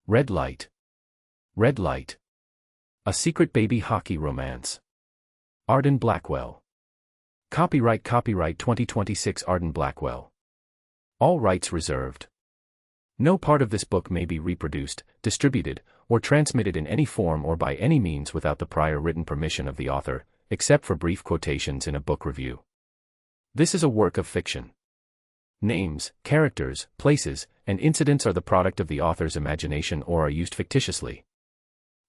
Red light. Red light. A secret baby hockey romance. Arden Blackwell. Copyright 2026 Arden Blackwell. All rights reserved. No part of this book may be reproduced, distributed, or transmitted in any form or by any means without the prior written permission of the author, except for brief quotations in a book review. This is a work of fiction. Names, characters, places, and incidents are the product of the author's imagination or are used fictitiously.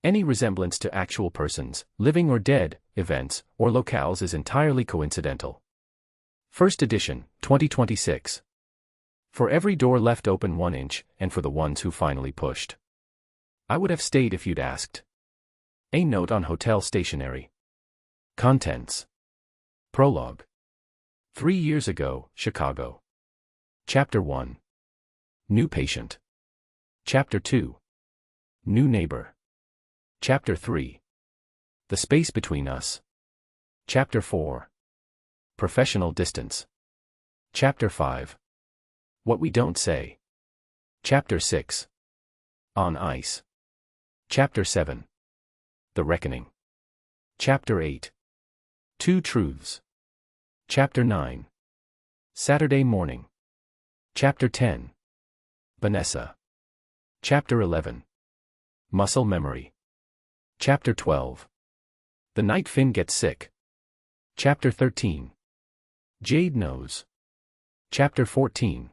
Any resemblance to actual persons, living or dead, events, or locales is entirely coincidental. First edition, 2026. For every door left open 1 inch, and for the ones who finally pushed. I would have stayed if you'd asked. A note on hotel stationery. Contents. Prologue. 3 years ago, Chicago. Chapter 1. New patient. Chapter 2. New neighbor. Chapter 3. The space between us. Chapter 4. Professional distance. Chapter 5. What we don't say. Chapter 6. On ice. Chapter 7. The reckoning. Chapter 8. Two truths. Chapter 9. Saturday morning. Chapter 10. Vanessa. Chapter 11. Muscle memory. Chapter 12. The night Finn gets sick. Chapter 13. Jade knows. Chapter 14.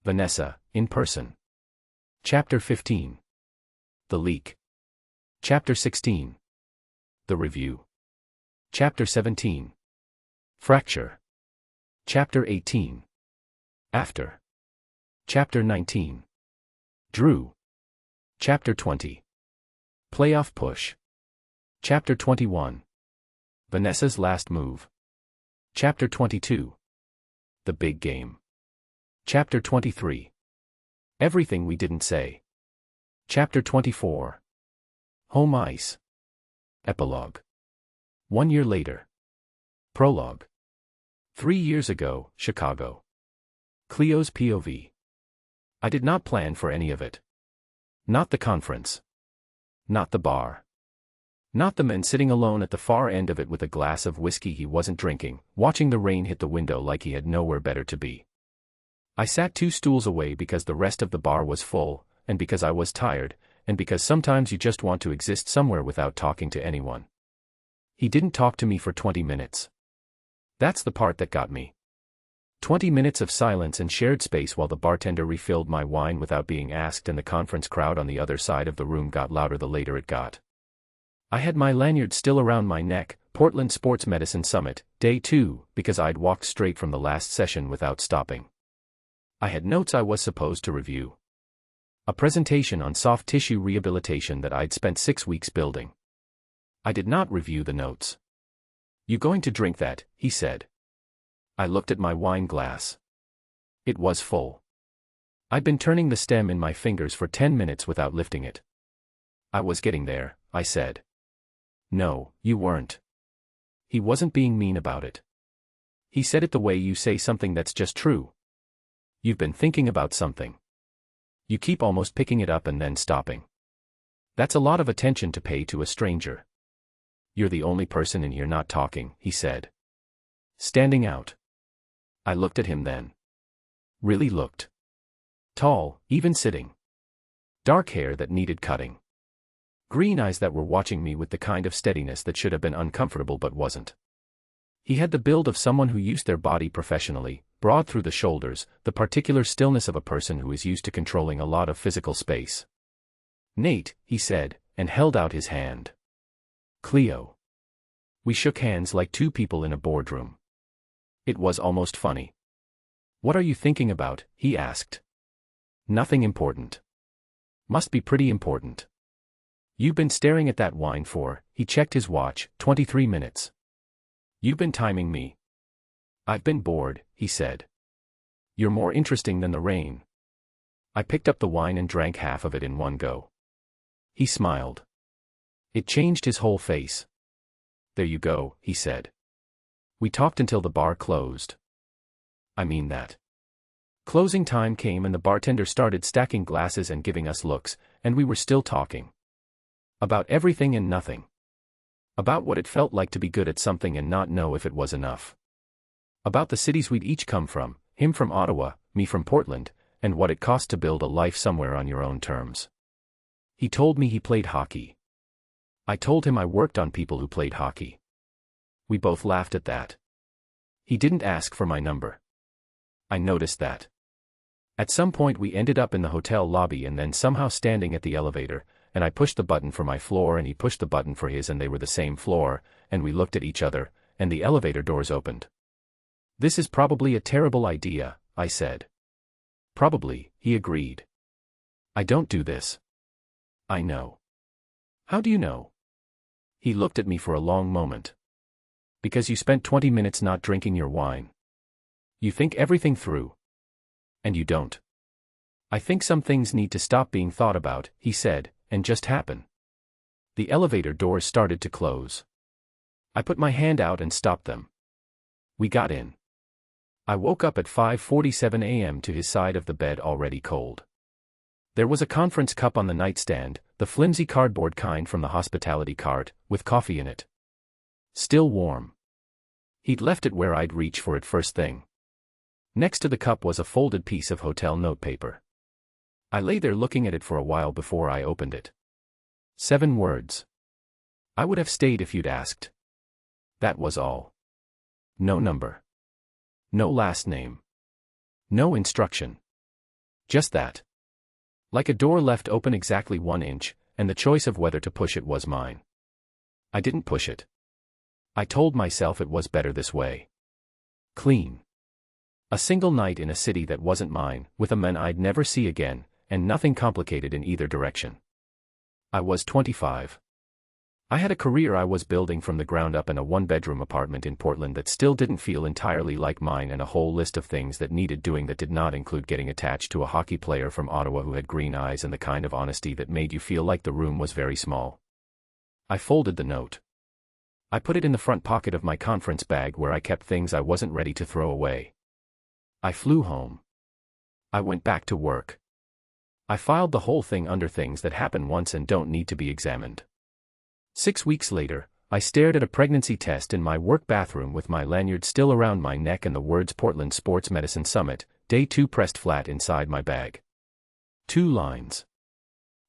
Vanessa, in person. Chapter 15. The leak. Chapter 16. The review. Chapter 17. Fracture. Chapter 18. After. Chapter 19. Drew. Chapter 20. Playoff push. Chapter 21. Vanessa's last move. Chapter 22. The big game. Chapter 23. Everything we didn't say. Chapter 24. Home ice. Epilogue. 1 year later. Prologue. 3 years ago, Chicago. Cleo's POV. I did not plan for any of it. Not the conference. Not the bar. Not the man sitting alone at the far end of it with a glass of whiskey he wasn't drinking, watching the rain hit the window like he had nowhere better to be. I sat 2 stools away because the rest of the bar was full, and because I was tired, and because sometimes you just want to exist somewhere without talking to anyone. He didn't talk to me for 20 minutes. That's the part that got me. 20 minutes of silence and shared space while the bartender refilled my wine without being asked, and the conference crowd on the other side of the room got louder the later it got. I had my lanyard still around my neck, Portland Sports Medicine Summit, Day 2, because I'd walked straight from the last session without stopping. I had notes I was supposed to review. A presentation on soft tissue rehabilitation that I'd spent 6 weeks building. I did not review the notes. "You going to drink that?" he said. I looked at my wine glass. It was full. I'd been turning the stem in my fingers for 10 minutes without lifting it. "I was getting there," I said. "No, you weren't." He wasn't being mean about it. He said it the way you say something that's just true. You've been thinking about something. You keep almost picking it up and then stopping. That's a lot of attention to pay to a stranger. "You're the only person in here not talking," he said. "Standing out." I looked at him then. Really looked. Tall, even sitting. Dark hair that needed cutting. Green eyes that were watching me with the kind of steadiness that should have been uncomfortable but wasn't. He had the build of someone who used their body professionally, broad through the shoulders, the particular stillness of a person who is used to controlling a lot of physical space. "Nate," he said, and held out his hand. "Cleo." We shook hands like 2 people in a boardroom. It was almost funny. "What are you thinking about?" he asked. "Nothing important." "Must be pretty important." "You've been staring at that wine for," he checked his watch, 23 minutes. "You've been timing me." "I've been bored," he said. "You're more interesting than the rain." I picked up the wine and drank half of it in one go. He smiled. It changed his whole face. "There you go," he said. We talked until the bar closed. I mean that. Closing time came and the bartender started stacking glasses and giving us looks, and we were still talking. About everything and nothing. About what it felt like to be good at something and not know if it was enough. About the cities we'd each come from, him from Ottawa, me from Portland, and what it cost to build a life somewhere on your own terms. He told me he played hockey. I told him I worked on people who played hockey. We both laughed at that. He didn't ask for my number. I noticed that. At some point we ended up in the hotel lobby and then somehow standing at the elevator, and I pushed the button for my floor and he pushed the button for his and they were the same floor, and we looked at each other, and the elevator doors opened. "This is probably a terrible idea," I said. "Probably," he agreed. "I don't do this." "I know." "How do you know?" He looked at me for a long moment. "Because you spent 20 minutes not drinking your wine. You think everything through. And you don't. I think some things need to stop being thought about," he said, "and just happen." The elevator doors started to close. I put my hand out and stopped them. We got in. I woke up at 5:47 a.m. to his side of the bed already cold. There was a conference cup on the nightstand, the flimsy cardboard kind from the hospitality cart, with coffee in it. Still warm. He'd left it where I'd reach for it first thing. Next to the cup was a folded piece of hotel notepaper. I lay there looking at it for a while before I opened it. 7 words. I would have stayed if you'd asked. That was all. No number. No last name. No instruction. Just that. Like a door left open exactly 1 inch, and the choice of whether to push it was mine. I didn't push it. I told myself it was better this way. Clean. A single night in a city that wasn't mine, with a man I'd never see again, and nothing complicated in either direction. I was 25. I had a career I was building from the ground up in a 1-bedroom apartment in Portland that still didn't feel entirely like mine, and a whole list of things that needed doing that did not include getting attached to a hockey player from Ottawa who had green eyes and the kind of honesty that made you feel like the room was very small. I folded the note. I put it in the front pocket of my conference bag where I kept things I wasn't ready to throw away. I flew home. I went back to work. I filed the whole thing under things that happen once and don't need to be examined. 6 weeks later, I stared at a pregnancy test in my work bathroom with my lanyard still around my neck and the words Portland Sports Medicine Summit, Day 2 pressed flat inside my bag. 2 lines.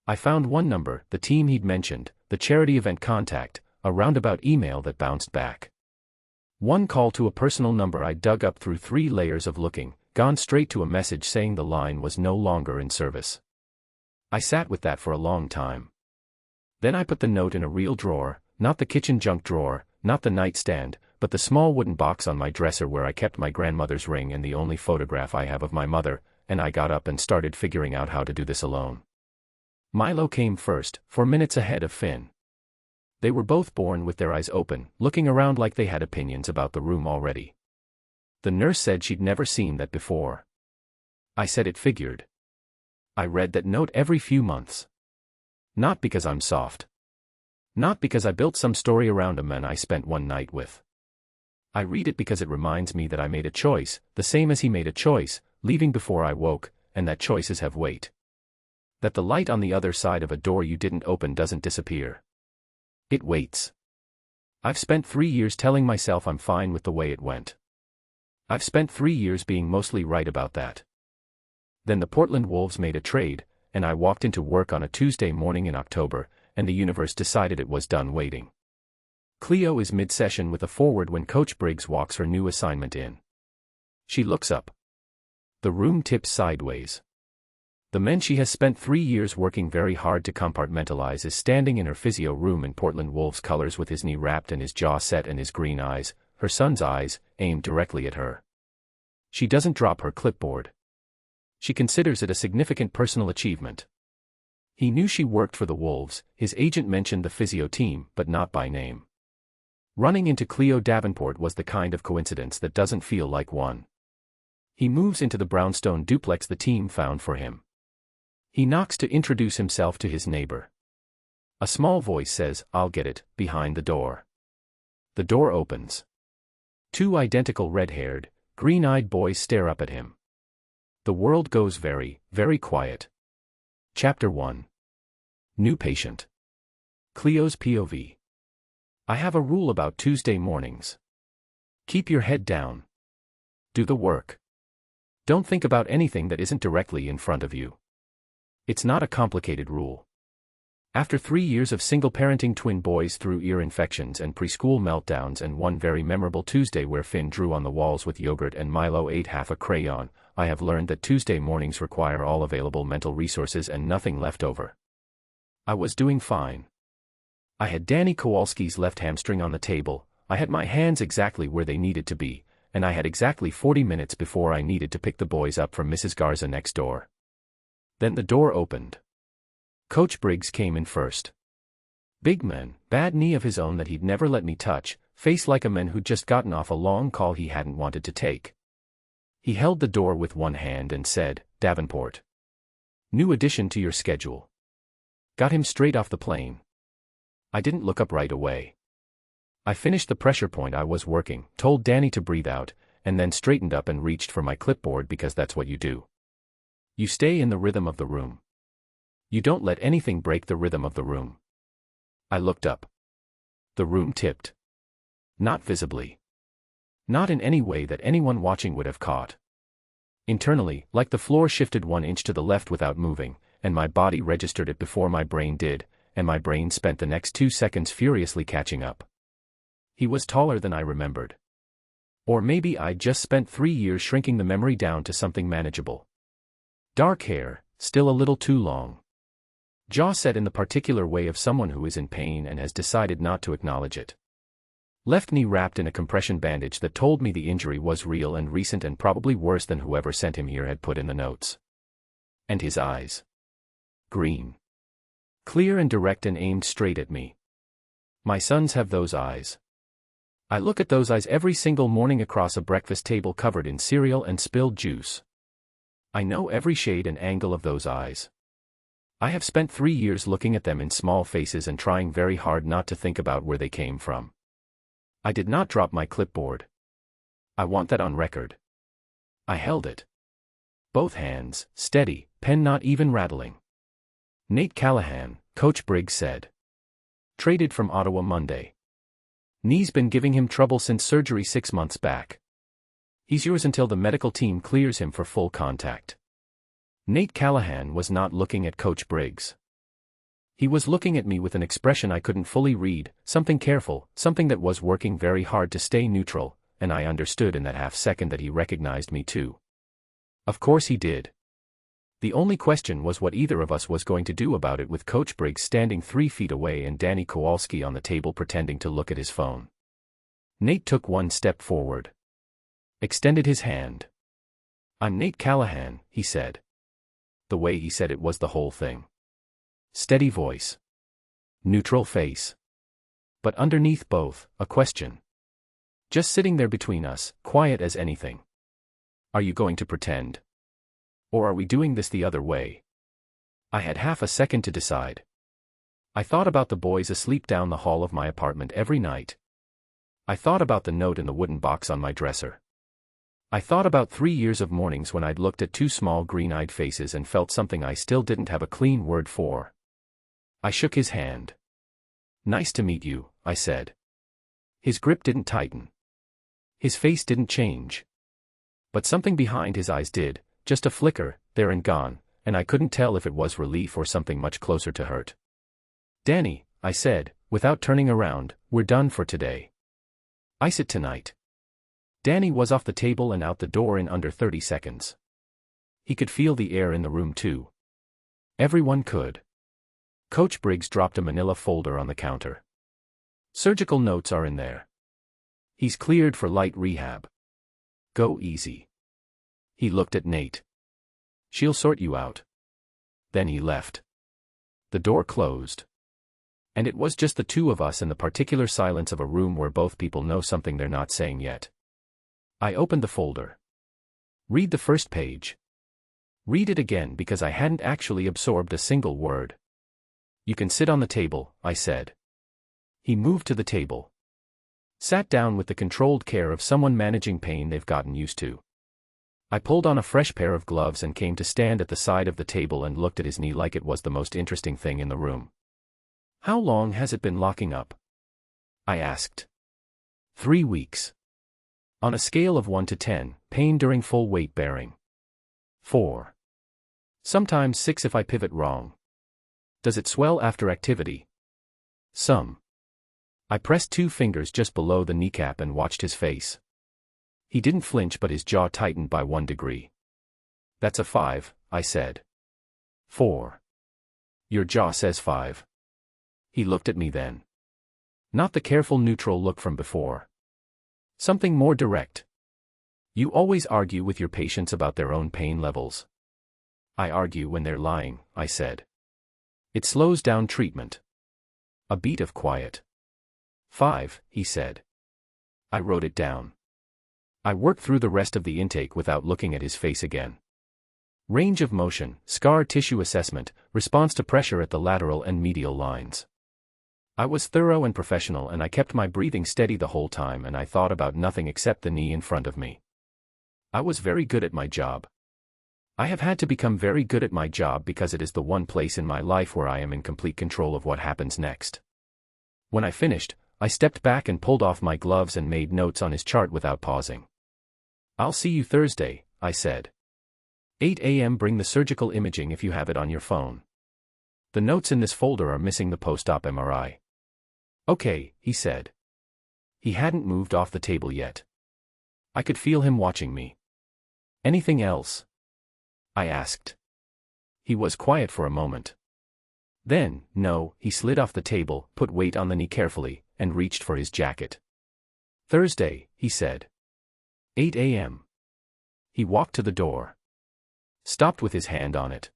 I found one number, the team he'd mentioned, the charity event contact, a roundabout email that bounced back. One call to a personal number I dug up through 3 layers of looking, gone straight to a message saying the line was no longer in service. I sat with that for a long time. Then I put the note in a real drawer, not the kitchen junk drawer, not the nightstand, but the small wooden box on my dresser where I kept my grandmother's ring and the only photograph I have of my mother, and I got up and started figuring out how to do this alone. Milo came first, 4 minutes ahead of Finn. They were both born with their eyes open, looking around like they had opinions about the room already. The nurse said she'd never seen that before. I said it figured. I read that note every few months. Not because I'm soft. Not because I built some story around a man I spent one night with. I read it because it reminds me that I made a choice, the same as he made a choice, leaving before I woke, and that choices have weight. That the light on the other side of a door you didn't open doesn't disappear. It waits. I've spent 3 years telling myself I'm fine with the way it went. I've spent 3 years being mostly right about that. Then the Portland Wolves made a trade, and I walked into work on a Tuesday morning in October, and the universe decided it was done waiting. Cleo is mid-session with a forward when Coach Briggs walks her new assignment in. She looks up. The room tips sideways. The man she has spent 3 years working very hard to compartmentalize is standing in her physio room in Portland Wolves colors with his knee wrapped and his jaw set and his green eyes, her son's eyes, aimed directly at her. She doesn't drop her clipboard. She considers it a significant personal achievement. He knew she worked for the Wolves, his agent mentioned the physio team, but not by name. Running into Cleo Davenport was the kind of coincidence that doesn't feel like one. He moves into the brownstone duplex the team found for him. He knocks to introduce himself to his neighbor. A small voice says, "I'll get it," behind the door. The door opens. 2 identical red-haired, green-eyed boys stare up at him. The world goes very, very quiet. Chapter 1. New patient. Cleo's POV. I have a rule about Tuesday mornings. Keep your head down. Do the work. Don't think about anything that isn't directly in front of you. It's not a complicated rule. After 3 years of single-parenting twin boys through ear infections and preschool meltdowns and one very memorable Tuesday where Finn drew on the walls with yogurt and Milo ate half a crayon, I have learned that Tuesday mornings require all available mental resources and nothing left over. I was doing fine. I had Danny Kowalski's left hamstring on the table, I had my hands exactly where they needed to be, and I had exactly 40 minutes before I needed to pick the boys up from Mrs. Garza next door. Then the door opened. Coach Briggs came in first. Big man, bad knee of his own that he'd never let me touch, face like a man who'd just gotten off a long call he hadn't wanted to take. He held the door with one hand and said, "Davenport. New addition to your schedule." Got him straight off the plane. I didn't look up right away. I finished the pressure point I was working, told Danny to breathe out, and then straightened up and reached for my clipboard because that's what you do. You stay in the rhythm of the room. You don't let anything break the rhythm of the room. I looked up. The room tipped. Not visibly. Not in any way that anyone watching would have caught. Internally, like the floor shifted 1 inch to the left without moving, and my body registered it before my brain did, and my brain spent the next 2 seconds furiously catching up. He was taller than I remembered. Or maybe I'd just spent 3 years shrinking the memory down to something manageable. Dark hair, still a little too long. Jaw set in the particular way of someone who is in pain and has decided not to acknowledge it. Left knee wrapped in a compression bandage that told me the injury was real and recent and probably worse than whoever sent him here had put in the notes. And his eyes. Green. Clear and direct and aimed straight at me. My sons have those eyes. I look at those eyes every single morning across a breakfast table covered in cereal and spilled juice. I know every shade and angle of those eyes. I have spent 3 years looking at them in small faces and trying very hard not to think about where they came from. I did not drop my clipboard. I want that on record. I held it. Both hands, steady, pen not even rattling. Nate Callahan, Coach Briggs said. Traded from Ottawa Monday. Knee's been giving him trouble since surgery 6 months back. He's yours until the medical team clears him for full contact. Nate Callahan was not looking at Coach Briggs. He was looking at me with an expression I couldn't fully read, something careful, something that was working very hard to stay neutral, and I understood in that half second that he recognized me too. Of course he did. The only question was what either of us was going to do about it with Coach Briggs standing 3 feet away and Danny Kowalski on the table pretending to look at his phone. Nate took 1 step forward. Extended his hand. "I'm Nate Callahan," he said. The way he said it was the whole thing. Steady voice. Neutral face. But underneath both, a question. Just sitting there between us, quiet as anything. Are you going to pretend? Or are we doing this the other way? I had half a second to decide. I thought about the boys asleep down the hall of my apartment every night. I thought about the note in the wooden box on my dresser. I thought about 3 years of mornings when I'd looked at 2 small green-eyed faces and felt something I still didn't have a clean word for. I shook his hand. "Nice to meet you," I said. His grip didn't tighten. His face didn't change. But something behind his eyes did, just a flicker, there and gone, and I couldn't tell if it was relief or something much closer to hurt. "Danny," I said, without turning around, "we're done for today. Ice it tonight." Danny was off the table and out the door in under 30 seconds. He could feel the air in the room too. Everyone could. Coach Briggs dropped a manila folder on the counter. Surgical notes are in there. He's cleared for light rehab. Go easy. He looked at Nate. She'll sort you out. Then he left. The door closed. And it was just the two of us in the particular silence of a room where both people know something they're not saying yet. I opened the folder. Read the first page. Read it again because I hadn't actually absorbed a single word. You can sit on the table, I said. He moved to the table. Sat down with the controlled care of someone managing pain they've gotten used to. I pulled on a fresh pair of gloves and came to stand at the side of the table and looked at his knee like it was the most interesting thing in the room. "How long has it been locking up?" I asked. 3 weeks. On a scale of 1 to 10, pain during full weight bearing. 4. Sometimes 6 if I pivot wrong. Does it swell after activity? Some. I pressed 2 fingers just below the kneecap and watched his face. He didn't flinch, but his jaw tightened by 1 degree. "That's a 5, I said. 4. "Your jaw says 5. He looked at me then. Not the careful neutral look from before. Something more direct. "You always argue with your patients about their own pain levels." "I argue when they're lying," I said. "It slows down treatment." A beat of quiet. 5, he said. I wrote it down. I worked through the rest of the intake without looking at his face again. Range of motion, scar tissue assessment, response to pressure at the lateral and medial lines. I was thorough and professional, and I kept my breathing steady the whole time, and I thought about nothing except the knee in front of me. I was very good at my job. I have had to become very good at my job because it is the one place in my life where I am in complete control of what happens next. When I finished, I stepped back and pulled off my gloves and made notes on his chart without pausing. "I'll see you Thursday," I said. 8 a.m. Bring the surgical imaging if you have it on your phone. The notes in this folder are missing the post-op MRI. "Okay," he said. He hadn't moved off the table yet. I could feel him watching me. "Anything else?" I asked. He was quiet for a moment. Then, no, he slid off the table, put weight on the knee carefully, and reached for his jacket. "Thursday," he said. 8 a.m. He walked to the door. Stopped with his hand on it.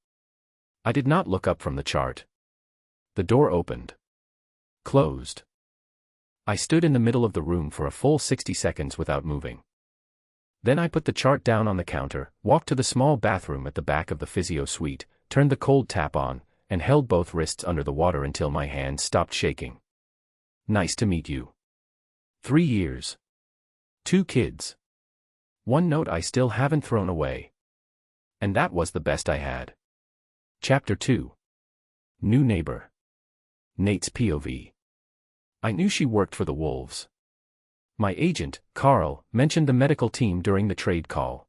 I did not look up from the chart. The door opened. Closed. I stood in the middle of the room for a full 60 seconds without moving. Then I put the chart down on the counter, walked to the small bathroom at the back of the physio suite, turned the cold tap on, and held both wrists under the water until my hands stopped shaking. "Nice to meet you. 3 years. 2 kids. 1 note I still haven't thrown away. And that was the best I had." Chapter 2. New neighbor. Nate's POV. I knew she worked for the Wolves. My agent, Carl, mentioned the medical team during the trade call.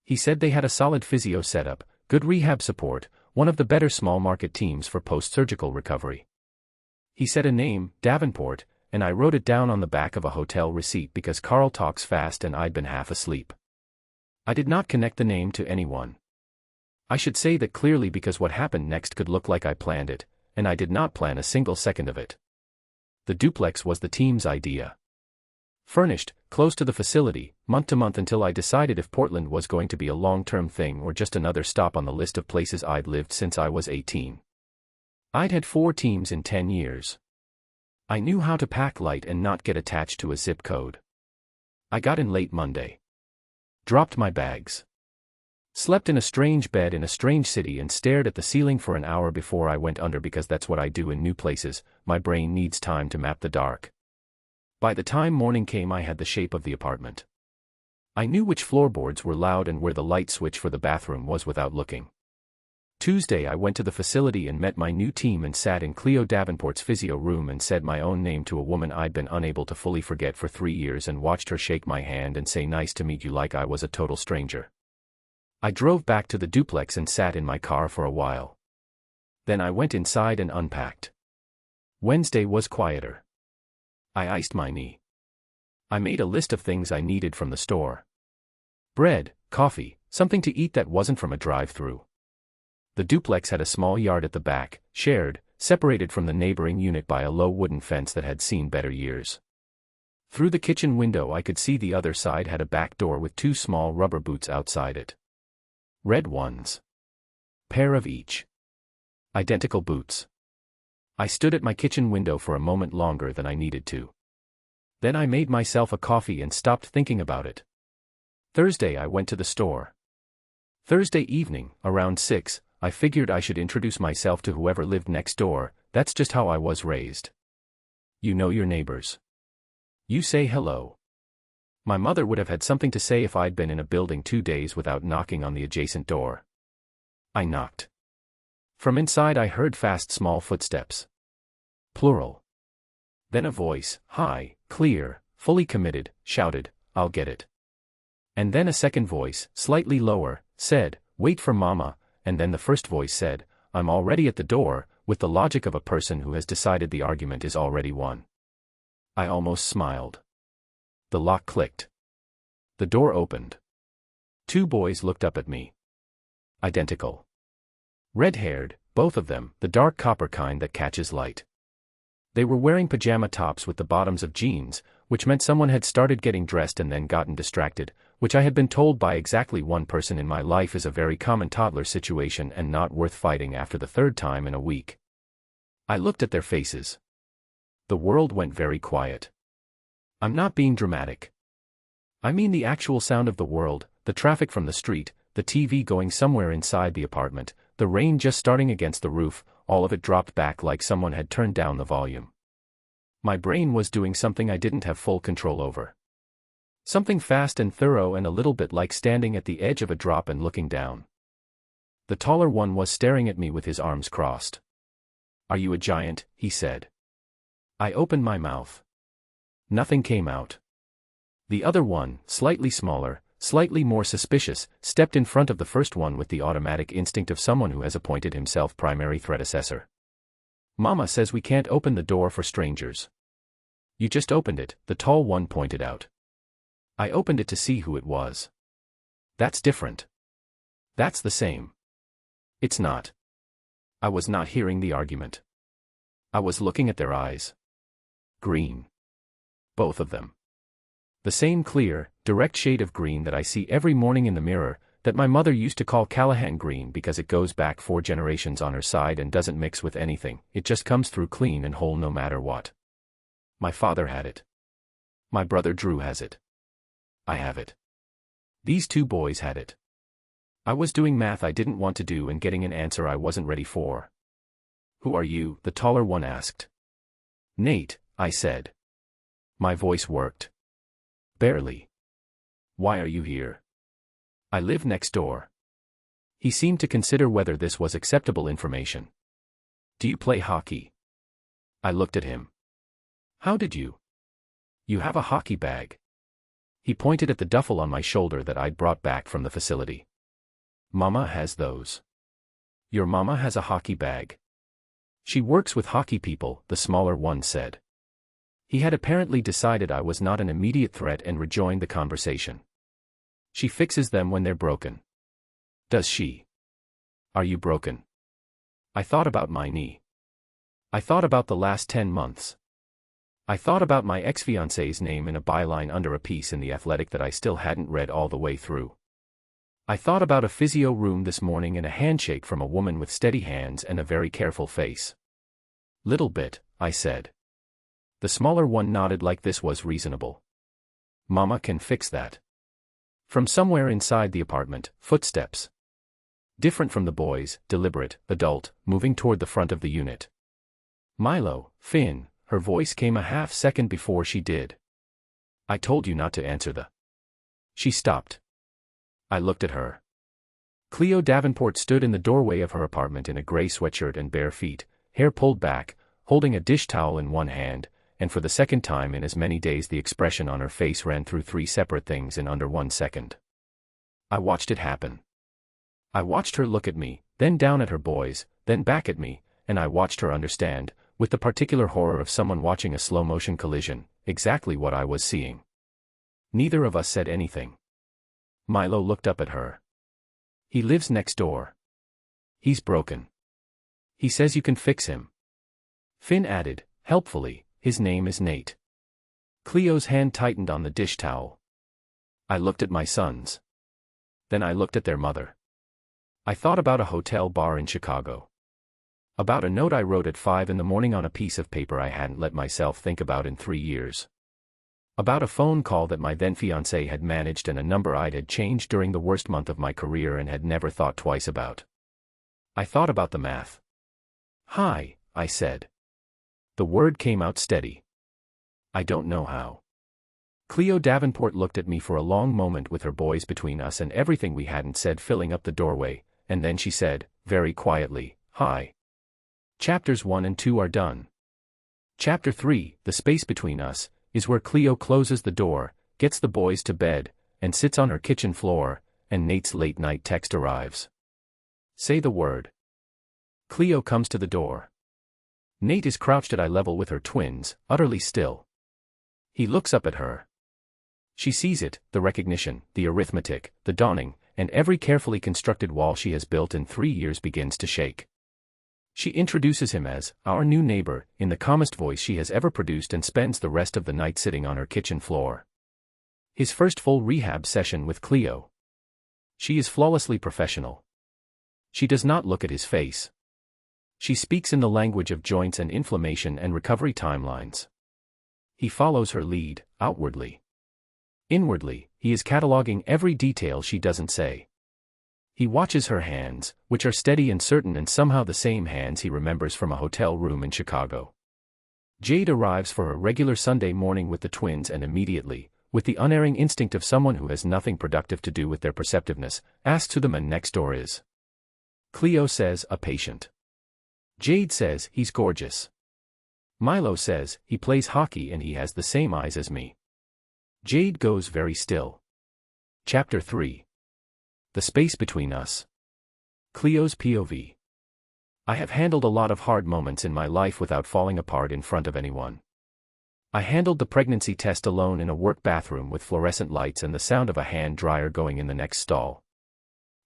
He said they had a solid physio setup, good rehab support, one of the better small market teams for post-surgical recovery. He said a name, Davenport, and I wrote it down on the back of a hotel receipt because Carl talks fast and I'd been half asleep. I did not connect the name to anyone. I should say that clearly because what happened next could look like I planned it, and I did not plan a single second of it. The duplex was the team's idea. Furnished, close to the facility, month to month until I decided if Portland was going to be a long-term thing or just another stop on the list of places I'd lived since I was 18. I'd had 4 teams in 10 years. I knew how to pack light and not get attached to a zip code. I got in late Monday. Dropped my bags. Slept in a strange bed in a strange city and stared at the ceiling for an hour before I went under because that's what I do in new places, my brain needs time to map the dark. By the time morning came I had the shape of the apartment. I knew which floorboards were loud and where the light switch for the bathroom was without looking. Tuesday I went to the facility and met my new team and sat in Cleo Davenport's physio room and said my own name to a woman I'd been unable to fully forget for 3 years and watched her shake my hand and say nice to meet you like I was a total stranger. I drove back to the duplex and sat in my car for a while. Then I went inside and unpacked. Wednesday was quieter. I iced my knee. I made a list of things I needed from the store. Bread, coffee, something to eat that wasn't from a drive-thru. The duplex had a small yard at the back, shared, separated from the neighboring unit by a low wooden fence that had seen better years. Through the kitchen window I could see the other side had a back door with 2 small rubber boots outside it. Red ones. Pair of each. Identical boots. I stood at my kitchen window for a moment longer than I needed to. Then I made myself a coffee and stopped thinking about it. Thursday I went to the store. Thursday evening, around 6, I figured I should introduce myself to whoever lived next door, that's just how I was raised. You know your neighbors. You say hello. My mother would have had something to say if I'd been in a building 2 days without knocking on the adjacent door. I knocked. From inside I heard fast small footsteps. Plural. Then a voice, high, clear, fully committed, shouted, "I'll get it." And then a second voice, slightly lower, said, "Wait for Mama," and then the first voice said, "I'm already at the door," with the logic of a person who has decided the argument is already won. I almost smiled. The lock clicked. The door opened. 2 boys looked up at me. Identical. Red-haired, both of them, the dark copper kind that catches light. They were wearing pajama tops with the bottoms of jeans, which meant someone had started getting dressed and then gotten distracted, which I had been told by exactly one person in my life is a very common toddler situation and not worth fighting after the 3rd time in a week. I looked at their faces. The world went very quiet. I'm not being dramatic. I mean the actual sound of the world, the traffic from the street, the TV going somewhere inside the apartment, the rain just starting against the roof, all of it dropped back like someone had turned down the volume. My brain was doing something I didn't have full control over. Something fast and thorough and a little bit like standing at the edge of a drop and looking down. The taller one was staring at me with his arms crossed. "Are you a giant?" he said. I opened my mouth. Nothing came out. The other one, slightly smaller, slightly more suspicious, stepped in front of the first one with the automatic instinct of someone who has appointed himself primary threat assessor. "Mama says we can't open the door for strangers." "You just opened it," the tall one pointed out. "I opened it to see who it was." "That's different." "That's the same." "It's not." I was not hearing the argument. I was looking at their eyes. Green. Both of them. The same clear, direct shade of green that I see every morning in the mirror, that my mother used to call Callahan green because it goes back 4 generations on her side and doesn't mix with anything, it just comes through clean and whole no matter what. My father had it. My brother Drew has it. I have it. These 2 boys had it. I was doing math I didn't want to do and getting an answer I wasn't ready for. "Who are you?" the taller one asked. "Nate," I said. My voice worked. "Barely." "Why are you here?" "I live next door." He seemed to consider whether this was acceptable information. "Do you play hockey?" I looked at him. "How did you?" "You have a hockey bag." He pointed at the duffel on my shoulder that I'd brought back from the facility. "Mama has those." "Your mama has a hockey bag?" "She works with hockey people," the smaller one said. He had apparently decided I was not an immediate threat and rejoined the conversation. "She fixes them when they're broken." "Does she?" "Are you broken?" I thought about my knee. I thought about the last 10 months. I thought about my ex-fiancée's name in a byline under a piece in The Athletic that I still hadn't read all the way through. I thought about a physio room this morning and a handshake from a woman with steady hands and a very careful face. "Little bit," I said. The smaller one nodded like this was reasonable. "Mama can fix that." From somewhere inside the apartment, footsteps. Different from the boys, deliberate, adult, moving toward the front of the unit. "Milo, Finn," her voice came a half-second before she did. "I told you not to answer the..." She stopped. I looked at her. Cleo Davenport stood in the doorway of her apartment in a gray sweatshirt and bare feet, hair pulled back, holding a dish towel in one hand, and for the second time in as many days the expression on her face ran through 3 separate things in under 1 second. I watched it happen. I watched her look at me, then down at her boys, then back at me, and I watched her understand, with the particular horror of someone watching a slow-motion collision, exactly what I was seeing. Neither of us said anything. Milo looked up at her. "He lives next door. He's broken. He says you can fix him." Finn added, helpfully, "His name is Nate." Cleo's hand tightened on the dish towel. I looked at my sons. Then I looked at their mother. I thought about a hotel bar in Chicago. About a note I wrote at 5 in the morning on a piece of paper I hadn't let myself think about in 3 years. About a phone call that my then-fiancé had managed and a number I had changed during the worst month of my career and had never thought twice about. I thought about the math. "Hi," I said. The word came out steady. "I don't know how." Cleo Davenport looked at me for a long moment with her boys between us and everything we hadn't said filling up the doorway, and then she said, very quietly, "Hi." Chapters 1 and 2 are done. Chapter 3, The Space Between Us, is where Cleo closes the door, gets the boys to bed, and sits on her kitchen floor, and Nate's late-night text arrives. Say the word. Cleo comes to the door. Nate is crouched at eye level with her twins, utterly still. He looks up at her. She sees it, the recognition, the arithmetic, the dawning, and every carefully constructed wall she has built in 3 years begins to shake. She introduces him as our new neighbor in the calmest voice she has ever produced and spends the rest of the night sitting on her kitchen floor. His first full rehab session with Cleo. She is flawlessly professional. She does not look at his face. She speaks in the language of joints and inflammation and recovery timelines. He follows her lead, outwardly. Inwardly, he is cataloging every detail she doesn't say. He watches her hands, which are steady and certain and somehow the same hands he remembers from a hotel room in Chicago. Jade arrives for a regular Sunday morning with the twins and immediately, with the unerring instinct of someone who has nothing productive to do with their perceptiveness, asks who the man next door is. Cleo says, a patient. Jade says, he's gorgeous. Milo says, he plays hockey and he has the same eyes as me. Jade goes very still. Chapter 3. The Space Between Us. Cleo's POV. I have handled a lot of hard moments in my life without falling apart in front of anyone. I handled the pregnancy test alone in a work bathroom with fluorescent lights and the sound of a hand dryer going in the next stall.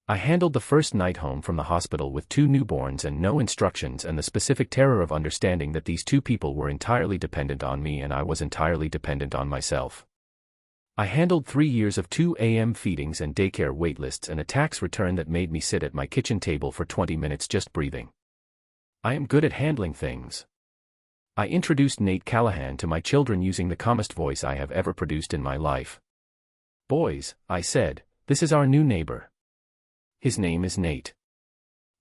I handled the first night home from the hospital with 2 newborns and no instructions and the specific terror of understanding that these 2 people were entirely dependent on me and I was entirely dependent on myself. I handled 3 years of 2 a.m. feedings and daycare waitlists and a tax return that made me sit at my kitchen table for 20 minutes just breathing. I am good at handling things. I introduced Nate Callahan to my children using the calmest voice I have ever produced in my life. Boys, I said, this is our new neighbor. His name is Nate.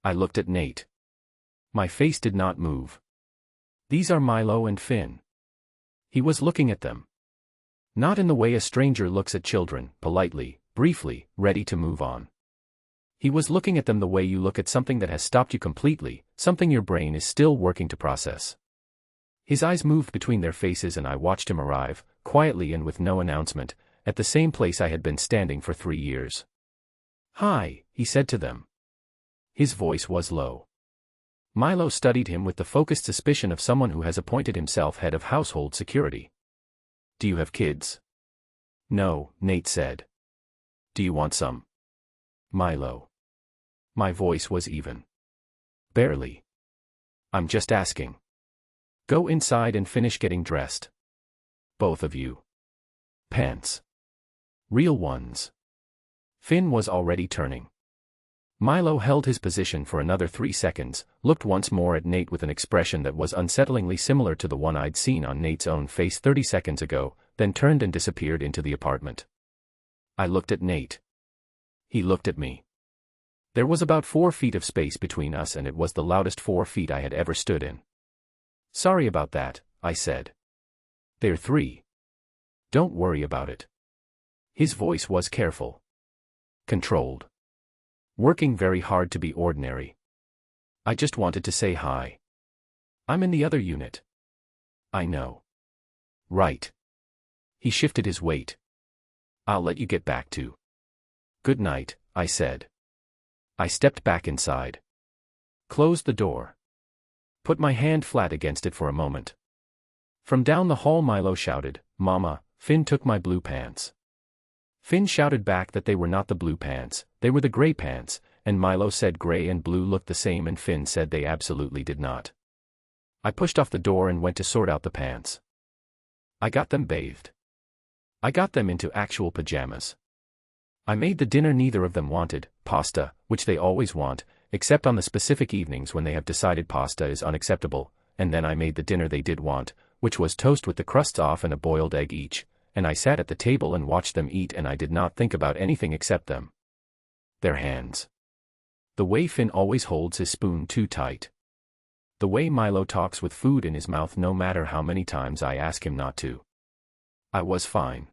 I looked at Nate. My face did not move. These are Milo and Finn. He was looking at them. Not in the way a stranger looks at children, politely, briefly, ready to move on. He was looking at them the way you look at something that has stopped you completely, something your brain is still working to process. His eyes moved between their faces and I watched him arrive, quietly and with no announcement, at the same place I had been standing for 3 years. Hi, he said to them. His voice was low. Milo studied him with the focused suspicion of someone who has appointed himself head of household security. Do you have kids? No, Nate said. Do you want some? Milo. My voice was even. Barely. I'm just asking. Go inside and finish getting dressed. Both of you. Pants. Real ones. Finn was already turning. Milo held his position for another 3 seconds, looked once more at Nate with an expression that was unsettlingly similar to the one I'd seen on Nate's own face 30 seconds ago, then turned and disappeared into the apartment. I looked at Nate. He looked at me. There was about 4 feet of space between us and it was the loudest 4 feet I had ever stood in. Sorry about that, I said. They're 3. Don't worry about it. His voice was careful. Controlled. Working very hard to be ordinary. I just wanted to say hi. I'm in the other unit. I know. Right. He shifted his weight. I'll let you get back to. Good night, I said. I stepped back inside. Closed the door. Put my hand flat against it for a moment. From down the hall Milo shouted, Mama, Finn took my blue pants. Finn shouted back that they were not the blue pants, they were the gray pants, and Milo said gray and blue looked the same and Finn said they absolutely did not. I pushed off the door and went to sort out the pants. I got them bathed. I got them into actual pajamas. I made the dinner neither of them wanted, pasta, which they always want, except on the specific evenings when they have decided pasta is unacceptable, and then I made the dinner they did want, which was toast with the crusts off and a boiled egg each, and I sat at the table and watched them eat and I did not think about anything except them. Their hands. The way Finn always holds his spoon too tight. The way Milo talks with food in his mouth no matter how many times I ask him not to. I was fine.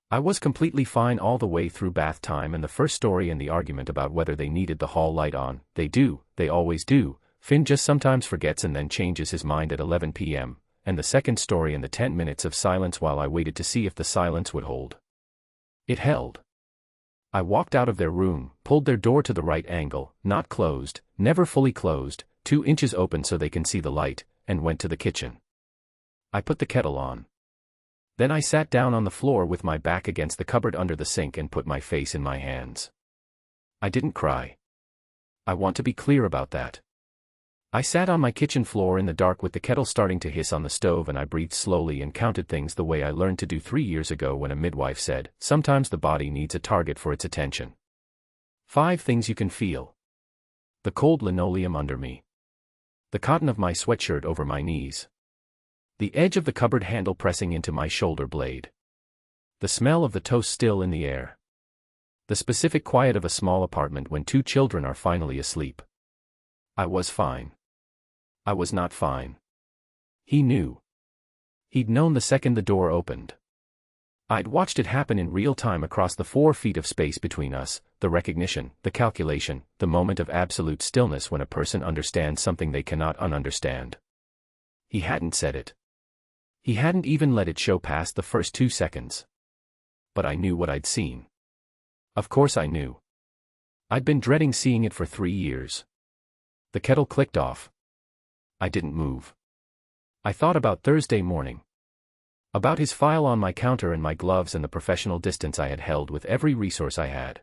I was completely fine all the way through bath time and the first story and the argument about whether they needed the hall light on. They do, they always do. Finn just sometimes forgets and then changes his mind at 11 p.m., and the second story and the 10 minutes of silence while I waited to see if the silence would hold. It held. I walked out of their room, pulled their door to the right angle, not closed, never fully closed, 2 inches open so they can see the light, and went to the kitchen. I put the kettle on. Then I sat down on the floor with my back against the cupboard under the sink and put my face in my hands. I didn't cry. I want to be clear about that. I sat on my kitchen floor in the dark with the kettle starting to hiss on the stove, and I breathed slowly and counted things the way I learned to do 3 years ago when a midwife said, sometimes the body needs a target for its attention. 5 things you can feel. The cold linoleum under me. The cotton of my sweatshirt over my knees. The edge of the cupboard handle pressing into my shoulder blade. The smell of the toast still in the air. The specific quiet of a small apartment when 2 children are finally asleep. I was fine. I was not fine. He knew. He'd known the second the door opened. I'd watched it happen in real time across the 4 feet of space between us, the recognition, the calculation, the moment of absolute stillness when a person understands something they cannot ununderstand. He hadn't said it. He hadn't even let it show past the first 2 seconds. But I knew what I'd seen. Of course I knew. I'd been dreading seeing it for 3 years. The kettle clicked off. I didn't move. I thought about Thursday morning. About his file on my counter and my gloves and the professional distance I had held with every resource I had.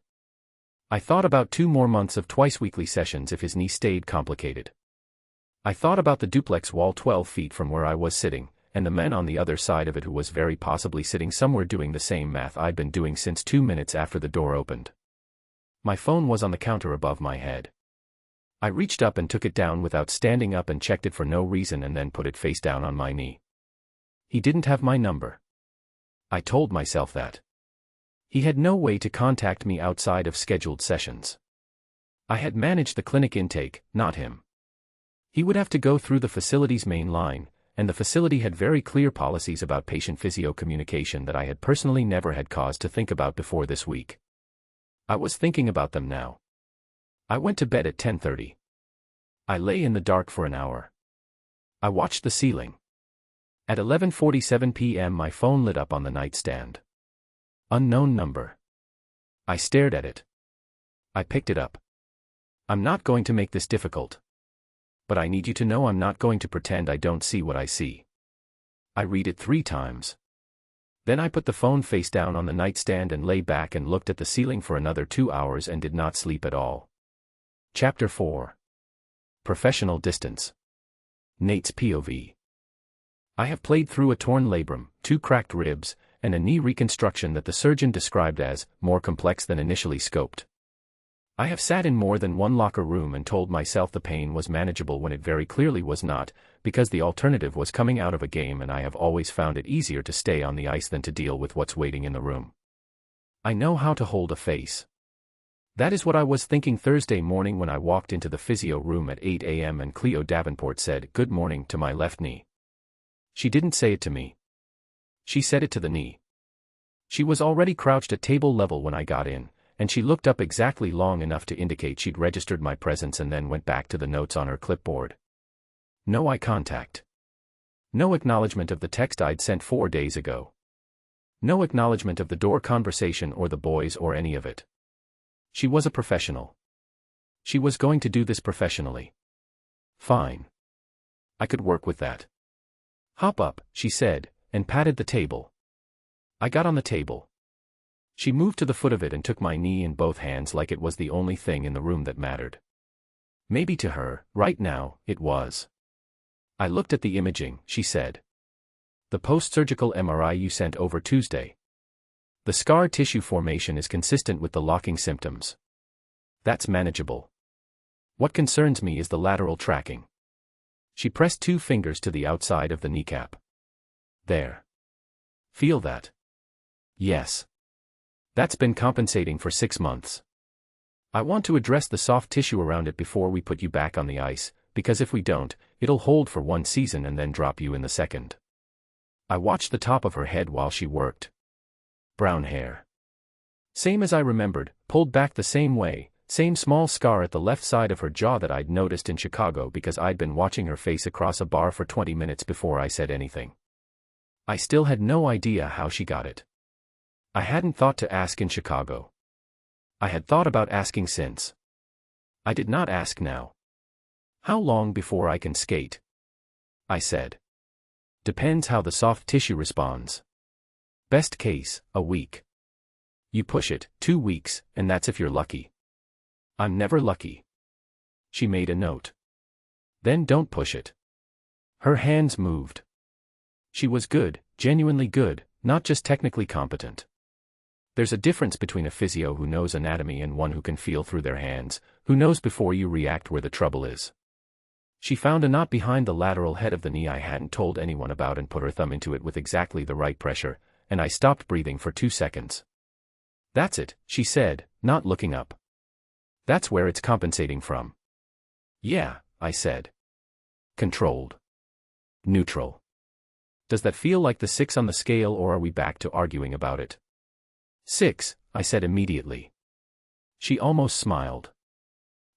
I thought about 2 more months of twice-weekly sessions if his knee stayed complicated. I thought about the duplex wall 12 feet from where I was sitting, and the man on the other side of it who was very possibly sitting somewhere doing the same math I'd been doing since 2 minutes after the door opened. My phone was on the counter above my head. I reached up and took it down without standing up and checked it for no reason and then put it face down on my knee. He didn't have my number. I told myself that. He had no way to contact me outside of scheduled sessions. I had managed the clinic intake, not him. He would have to go through the facility's main line, and the facility had very clear policies about patient physio communication that I had personally never had cause to think about before this week. I was thinking about them now. I went to bed at 10:30. I lay in the dark for an hour. I watched the ceiling. At 11:47 p.m. my phone lit up on the nightstand. Unknown number. I stared at it. I picked it up. I'm not going to make this difficult. But I need you to know I'm not going to pretend I don't see what I see. I read it 3 times. Then I put the phone face down on the nightstand and lay back and looked at the ceiling for another 2 hours and did not sleep at all. Chapter 4. Professional Distance. Nate's POV. I have played through a torn labrum, 2 cracked ribs, and a knee reconstruction that the surgeon described as more complex than initially scoped. I have sat in more than one locker room and told myself the pain was manageable when it very clearly was not, because the alternative was coming out of a game, and I have always found it easier to stay on the ice than to deal with what's waiting in the room. I know how to hold a face. That is what I was thinking Thursday morning when I walked into the physio room at 8 a.m. and Cleo Davenport said, "Good morning," to my left knee. She didn't say it to me. She said it to the knee. She was already crouched at table level when I got in, and she looked up exactly long enough to indicate she'd registered my presence and then went back to the notes on her clipboard. No eye contact. No acknowledgement of the text I'd sent 4 days ago. No acknowledgement of the door conversation or the boys or any of it. She was a professional. She was going to do this professionally. Fine. I could work with that. "Hop up," she said, and patted the table. I got on the table. She moved to the foot of it and took my knee in both hands like it was the only thing in the room that mattered. Maybe to her, right now, it was. "I looked at the imaging," she said. "The post-surgical MRI you sent over Tuesday. The scar tissue formation is consistent with the locking symptoms. That's manageable. What concerns me is the lateral tracking." She pressed 2 fingers to the outside of the kneecap. "There. Feel that?" "Yes. That's been compensating for 6 months. I want to address the soft tissue around it before we put you back on the ice, because if we don't, it'll hold for 1 season and then drop you in the second." I watched the top of her head while she worked. Brown hair. Same as I remembered, pulled back the same way, same small scar at the left side of her jaw that I'd noticed in Chicago because I'd been watching her face across a bar for 20 minutes before I said anything. I still had no idea how she got it. I hadn't thought to ask in Chicago. I had thought about asking since. I did not ask now. How long before I can skate? I said. Depends how the soft tissue responds. Best case, a week. You push it, 2 weeks, and that's if you're lucky. I'm never lucky. She made a note. Then don't push it. Her hands moved. She was good, genuinely good, not just technically competent. There's a difference between a physio who knows anatomy and one who can feel through their hands, who knows before you react where the trouble is. She found a knot behind the lateral head of the knee I hadn't told anyone about and put her thumb into it with exactly the right pressure, and I stopped breathing for 2 seconds. That's it, she said, not looking up. That's where it's compensating from. Yeah, I said. Controlled. Neutral. Does that feel like the 6 on the scale, or are we back to arguing about it? 6, I said immediately. She almost smiled.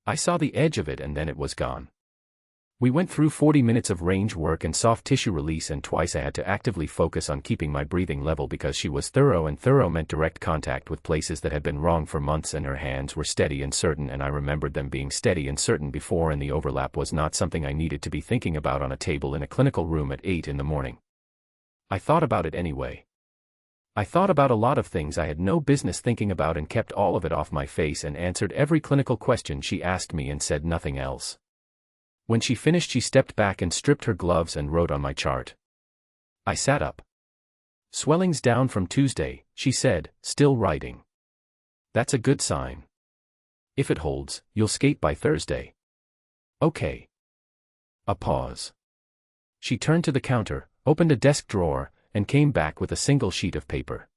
I saw the edge of it and then it was gone. We went through 40 minutes of range work and soft tissue release, and twice I had to actively focus on keeping my breathing level because she was thorough, and thorough meant direct contact with places that had been wrong for months, and her hands were steady and certain, and I remembered them being steady and certain before, and the overlap was not something I needed to be thinking about on a table in a clinical room at 8 in the morning. I thought about it anyway. I thought about a lot of things I had no business thinking about and kept all of it off my face and answered every clinical question she asked me and said nothing else. When she finished, she stepped back and stripped her gloves and wrote on my chart. I sat up. Swelling's down from Tuesday, she said, still writing. That's a good sign. If it holds, you'll skate by Thursday. Okay. A pause. She turned to the counter, opened a desk drawer, and came back with a single sheet of paper.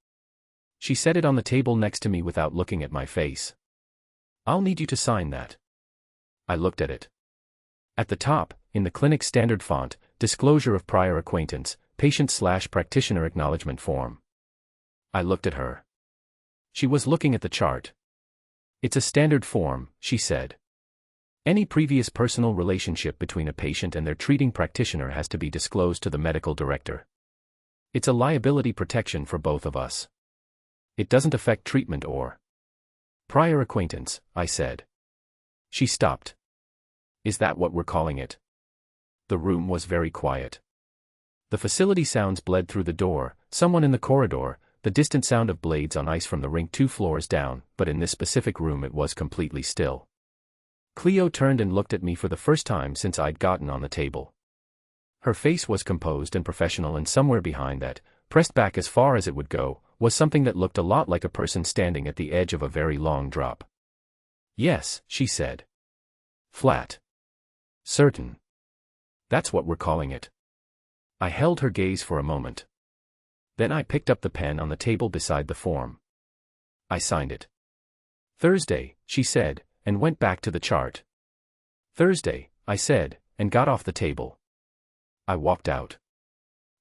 She set it on the table next to me without looking at my face. I'll need you to sign that. I looked at it. At the top, in the clinic standard font, disclosure of prior acquaintance, patient/practitioner acknowledgement form. I looked at her. She was looking at the chart. It's a standard form, she said. Any previous personal relationship between a patient and their treating practitioner has to be disclosed to the medical director. It's a liability protection for both of us. It doesn't affect treatment or prior acquaintance, I said. She stopped. Is that what we're calling it? The room was very quiet. The facility sounds bled through the door, someone in the corridor, the distant sound of blades on ice from the rink 2 floors down, but in this specific room it was completely still. Cleo turned and looked at me for the first time since I'd gotten on the table. Her face was composed and professional, and somewhere behind that, pressed back as far as it would go, was something that looked a lot like a person standing at the edge of a very long drop. Yes, she said. Flat. Certain. That's what we're calling it. I held her gaze for a moment. Then I picked up the pen on the table beside the form. I signed it. Thursday, she said, and went back to the chart. Thursday, I said, and got off the table. I walked out.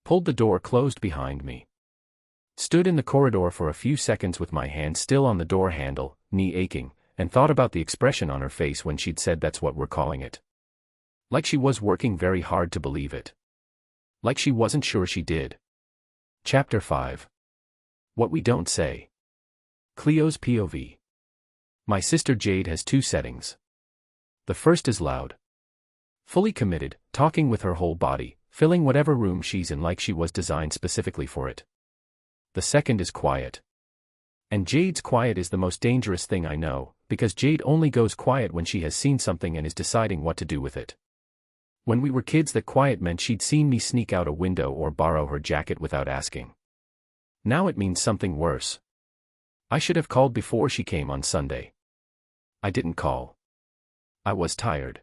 Pulled the door closed behind me. Stood in the corridor for a few seconds with my hand still on the door handle, knee aching, and thought about the expression on her face when she'd said that's what we're calling it. Like she was working very hard to believe it. Like she wasn't sure she did. Chapter 5. What we don't say. Cleo's POV. My sister Jade has 2 settings. The first is loud. Fully committed, talking with her whole body, filling whatever room she's in like she was designed specifically for it. The second is quiet. And Jade's quiet is the most dangerous thing I know, because Jade only goes quiet when she has seen something and is deciding what to do with it. When we were kids, that quiet meant she'd seen me sneak out a window or borrow her jacket without asking. Now it means something worse. I should have called before she came on Sunday. I didn't call. I was tired.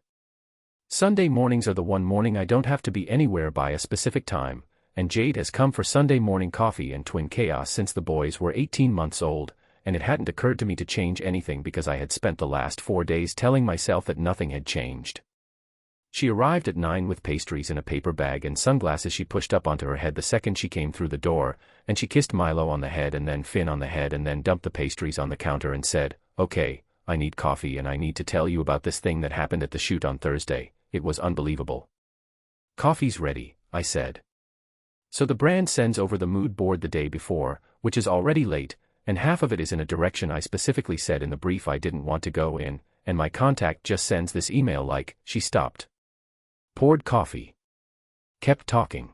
Sunday mornings are the one morning I don't have to be anywhere by a specific time, and Jade has come for Sunday morning coffee and twin chaos since the boys were 18 months old, and it hadn't occurred to me to change anything because I had spent the last 4 days telling myself that nothing had changed. She arrived at 9 with pastries in a paper bag and sunglasses she pushed up onto her head the second she came through the door, and she kissed Milo on the head and then Finn on the head and then dumped the pastries on the counter and said, "Okay, I need coffee and I need to tell you about this thing that happened at the shoot on Thursday. It was unbelievable." "Coffee's ready," I said. So the brand sends over the mood board the day before, which is already late, and half of it is in a direction I specifically said in the brief I didn't want to go in, and my contact just sends this email like, "She stopped. Poured coffee. Kept talking."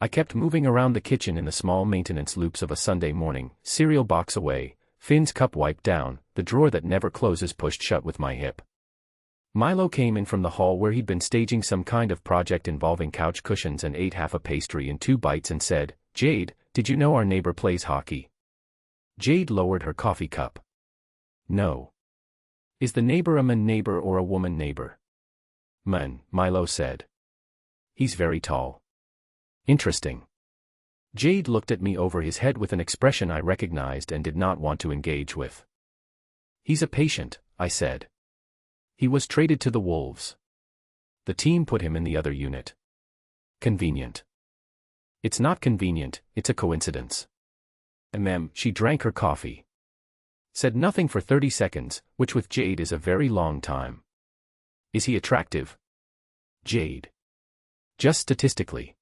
I kept moving around the kitchen in the small maintenance loops of a Sunday morning, cereal box away, Finn's cup wiped down, the drawer that never closes pushed shut with my hip. Milo came in from the hall where he'd been staging some kind of project involving couch cushions and ate half a pastry in 2 bites and said, "Jade, did you know our neighbor plays hockey?" Jade lowered her coffee cup. "No." "Is the neighbor a man neighbor or a woman neighbor?" "Man," Milo said. "He's very tall." "Interesting." Jade looked at me over his head with an expression I recognized and did not want to engage with. "He's a patient," I said. "He was traded to the Wolves. The team put him in the other unit." "Convenient." "It's not convenient, it's a coincidence." She drank her coffee. Said nothing for 30 seconds, which with Jade is a very long time. "Is he attractive?" Jade. "Just statistically.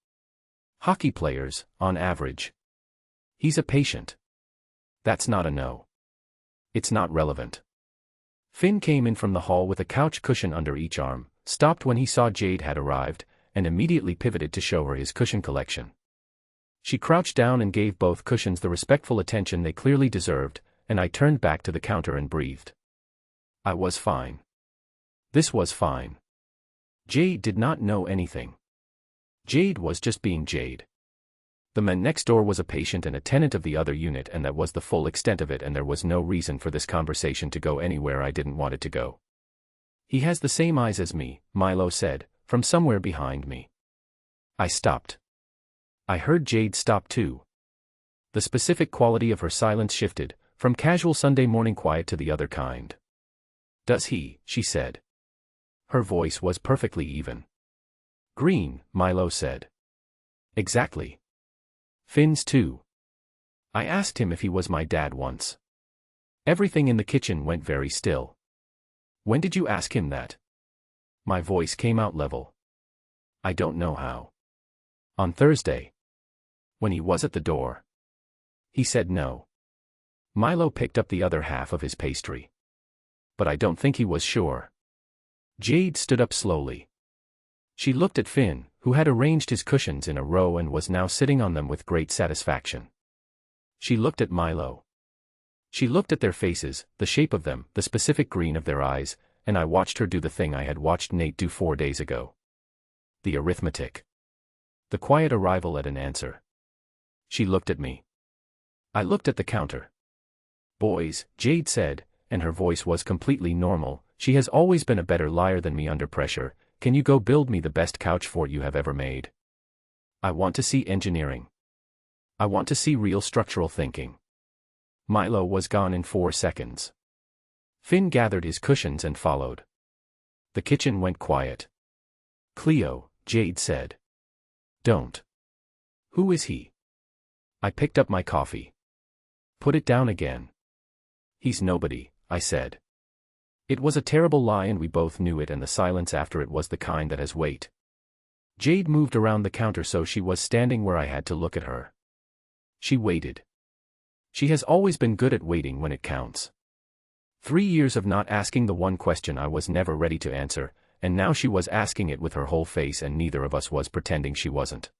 Hockey players, on average." "He's a patient." "That's not a no." "It's not relevant." Finn came in from the hall with a couch cushion under each arm, stopped when he saw Jade had arrived, and immediately pivoted to show her his cushion collection. She crouched down and gave both cushions the respectful attention they clearly deserved, and I turned back to the counter and breathed. I was fine. This was fine. Jade did not know anything. Jade was just being Jade. The man next door was a patient and a tenant of the other unit, and that was the full extent of it, and there was no reason for this conversation to go anywhere I didn't want it to go. "He has the same eyes as me," Milo said, from somewhere behind me. I stopped. I heard Jade stop too. The specific quality of her silence shifted, from casual Sunday morning quiet to the other kind. "Does he?" she said. Her voice was perfectly even. "Green," Milo said. "Exactly. Finn's too." I asked him if he was my dad once. Everything in the kitchen went very still. "When did you ask him that?" My voice came out level. "I don't know how." "On Thursday. When he was at the door. He said no." Milo picked up the other half of his pastry. "But I don't think he was sure." Jade stood up slowly. She looked at Finn, who had arranged his cushions in a row and was now sitting on them with great satisfaction. She looked at Milo. She looked at their faces, the shape of them, the specific green of their eyes, and I watched her do the thing I had watched Nate do 4 days ago. The arithmetic. The quiet arrival at an answer. She looked at me. I looked at the counter. "Boys," Jade said, and her voice was completely normal, "she has always been a better liar than me under pressure. Can you go build me the best couch fort you have ever made? I want to see engineering. I want to see real structural thinking." Milo was gone in 4 seconds. Finn gathered his cushions and followed. The kitchen went quiet. "Cleo," Jade said. "Don't." "Who is he?" I picked up my coffee. "Put it down again." "He's nobody," I said. It was a terrible lie and we both knew it, and the silence after it was the kind that has weight. Jade moved around the counter so she was standing where I had to look at her. She waited. She has always been good at waiting when it counts. 3 years of not asking the one question I was never ready to answer, and now she was asking it with her whole face and neither of us was pretending she wasn't.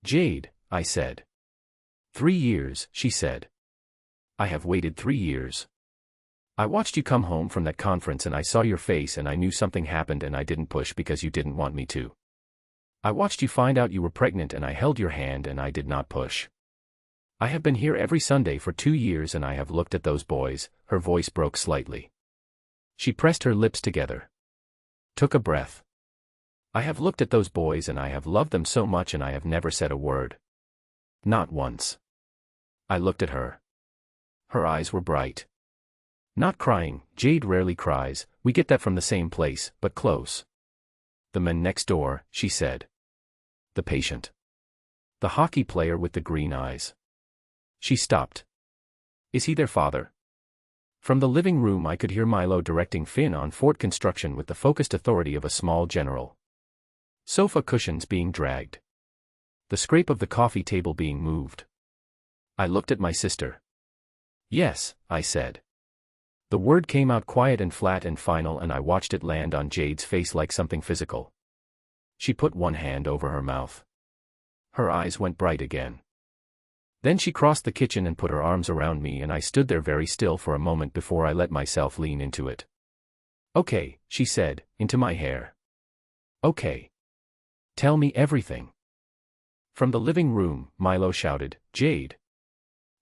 "Jade," I said. 3 years, she said. "I have waited 3 years. I watched you come home from that conference and I saw your face and I knew something happened and I didn't push because you didn't want me to. I watched you find out you were pregnant and I held your hand and I did not push. I have been here every Sunday for 2 years and I have looked at those boys." Her voice broke slightly. She pressed her lips together. Took a breath. "I have looked at those boys and I have loved them so much and I have never said a word. Not once." I looked at her. Her eyes were bright. "Not crying, Jade rarely cries, we get that from the same place, but close." The man next door, she said. The patient. The hockey player with the green eyes. She stopped. Is he their father? From the living room I could hear Milo directing Finn on fort construction with the focused authority of a small general. Sofa cushions being dragged. The scrape of the coffee table being moved. I looked at my sister. Yes, I said. The word came out quiet and flat and final, and I watched it land on Jade's face like something physical. She put one hand over her mouth. Her eyes went bright again. Then she crossed the kitchen and put her arms around me, and I stood there very still for a moment before I let myself lean into it. Okay, she said, into my hair. Okay. Tell me everything. From the living room, Milo shouted, Jade.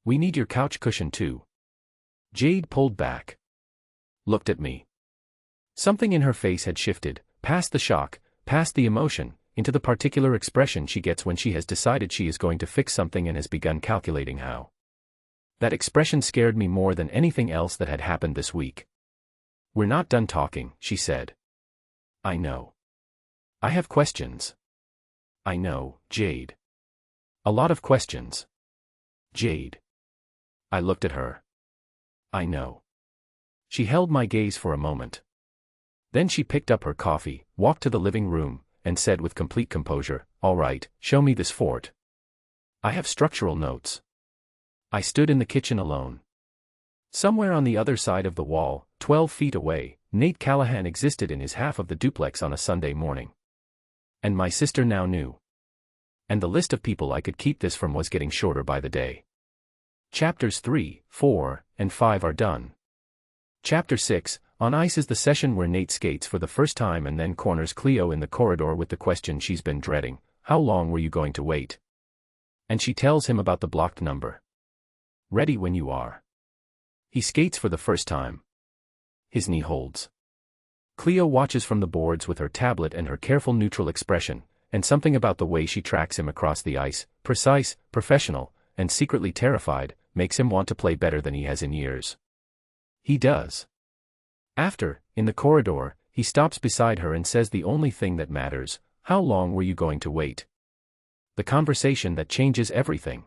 We need your couch cushion too. Jade pulled back. Looked at me. Something in her face had shifted, past the shock, past the emotion, into the particular expression she gets when she has decided she is going to fix something and has begun calculating how. That expression scared me more than anything else that had happened this week. We're not done talking, she said. I know. I have questions. I know, Jade. A lot of questions. Jade. I looked at her. I know. She held my gaze for a moment. Then she picked up her coffee, walked to the living room, and said with complete composure, All right, show me this fort. I have structural notes. I stood in the kitchen alone. Somewhere on the other side of the wall, 12 feet away, Nate Callahan existed in his half of the duplex on a Sunday morning. And my sister now knew. And the list of people I could keep this from was getting shorter by the day. Chapters 3, 4, and 5 are done. Chapter 6, On Ice, is the session where Nate skates for the first time and then corners Cleo in the corridor with the question she's been dreading, how long were you going to wait? And she tells him about the blocked number. Ready when you are. He skates for the first time. His knee holds. Cleo watches from the boards with her tablet and her careful neutral expression, and something about the way she tracks him across the ice, precise, professional, and secretly terrified, makes him want to play better than he has in years. He does. After, in the corridor, he stops beside her and says the only thing that matters, how long were you going to wait? The conversation that changes everything.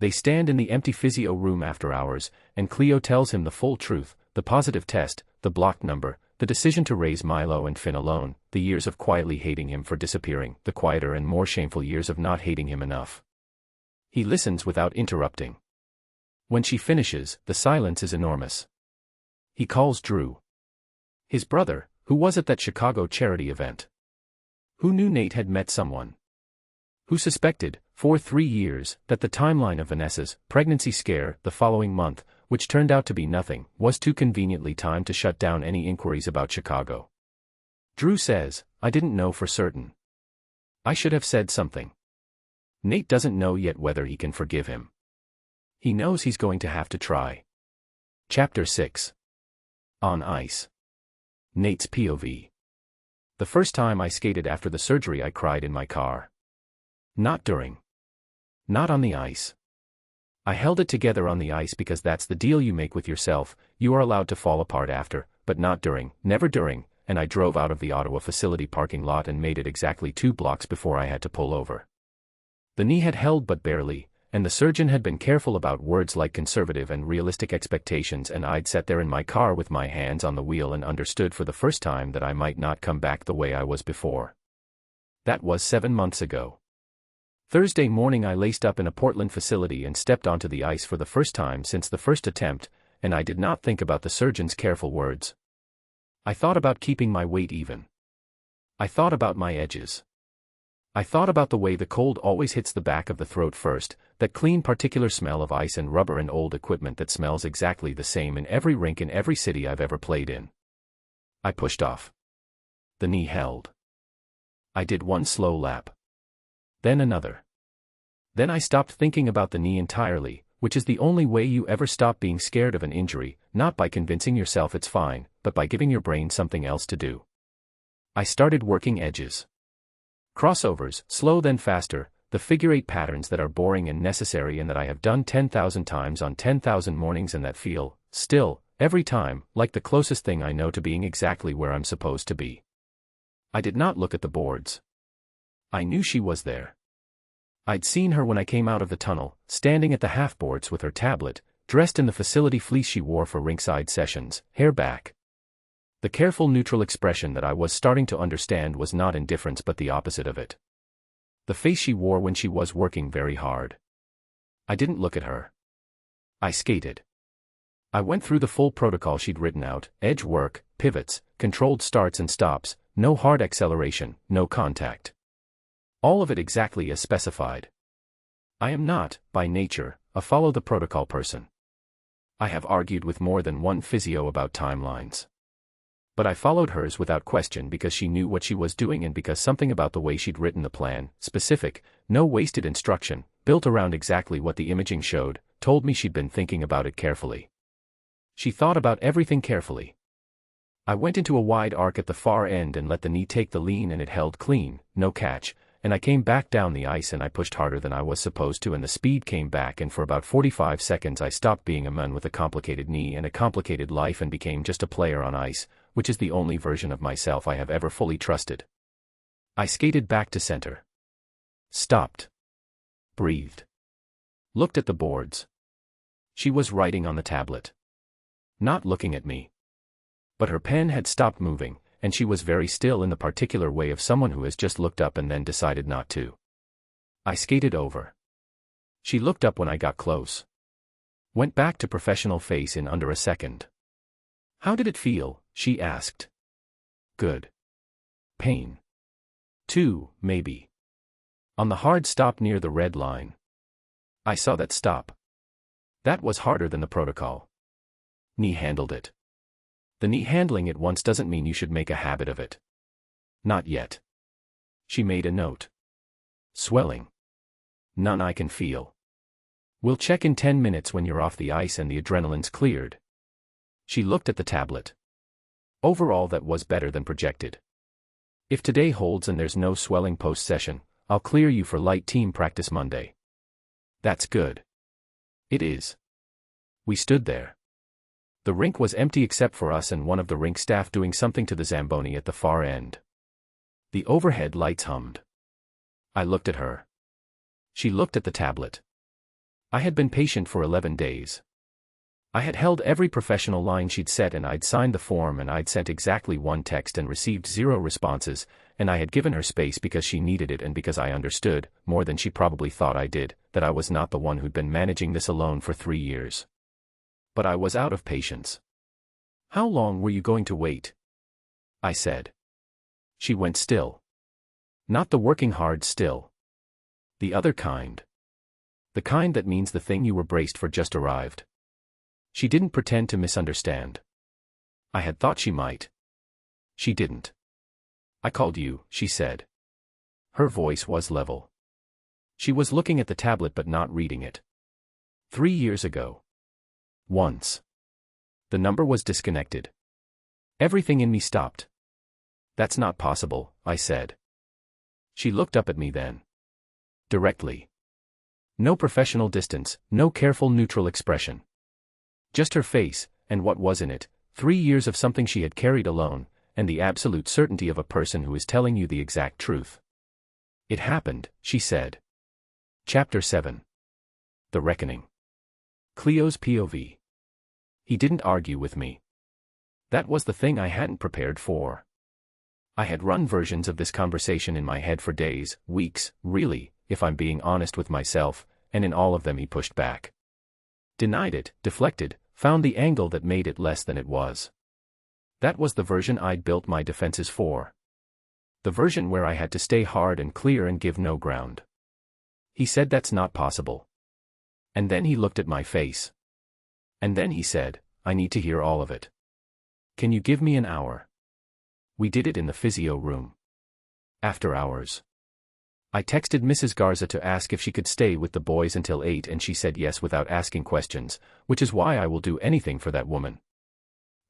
They stand in the empty physio room after hours, and Cleo tells him the full truth, the positive test, the blocked number, the decision to raise Milo and Finn alone, the years of quietly hating him for disappearing, the quieter and more shameful years of not hating him enough. He listens without interrupting. When she finishes, the silence is enormous. He calls Drew. His brother, who was at that Chicago charity event. Who knew Nate had met someone. Who suspected, for 3 years, that the timeline of Vanessa's pregnancy scare the following month, which turned out to be nothing, was too conveniently timed to shut down any inquiries about Chicago. Drew says, I didn't know for certain. I should have said something. Nate doesn't know yet whether he can forgive him. He knows he's going to have to try. Chapter 6. On Ice. Nate's POV. The first time I skated after the surgery I cried in my car. Not during. Not on the ice. I held it together on the ice because that's the deal you make with yourself, you are allowed to fall apart after, but not during, never during, and I drove out of the Ottawa facility parking lot and made it exactly 2 blocks before I had to pull over. The knee had held but barely, and the surgeon had been careful about words like conservative and realistic expectations, and I'd sat there in my car with my hands on the wheel and understood for the first time that I might not come back the way I was before. That was 7 months ago. Thursday morning I laced up in a Portland facility and stepped onto the ice for the first time since the first attempt, and I did not think about the surgeon's careful words. I thought about keeping my weight even. I thought about my edges. I thought about the way the cold always hits the back of the throat first, that clean particular smell of ice and rubber and old equipment that smells exactly the same in every rink in every city I've ever played in. I pushed off. The knee held. I did one slow lap. Then another. Then I stopped thinking about the knee entirely, which is the only way you ever stop being scared of an injury, not by convincing yourself it's fine, but by giving your brain something else to do. I started working edges. Crossovers, slow then faster, the figure-8 patterns that are boring and necessary and that I have done 10,000 times on 10,000 mornings and that feel, still, every time, like the closest thing I know to being exactly where I'm supposed to be. I did not look at the boards. I knew she was there. I'd seen her when I came out of the tunnel, standing at the half-boards with her tablet, dressed in the facility fleece she wore for rinkside sessions, hair back. The careful neutral expression that I was starting to understand was not indifference but the opposite of it. The face she wore when she was working very hard. I didn't look at her. I skated. I went through the full protocol she'd written out: edge work, pivots, controlled starts and stops, no hard acceleration, no contact. All of it exactly as specified. I am not, by nature, a follow-the-protocol person. I have argued with more than one physio about timelines. But I followed hers without question because she knew what she was doing and because something about the way she'd written the plan, specific, no wasted instruction, built around exactly what the imaging showed, told me she'd been thinking about it carefully. She thought about everything carefully. I went into a wide arc at the far end and let the knee take the lean and it held clean, no catch, and I came back down the ice and I pushed harder than I was supposed to and the speed came back and for about 45 seconds I stopped being a man with a complicated knee and a complicated life and became just a player on ice, which is the only version of myself I have ever fully trusted. I skated back to center. Stopped. Breathed. Looked at the boards. She was writing on the tablet. Not looking at me. But her pen had stopped moving, and she was very still in the particular way of someone who has just looked up and then decided not to. I skated over. She looked up when I got close. Went back to professional face in under a second. How did it feel? She asked. Good. Pain. Too, maybe. On the hard stop near the red line. I saw that stop. That was harder than the protocol. Knee handled it. The knee handling it once doesn't mean you should make a habit of it. Not yet. She made a note. Swelling. None I can feel. We'll check in 10 minutes when you're off the ice and the adrenaline's cleared. She looked at the tablet. Overall that was better than projected. If today holds and there's no swelling post-session, I'll clear you for light team practice Monday. That's good. It is. We stood there. The rink was empty except for us and one of the rink staff doing something to the Zamboni at the far end. The overhead lights hummed. I looked at her. She looked at the tablet. I had been patient for 11 days. I had held every professional line she'd set and I'd signed the form and I'd sent exactly one text and received 0 responses, and I had given her space because she needed it and because I understood, more than she probably thought I did, that I was not the one who'd been managing this alone for 3 years. But I was out of patience. How long were you going to wait? I said. She went still. Not the working hard still. The other kind. The kind that means the thing you were braced for just arrived. She didn't pretend to misunderstand. I had thought she might. She didn't. I called you, she said. Her voice was level. She was looking at the tablet but not reading it. 3 years ago. Once. The number was disconnected. Everything in me stopped. That's not possible, I said. She looked up at me then. Directly. No professional distance, no careful neutral expression. Just her face, and what was in it, 3 years of something she had carried alone, and the absolute certainty of a person who is telling you the exact truth. It happened, she said. Chapter 7. The Reckoning. Cleo's POV. He didn't argue with me. That was the thing I hadn't prepared for. I had run versions of this conversation in my head for days, weeks, really, if I'm being honest with myself, and in all of them he pushed back. Denied it, deflected, found the angle that made it less than it was. That was the version I'd built my defenses for. The version where I had to stay hard and clear and give no ground. He said that's not possible. And then he looked at my face. And then he said, I need to hear all of it. Can you give me an hour? We did it in the physio room. After hours. I texted Mrs. Garza to ask if she could stay with the boys until 8 and she said yes without asking questions, which is why I will do anything for that woman.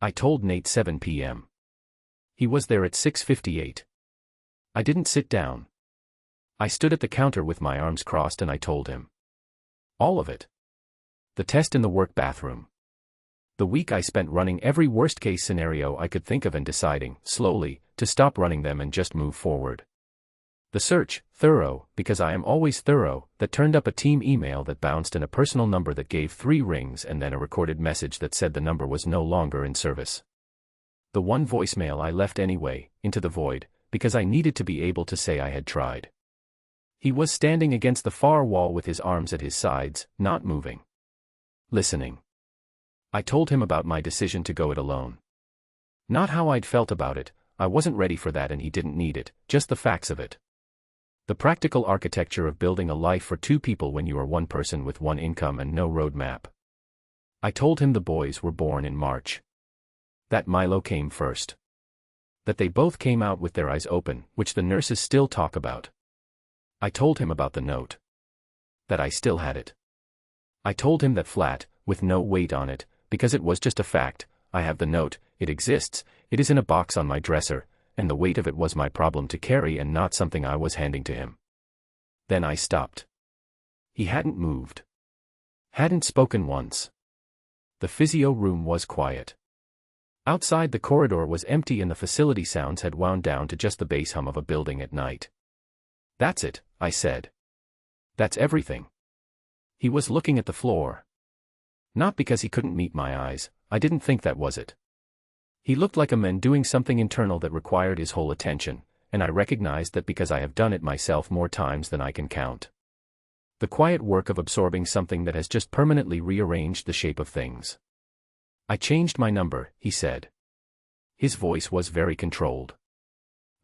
I told Nate 7 p.m. He was there at 6:58. I didn't sit down. I stood at the counter with my arms crossed and I told him. All of it. The test in the work bathroom. The week I spent running every worst-case scenario I could think of and deciding, slowly, to stop running them and just move forward. The search, thorough, because I am always thorough, that turned up a team email that bounced and a personal number that gave 3 rings and then a recorded message that said the number was no longer in service. The one voicemail I left anyway, into the void, because I needed to be able to say I had tried. He was standing against the far wall with his arms at his sides, not moving. Listening. I told him about my decision to go it alone. Not how I'd felt about it, I wasn't ready for that and he didn't need it, just the facts of it. The practical architecture of building a life for 2 people when you are one person with one income and no roadmap. I told him the boys were born in March. That Milo came first. That they both came out with their eyes open, which the nurses still talk about. I told him about the note. That I still had it. I told him that flat, with no weight on it, because it was just a fact, I have the note, it exists, it is in a box on my dresser, and the weight of it was my problem to carry and not something I was handing to him. Then I stopped. He hadn't moved. Hadn't spoken once. The physio room was quiet. Outside the corridor was empty and the facility sounds had wound down to just the bass hum of a building at night. That's it, I said. That's everything. He was looking at the floor. Not because he couldn't meet my eyes, I didn't think that was it. He looked like a man doing something internal that required his whole attention, and I recognized that because I have done it myself more times than I can count. The quiet work of absorbing something that has just permanently rearranged the shape of things. I changed my number, he said. His voice was very controlled.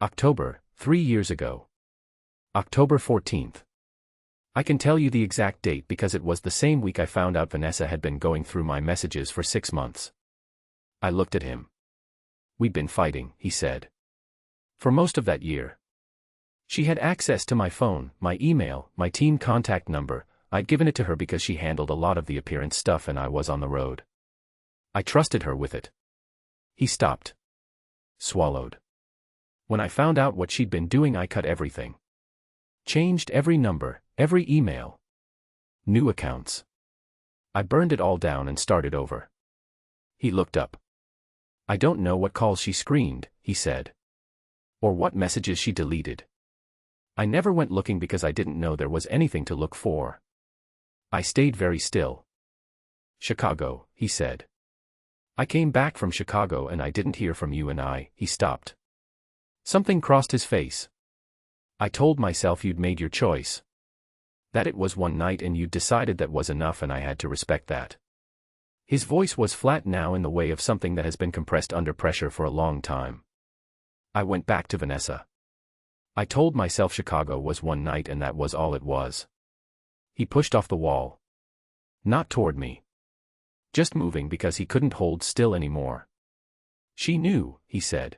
October, 3 years ago. October 14th. I can tell you the exact date because it was the same week I found out Vanessa had been going through my messages for 6 months. I looked at him. We'd been fighting, he said. For most of that year. She had access to my phone, my email, my team contact number. I'd given it to her because she handled a lot of the appearance stuff and I was on the road. I trusted her with it. He stopped. Swallowed. When I found out what she'd been doing, I cut everything. Changed every number, every email. New accounts. I burned it all down and started over. He looked up. I don't know what calls she screened, he said. Or what messages she deleted. I never went looking because I didn't know there was anything to look for. I stayed very still. Chicago, he said. I came back from Chicago and I didn't hear from you and he stopped. Something crossed his face. I told myself you'd made your choice. That it was one night and you'd decided that was enough and I had to respect that. His voice was flat now in the way of something that has been compressed under pressure for a long time. I went back to Vanessa. I told myself Chicago was one night and that was all it was. He pushed off the wall. Not toward me. Just moving because he couldn't hold still anymore. She knew, he said.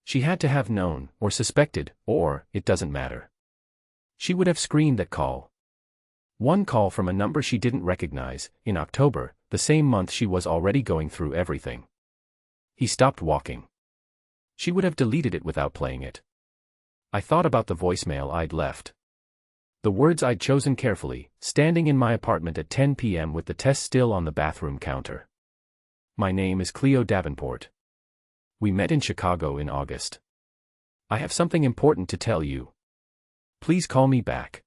She had to have known, or suspected, or, it doesn't matter. She would have screened that call. One call from a number she didn't recognize, in October, the same month she was already going through everything. He stopped walking. She would have deleted it without playing it. I thought about the voicemail I'd left. The words I'd chosen carefully, standing in my apartment at 10 p.m. with the test still on the bathroom counter. My name is Cleo Davenport. We met in Chicago in August. I have something important to tell you. Please call me back.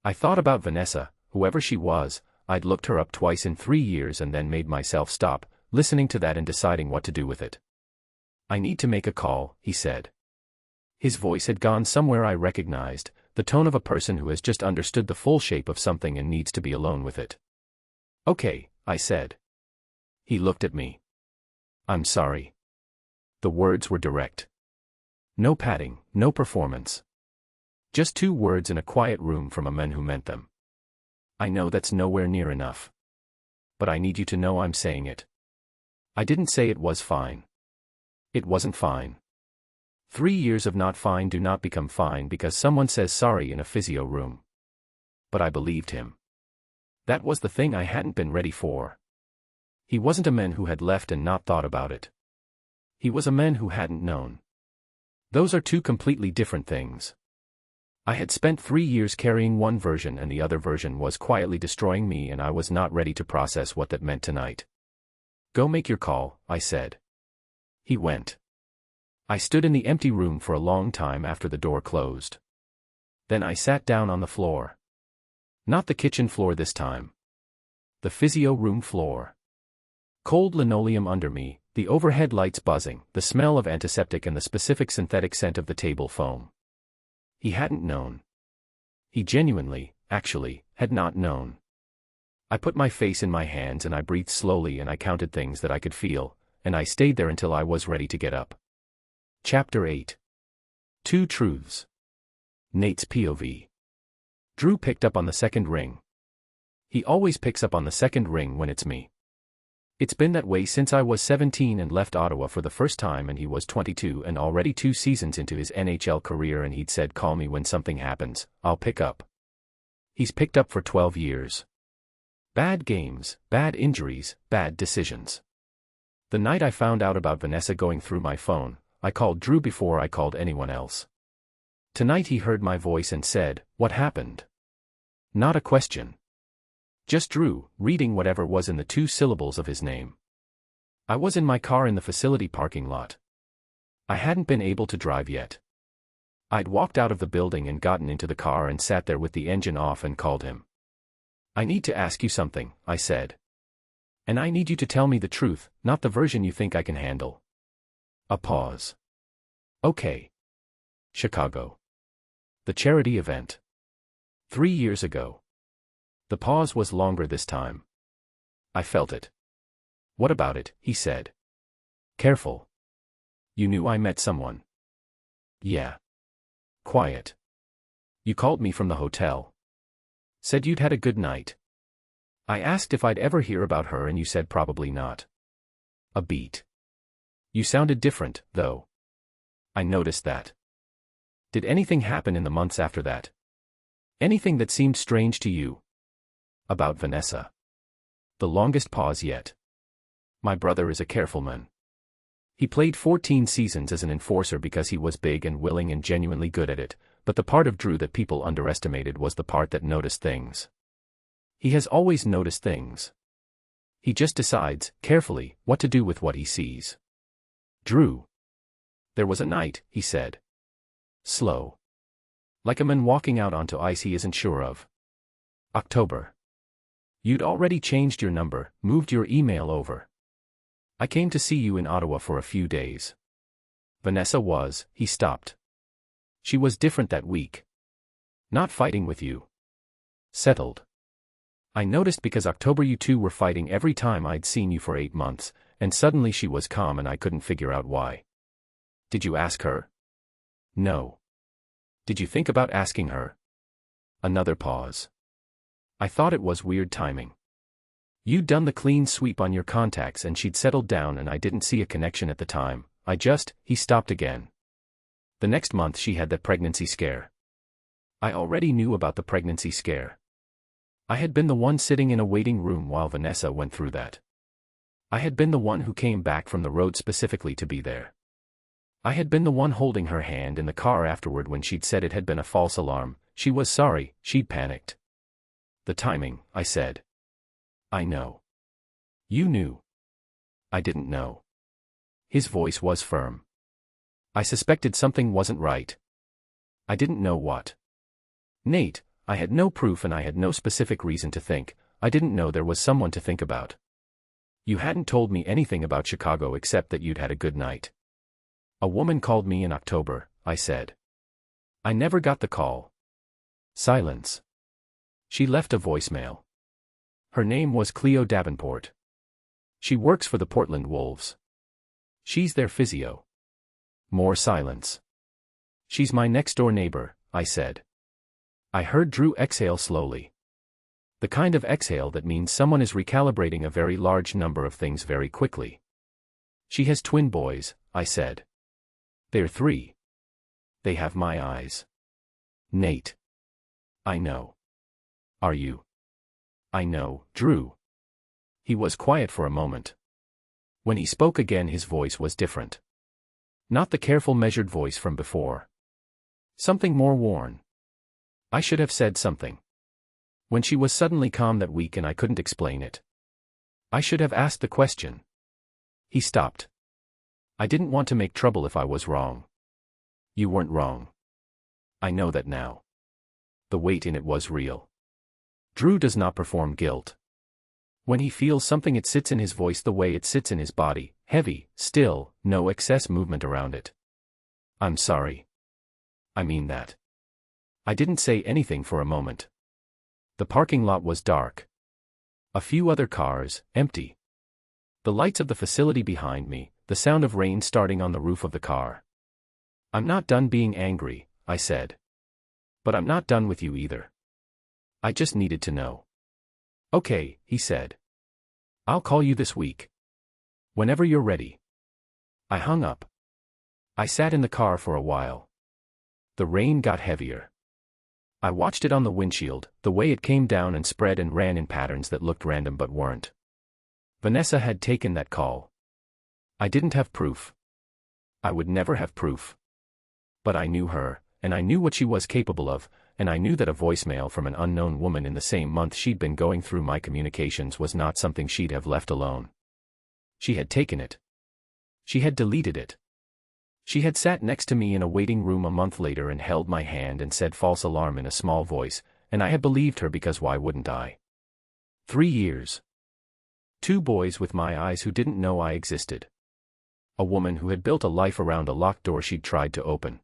I thought about Vanessa, whoever she was. I'd looked her up twice in 3 years and then made myself stop, listening to that and deciding what to do with it. I need to make a call, he said. His voice had gone somewhere I recognized, the tone of a person who has just understood the full shape of something and needs to be alone with it. Okay, I said. He looked at me. I'm sorry. The words were direct. No padding, no performance. Just 2 words in a quiet room from a man who meant them. I know that's nowhere near enough. But I need you to know I'm saying it. I didn't say it was fine. It wasn't fine. 3 years of not fine do not become fine because someone says sorry in a physio room. But I believed him. That was the thing I hadn't been ready for. He wasn't a man who had left and not thought about it. He was a man who hadn't known. Those are 2 completely different things. I had spent 3 years carrying one version and the other version was quietly destroying me and I was not ready to process what that meant tonight. Go make your call, I said. He went. I stood in the empty room for a long time after the door closed. Then I sat down on the floor. Not the kitchen floor this time. The physio room floor. Cold linoleum under me, the overhead lights buzzing, the smell of antiseptic and the specific synthetic scent of the table foam. He hadn't known. He genuinely, actually, had not known. I put my face in my hands and I breathed slowly and I counted things that I could feel, and I stayed there until I was ready to get up. Chapter 8. Two Truths. Nate's POV. Drew picked up on the second ring. He always picks up on the second ring when it's me. It's been that way since I was 17 and left Ottawa for the first time, and he was 22 and already 2 seasons into his NHL career, and he'd said, "Call me when something happens, I'll pick up." He's picked up for 12 years. Bad games, bad injuries, bad decisions. The night I found out about Vanessa going through my phone, I called Drew before I called anyone else. Tonight he heard my voice and said, "What happened?" Not a question. Just Drew, reading whatever was in the 2 syllables of his name. I was in my car in the facility parking lot. I hadn't been able to drive yet. I'd walked out of the building and gotten into the car and sat there with the engine off and called him. "I need to ask you something," I said. "And I need you to tell me the truth, not the version you think I can handle." A pause. "Okay. Chicago. The charity event. 3 years ago." The pause was longer this time. I felt it. "What about it?" he said. "Careful. You knew I met someone." "Yeah." Quiet. "You called me from the hotel. Said you'd had a good night. I asked if I'd ever hear about her and you said probably not." A beat. "You sounded different, though. I noticed that. Did anything happen in the months after that? Anything that seemed strange to you?" "About Vanessa." The longest pause yet. "My brother is a careful man. He played 14 seasons as an enforcer because he was big and willing and genuinely good at it, but the part of Drew that people underestimated was the part that noticed things. He has always noticed things. He just decides, carefully, what to do with what he sees." "Drew. There was a night," he said. Slow. Like a man walking out onto ice he isn't sure of. "October. You'd already changed your number, moved your email over. I came to see you in Ottawa for a few days. Vanessa was," he stopped. "She was different that week. Not fighting with you. Settled. I noticed because October you two were fighting every time I'd seen you for 8 months, and suddenly she was calm and I couldn't figure out why." "Did you ask her?" "No." "Did you think about asking her?" Another pause. "I thought it was weird timing. You'd done the clean sweep on your contacts and she'd settled down and I didn't see a connection at the time. He stopped again. The next month she had that pregnancy scare. I already knew about the pregnancy scare. I had been the one sitting in a waiting room while Vanessa went through that. I had been the one who came back from the road specifically to be there. I had been the one holding her hand in the car afterward when she'd said it had been a false alarm. She was sorry, she'd panicked." "The timing," I said. "I know. You knew." "I didn't know." His voice was firm. "I suspected something wasn't right. I didn't know what." "Nate, I had no proof and I had no specific reason to think. I didn't know there was someone to think about. You hadn't told me anything about Chicago except that you'd had a good night." "A woman called me in October," I said. "I never got the call." Silence. "She left a voicemail. Her name was Cleo Davenport. She works for the Portland Wolves. She's their physio." More silence. "She's my next-door neighbor," I said. I heard Drew exhale slowly. The kind of exhale that means someone is recalibrating a very large number of things very quickly. "She has twin boys," I said. "They're 3. They have my eyes." "Nate." "I know." "Are you?" "I know, Drew." He was quiet for a moment. When he spoke again his voice was different. Not the careful measured voice from before. Something more worn. I should have said something. When she was suddenly calm that week and I couldn't explain it. I should have asked the question. He stopped. I didn't want to make trouble if I was wrong. You weren't wrong. I know that now. The weight in it was real. Drew does not perform guilt. When he feels something, it sits in his voice the way it sits in his body, heavy, still, no excess movement around it. I'm sorry. I mean that. I didn't say anything for a moment. The parking lot was dark. A few other cars, empty. The lights of the facility behind me, the sound of rain starting on the roof of the car. I'm not done being angry, I said. But I'm not done with you either. I just needed to know. Okay, he said. I'll call you this week. Whenever you're ready. I hung up. I sat in the car for a while. The rain got heavier. I watched it on the windshield, the way it came down and spread and ran in patterns that looked random but weren't. Vanessa had taken that call. I didn't have proof. I would never have proof. But I knew her, and I knew what she was capable of, and I knew that a voicemail from an unknown woman in the same month she'd been going through my communications was not something she'd have left alone. She had taken it. She had deleted it. She had sat next to me in a waiting room a month later and held my hand and said false alarm in a small voice, and I had believed her because why wouldn't I? 3 years. 2 boys with my eyes who didn't know I existed. A woman who had built a life around a locked door she'd tried to open.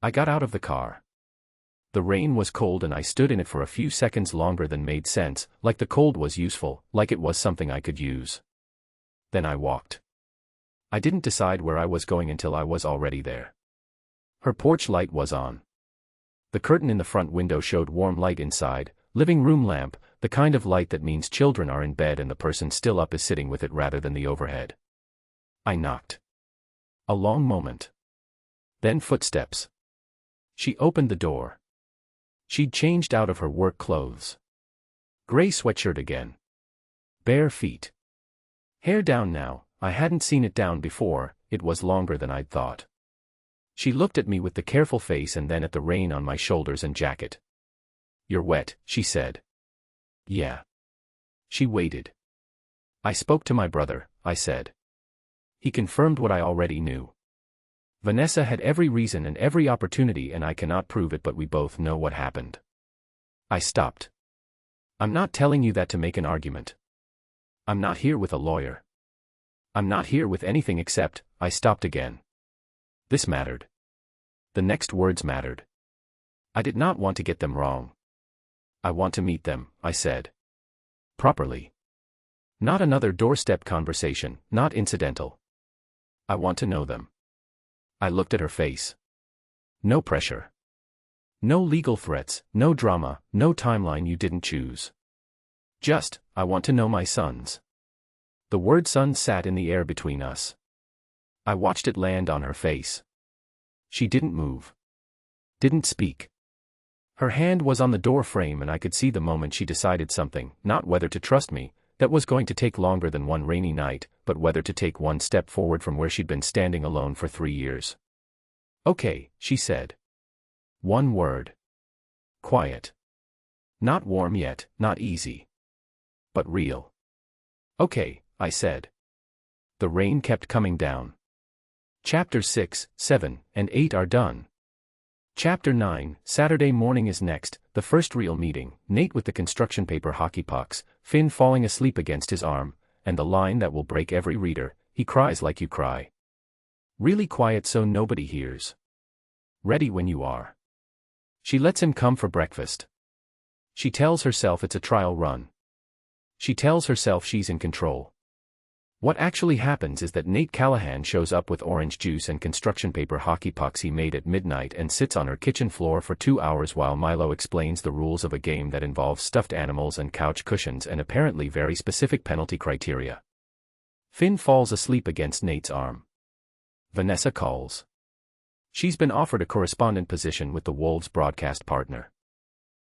I got out of the car. The rain was cold and I stood in it for a few seconds longer than made sense, like the cold was useful, like it was something I could use. Then I walked. I didn't decide where I was going until I was already there. Her porch light was on. The curtain in the front window showed warm light inside, living room lamp, the kind of light that means children are in bed and the person still up is sitting with it rather than the overhead. I knocked. A long moment. Then footsteps. She opened the door. She'd changed out of her work clothes. Gray sweatshirt again. Bare feet. Hair down now. I hadn't seen it down before, it was longer than I'd thought. She looked at me with the careful face and then at the rain on my shoulders and jacket. You're wet, she said. Yeah. She waited. I spoke to my brother, I said. He confirmed what I already knew. Vanessa had every reason and every opportunity and I cannot prove it but we both know what happened. I stopped. I'm not telling you that to make an argument. I'm not here with a lawyer. I'm not here with anything except, I stopped again. This mattered. The next words mattered. I did not want to get them wrong. I want to meet them, I said. Properly. Not another doorstep conversation, not incidental. I want to know them. I looked at her face. No pressure. No legal threats, no drama, no timeline you didn't choose. Just, I want to know my sons. The word son sat in the air between us. I watched it land on her face. She didn't move. Didn't speak. Her hand was on the door frame and I could see the moment she decided something, not whether to trust me, that was going to take longer than one rainy night, but whether to take one step forward from where she'd been standing alone for 3 years. Okay, she said. One word. Quiet. Not warm yet, not easy. But real. Okay, I said. The rain kept coming down. Chapters 6, 7, and 8 are done. Chapter 9, Saturday morning is next, the first real meeting, Nate with the construction paper hockey pucks, Finn falling asleep against his arm, and the line that will break every reader, he cries like you cry. Really quiet so nobody hears. Ready when you are. She lets him come for breakfast. She tells herself it's a trial run. She tells herself she's in control. What actually happens is that Nate Callahan shows up with orange juice and construction paper hockey pucks he made at midnight and sits on her kitchen floor for 2 hours while Milo explains the rules of a game that involves stuffed animals and couch cushions and apparently very specific penalty criteria. Finn falls asleep against Nate's arm. Vanessa calls. She's been offered a correspondent position with the Wolves broadcast partner.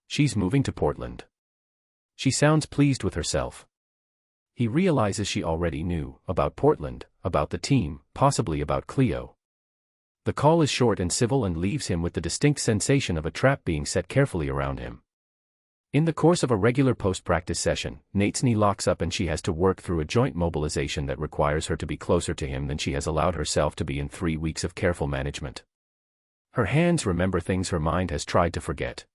She's moving to Portland. She sounds pleased with herself. He realizes she already knew, about Portland, about the team, possibly about Cleo. The call is short and civil and leaves him with the distinct sensation of a trap being set carefully around him. In the course of a regular post-practice session, Nate's knee locks up and she has to work through a joint mobilization that requires her to be closer to him than she has allowed herself to be in 3 weeks of careful management. Her hands remember things her mind has tried to forget.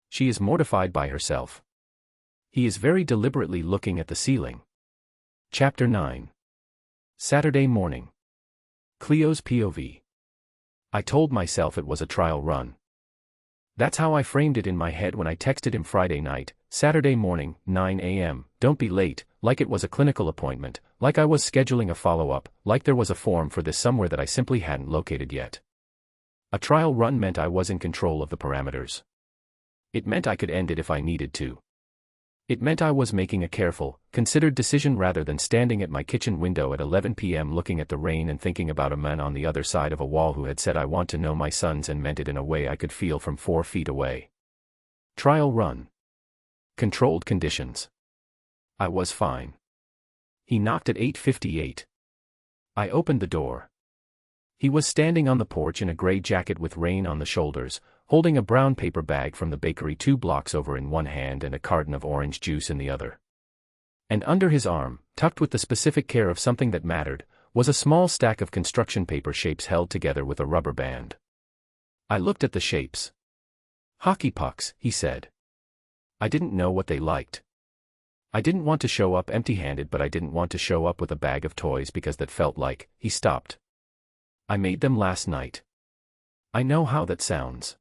She is mortified by herself. He is very deliberately looking at the ceiling. Chapter 9. Saturday morning. Cleo's POV. I told myself it was a trial run. That's how I framed it in my head when I texted him Friday night, Saturday morning, 9 a.m., don't be late, like it was a clinical appointment, like I was scheduling a follow-up, like there was a form for this somewhere that I simply hadn't located yet. A trial run meant I was in control of the parameters. It meant I could end it if I needed to. It meant I was making a careful, considered decision rather than standing at my kitchen window at 11 p.m. looking at the rain and thinking about a man on the other side of a wall who had said I want to know my sons and meant it in a way I could feel from 4 feet away. Trial run. Controlled conditions. I was fine. He knocked at 8:58. I opened the door. He was standing on the porch in a gray jacket with rain on the shoulders, holding a brown paper bag from the bakery 2 blocks over in one hand and a carton of orange juice in the other. And under his arm, tucked with the specific care of something that mattered, was a small stack of construction paper shapes held together with a rubber band. I looked at the shapes. Hockey pucks, he said. I didn't know what they liked. I didn't want to show up empty-handed, but I didn't want to show up with a bag of toys because that felt like, he stopped. I made them last night. I know how that sounds.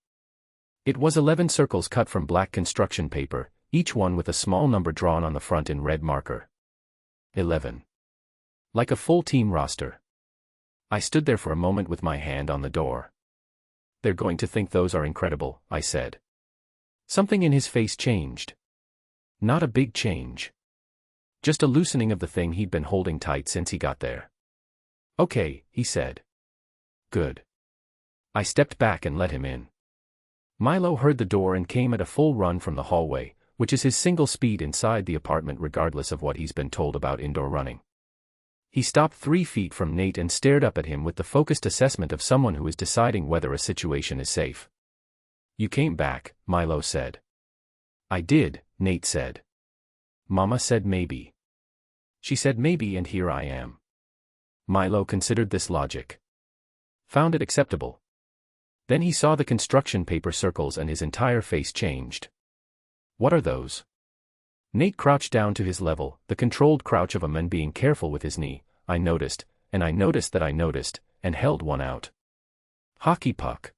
It was 11 circles cut from black construction paper, each one with a small number drawn on the front in red marker. 11. Like a full team roster. I stood there for a moment with my hand on the door. They're going to think those are incredible, I said. Something in his face changed. Not a big change. Just a loosening of the thing he'd been holding tight since he got there. Okay, he said. Good. I stepped back and let him in. Milo heard the door and came at a full run from the hallway, which is his single speed inside the apartment regardless of what he's been told about indoor running. He stopped 3 feet from Nate and stared up at him with the focused assessment of someone who is deciding whether a situation is safe. You came back, Milo said. I did, Nate said. Mama said maybe. She said maybe and here I am. Milo considered this logic. Found it acceptable. Then he saw the construction paper circles and his entire face changed. What are those? Nate crouched down to his level, the controlled crouch of a man being careful with his knee. I noticed, and I noticed that I noticed, and held one out. Hockey puck.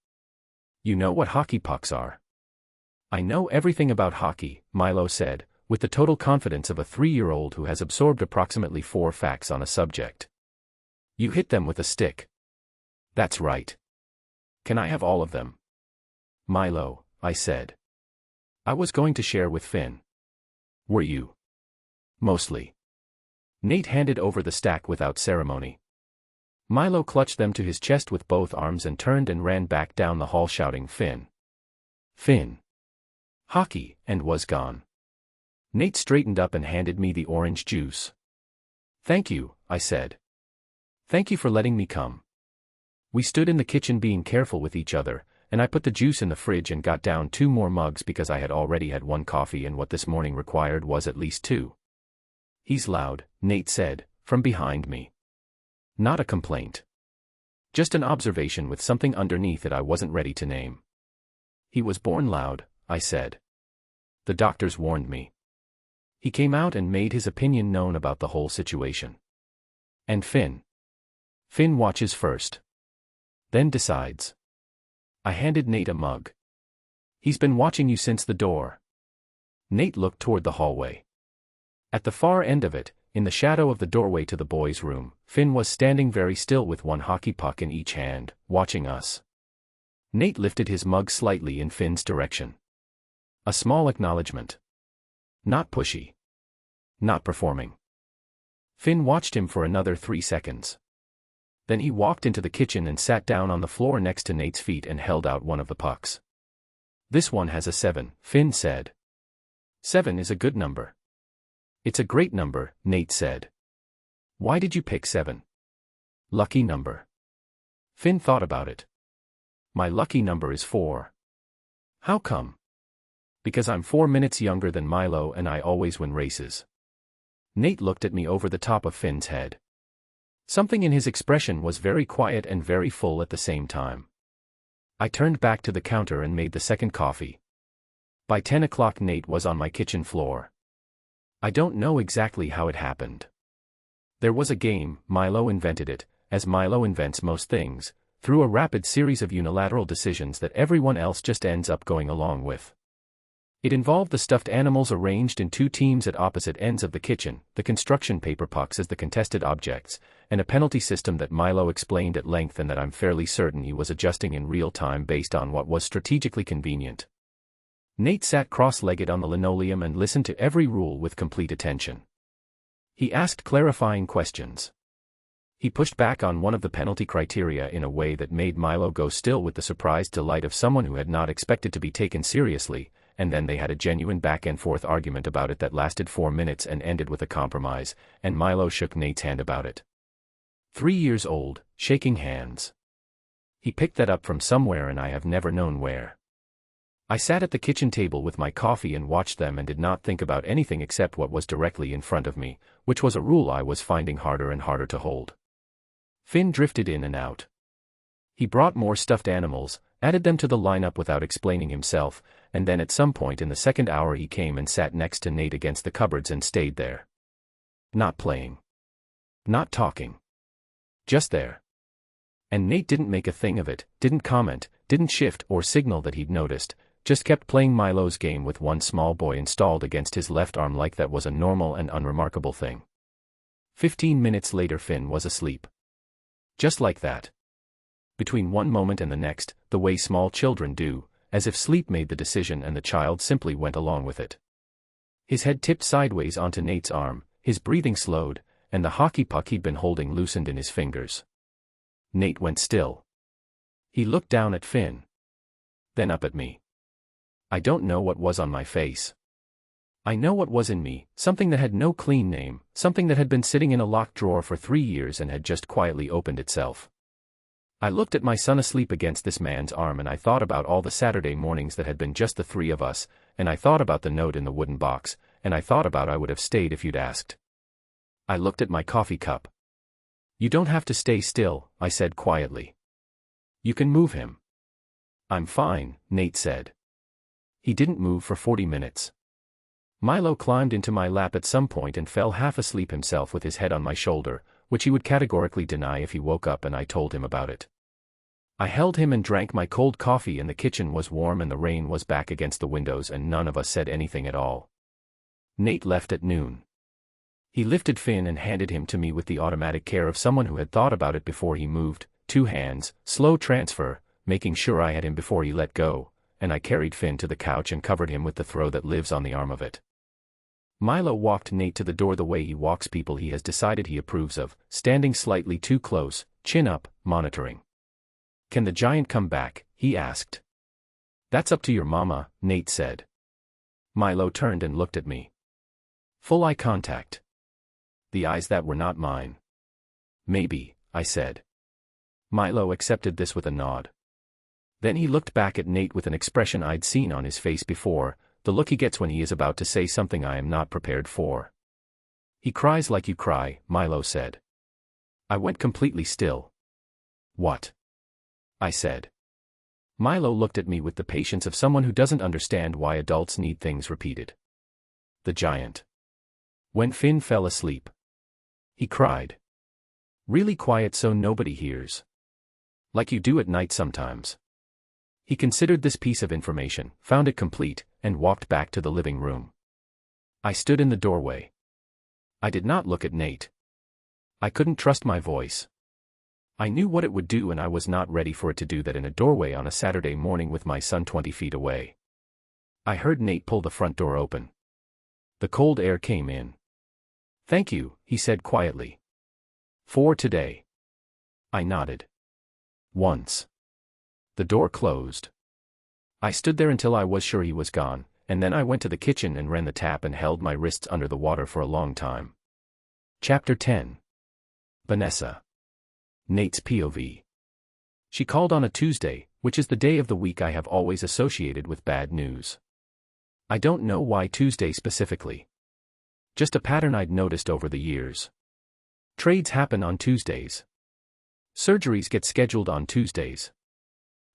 You know what hockey pucks are? I know everything about hockey, Milo said, with the total confidence of a 3-year-old who has absorbed approximately 4 facts on a subject. You hit them with a stick. That's right. Can I have all of them? Milo, I said. I was going to share with Finn. Were you? Mostly. Nate handed over the stack without ceremony. Milo clutched them to his chest with both arms and turned and ran back down the hall shouting Finn. Finn. Hockey, and was gone. Nate straightened up and handed me the orange juice. Thank you, I said. Thank you for letting me come. We stood in the kitchen being careful with each other, and I put the juice in the fridge and got down 2 more mugs because I had already had 1 coffee and what this morning required was at least 2. He's loud, Nate said, from behind me. Not a complaint. Just an observation with something underneath it I wasn't ready to name. He was born loud, I said. The doctors warned me. He came out and made his opinion known about the whole situation. And Finn. Finn watches first. Then decides. I handed Nate a mug. He's been watching you since the door. Nate looked toward the hallway. At the far end of it, in the shadow of the doorway to the boys' room, Finn was standing very still with 1 hockey puck in each hand, watching us. Nate lifted his mug slightly in Finn's direction. A small acknowledgement. Not pushy. Not performing. Finn watched him for another 3 seconds. Then he walked into the kitchen and sat down on the floor next to Nate's feet and held out one of the pucks. This one has a 7, Finn said. 7 is a good number. It's a great number, Nate said. Why did you pick 7? Lucky number. Finn thought about it. My lucky number is 4. How come? Because I'm 4 minutes younger than Milo and I always win races. Nate looked at me over the top of Finn's head. Something in his expression was very quiet and very full at the same time. I turned back to the counter and made the second coffee. By 10 o'clock Nate was on my kitchen floor. I don't know exactly how it happened. There was a game, Milo invented it, as Milo invents most things, through a rapid series of unilateral decisions that everyone else just ends up going along with. It involved the stuffed animals arranged in 2 teams at opposite ends of the kitchen, the construction paper pucks as the contested objects, and a penalty system that Milo explained at length and that I'm fairly certain he was adjusting in real time based on what was strategically convenient. Nate sat cross-legged on the linoleum and listened to every rule with complete attention. He asked clarifying questions. He pushed back on one of the penalty criteria in a way that made Milo go still with the surprised delight of someone who had not expected to be taken seriously, and then they had a genuine back-and-forth argument about it that lasted 4 minutes and ended with a compromise, and Milo shook Nate's hand about it. 3 years old, shaking hands. He picked that up from somewhere and I have never known where. I sat at the kitchen table with my coffee and watched them and did not think about anything except what was directly in front of me, which was a rule I was finding harder and harder to hold. Finn drifted in and out. He brought more stuffed animals, added them to the lineup without explaining himself, and then at some point in the second hour he came and sat next to Nate against the cupboards and stayed there. Not playing. Not talking. Just there. And Nate didn't make a thing of it, didn't comment, didn't shift or signal that he'd noticed, just kept playing Milo's game with one small boy installed against his left arm like that was a normal and unremarkable thing. 15 minutes later Finn was asleep. Just like that. Between one moment and the next, the way small children do, as if sleep made the decision and the child simply went along with it. His head tipped sideways onto Nate's arm, his breathing slowed, and the hockey puck he'd been holding loosened in his fingers. Nate went still. He looked down at Finn. Then up at me. I don't know what was on my face. I know what was in me, something that had no clean name, something that had been sitting in a locked drawer for 3 years and had just quietly opened itself. I looked at my son asleep against this man's arm and I thought about all the Saturday mornings that had been just the 3 of us, and I thought about the note in the wooden box, and I thought about I would have stayed if you'd asked. I looked at my coffee cup. You don't have to stay still, I said quietly. You can move him. I'm fine, Nate said. He didn't move for 40 minutes. Milo climbed into my lap at some point and fell half asleep himself with his head on my shoulder, which he would categorically deny if he woke up and I told him about it. I held him and drank my cold coffee and the kitchen was warm and the rain was back against the windows and none of us said anything at all. Nate left at noon. He lifted Finn and handed him to me with the automatic care of someone who had thought about it before he moved, 2 hands, slow transfer, making sure I had him before he let go, and I carried Finn to the couch and covered him with the throw that lives on the arm of it. Milo walked Nate to the door the way he walks people he has decided he approves of, standing slightly too close, chin up, monitoring. Can the giant come back? He asked. That's up to your mama, Nate said. Milo turned and looked at me. Full eye contact. The eyes that were not mine. Maybe, I said. Milo accepted this with a nod. Then he looked back at Nate with an expression I'd seen on his face before, the look he gets when he is about to say something I am not prepared for. He cries like you cry, Milo said. I went completely still. What? I said. Milo looked at me with the patience of someone who doesn't understand why adults need things repeated. The giant. When Finn fell asleep. He cried. Really quiet so nobody hears. Like you do at night sometimes. He considered this piece of information, found it complete, and walked back to the living room. I stood in the doorway. I did not look at Nate. I couldn't trust my voice. I knew what it would do and I was not ready for it to do that in a doorway on a Saturday morning with my son 20 feet away. I heard Nate pull the front door open. The cold air came in. Thank you, he said quietly. For today. I nodded. Once. The door closed. I stood there until I was sure he was gone, and then I went to the kitchen and ran the tap and held my wrists under the water for a long time. Chapter 10. Vanessa. Nate's POV. She called on a Tuesday, which is the day of the week I have always associated with bad news. I don't know why Tuesday specifically. Just a pattern I'd noticed over the years. Trades happen on Tuesdays. Surgeries get scheduled on Tuesdays.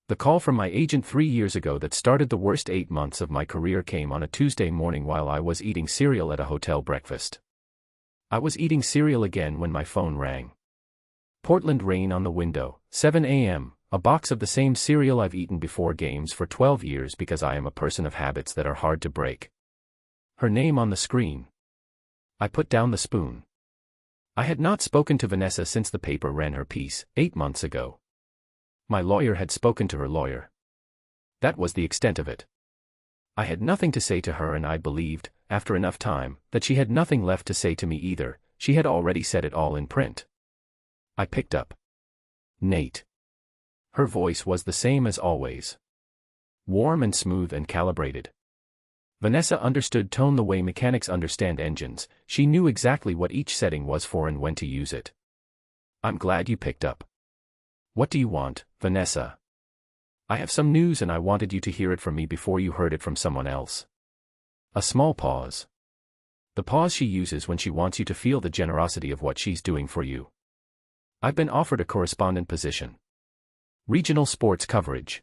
The call from my agent 3 years ago that started the worst 8 months of my career came on a Tuesday morning while I was eating cereal at a hotel breakfast. I was eating cereal again when my phone rang. Portland rain on the window, 7 a.m., a box of the same cereal I've eaten before games for 12 years because I am a person of habits that are hard to break. Her name on the screen. I put down the spoon. I had not spoken to Vanessa since the paper ran her piece, 8 months ago. My lawyer had spoken to her lawyer. That was the extent of it. I had nothing to say to her, and I believed, after enough time, that she had nothing left to say to me either. She had already said it all in print. I picked up. Nate. Her voice was the same as always. Warm and smooth and calibrated. Vanessa understood tone the way mechanics understand engines. She knew exactly what each setting was for and when to use it. I'm glad you picked up. What do you want, Vanessa? I have some news and I wanted you to hear it from me before you heard it from someone else. A small pause. The pause she uses when she wants you to feel the generosity of what she's doing for you. I've been offered a correspondent position. Regional sports coverage.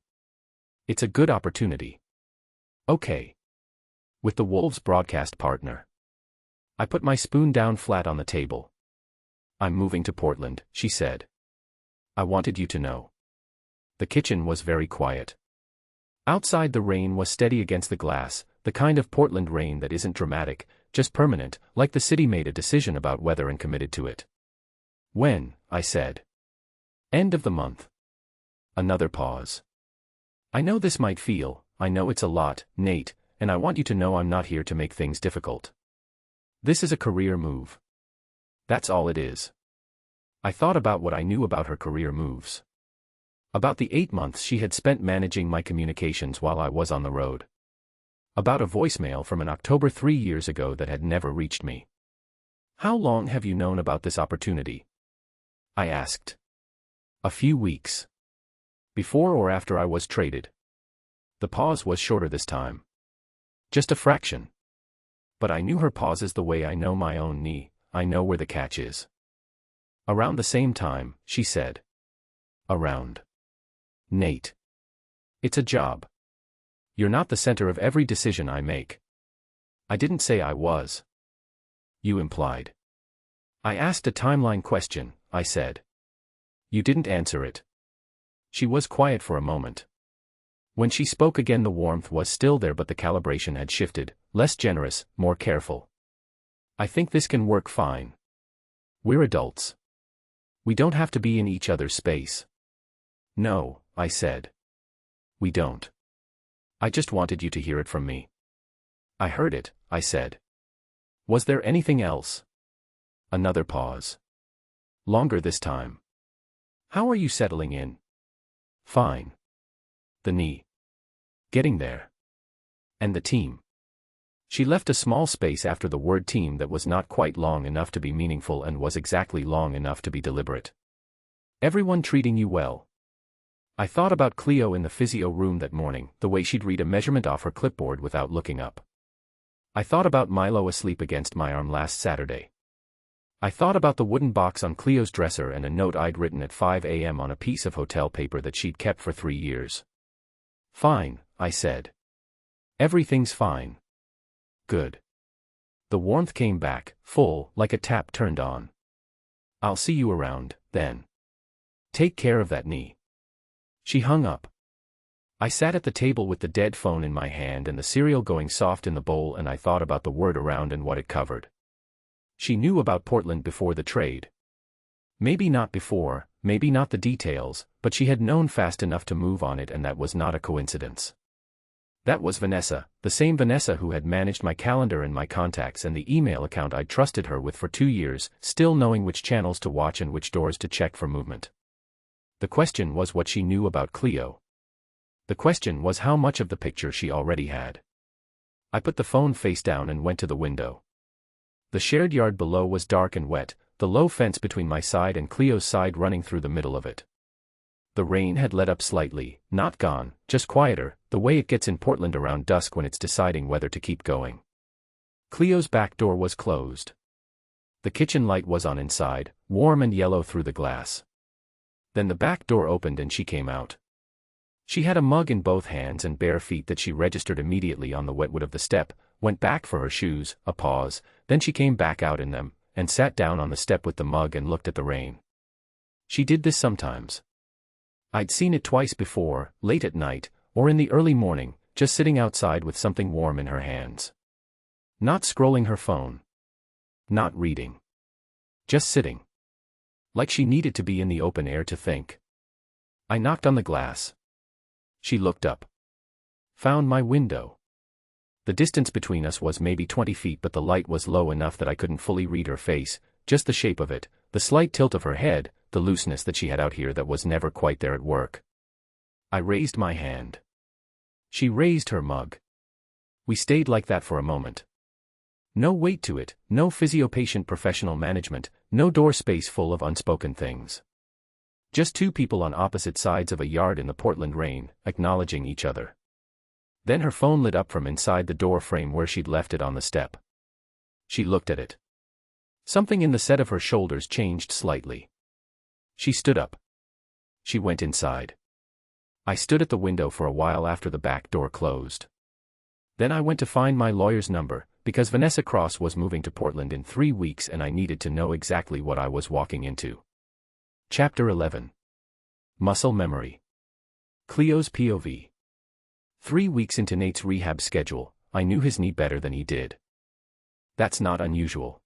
It's a good opportunity. Okay. With the Wolves broadcast partner. I put my spoon down flat on the table. I'm moving to Portland, she said. I wanted you to know. The kitchen was very quiet. Outside the rain was steady against the glass, the kind of Portland rain that isn't dramatic, just permanent, like the city made a decision about weather and committed to it. When? I said. End of the month. Another pause. I know this might feel, I know it's a lot, Nate, and I want you to know I'm not here to make things difficult. This is a career move. That's all it is. I thought about what I knew about her career moves. About the 8 months she had spent managing my communications while I was on the road. About a voicemail from an October 3 years ago that had never reached me. How long have you known about this opportunity? I asked. A few weeks. Before or after I was traded? The pause was shorter this time. Just a fraction. But I knew her pauses the way I know my own knee. I know where the catch is. Around the same time, she said. Around. Nate. It's a job. You're not the center of every decision I make. I didn't say I was. You implied. I asked a timeline question, I said. You didn't answer it. She was quiet for a moment. When she spoke again the warmth was still there but the calibration had shifted, less generous, more careful. I think this can work fine. We're adults. We don't have to be in each other's space. No, I said. We don't. I just wanted you to hear it from me. I heard it, I said. Was there anything else? Another pause. Longer this time. How are you settling in? Fine. The knee. Getting there. And the team. She left a small space after the word team that was not quite long enough to be meaningful and was exactly long enough to be deliberate. Everyone treating you well. I thought about Cleo in the physio room that morning, the way she'd read a measurement off her clipboard without looking up. I thought about Milo asleep against my arm last Saturday. I thought about the wooden box on Cleo's dresser and a note I'd written at 5 a.m. on a piece of hotel paper that she'd kept for 3 years. Fine, I said. Everything's fine. Good. The warmth came back, full, like a tap turned on. I'll see you around, then. Take care of that knee. She hung up. I sat at the table with the dead phone in my hand and the cereal going soft in the bowl, and I thought about the word around and what it covered. She knew about Portland before the trade. Maybe not before, maybe not the details, but she had known fast enough to move on it, and that was not a coincidence. That was Vanessa, the same Vanessa who had managed my calendar and my contacts and the email account I'd trusted her with for 2 years, still knowing which channels to watch and which doors to check for movement. The question was what she knew about Cleo. The question was how much of the picture she already had. I put the phone face down and went to the window. The shared yard below was dark and wet, the low fence between my side and Cleo's side running through the middle of it. The rain had let up slightly, not gone, just quieter, the way it gets in Portland around dusk when it's deciding whether to keep going. Cleo's back door was closed. The kitchen light was on inside, warm and yellow through the glass. Then the back door opened and she came out. She had a mug in both hands and bare feet that she registered immediately on the wetwood of the step, went back for her shoes, a pause, then she came back out in them, and sat down on the step with the mug and looked at the rain. She did this sometimes. I'd seen it twice before, late at night, or in the early morning, just sitting outside with something warm in her hands. Not scrolling her phone. Not reading. Just sitting. Like she needed to be in the open air to think. I knocked on the glass. She looked up. Found my window. The distance between us was maybe 20 feet, but the light was low enough that I couldn't fully read her face, just the shape of it, the slight tilt of her head, the looseness that she had out here that was never quite there at work. I raised my hand. She raised her mug. We stayed like that for a moment. No weight to it, no physio-patient professional management, no door space full of unspoken things. Just two people on opposite sides of a yard in the Portland rain, acknowledging each other. Then her phone lit up from inside the door frame where she'd left it on the step. She looked at it. Something in the set of her shoulders changed slightly. She stood up. She went inside. I stood at the window for a while after the back door closed. Then I went to find my lawyer's number, because Vanessa Cross was moving to Portland in 3 weeks and I needed to know exactly what I was walking into. Chapter 11. Muscle Memory. Cleo's POV. 3 weeks into Nate's rehab schedule, I knew his knee better than he did. That's not unusual.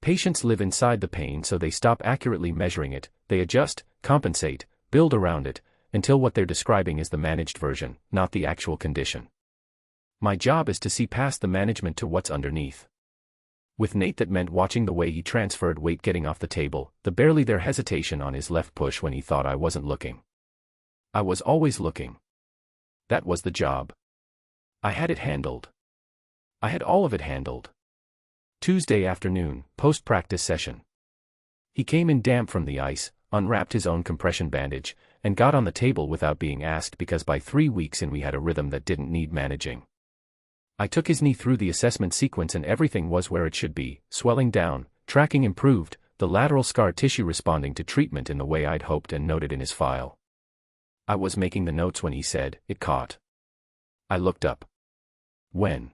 Patients live inside the pain, so they stop accurately measuring it, they adjust, compensate, build around it, until what they're describing is the managed version, not the actual condition. My job is to see past the management to what's underneath. With Nate that meant watching the way he transferred weight getting off the table, the barely there hesitation on his left push when he thought I wasn't looking. I was always looking. That was the job. I had it handled. I had all of it handled. Tuesday afternoon, post-practice session. He came in damp from the ice, unwrapped his own compression bandage, and got on the table without being asked because by 3 weeks in we had a rhythm that didn't need managing. I took his knee through the assessment sequence and everything was where it should be, swelling down, tracking improved, the lateral scar tissue responding to treatment in the way I'd hoped and noted in his file. I was making the notes when he said, "It caught." I looked up. When?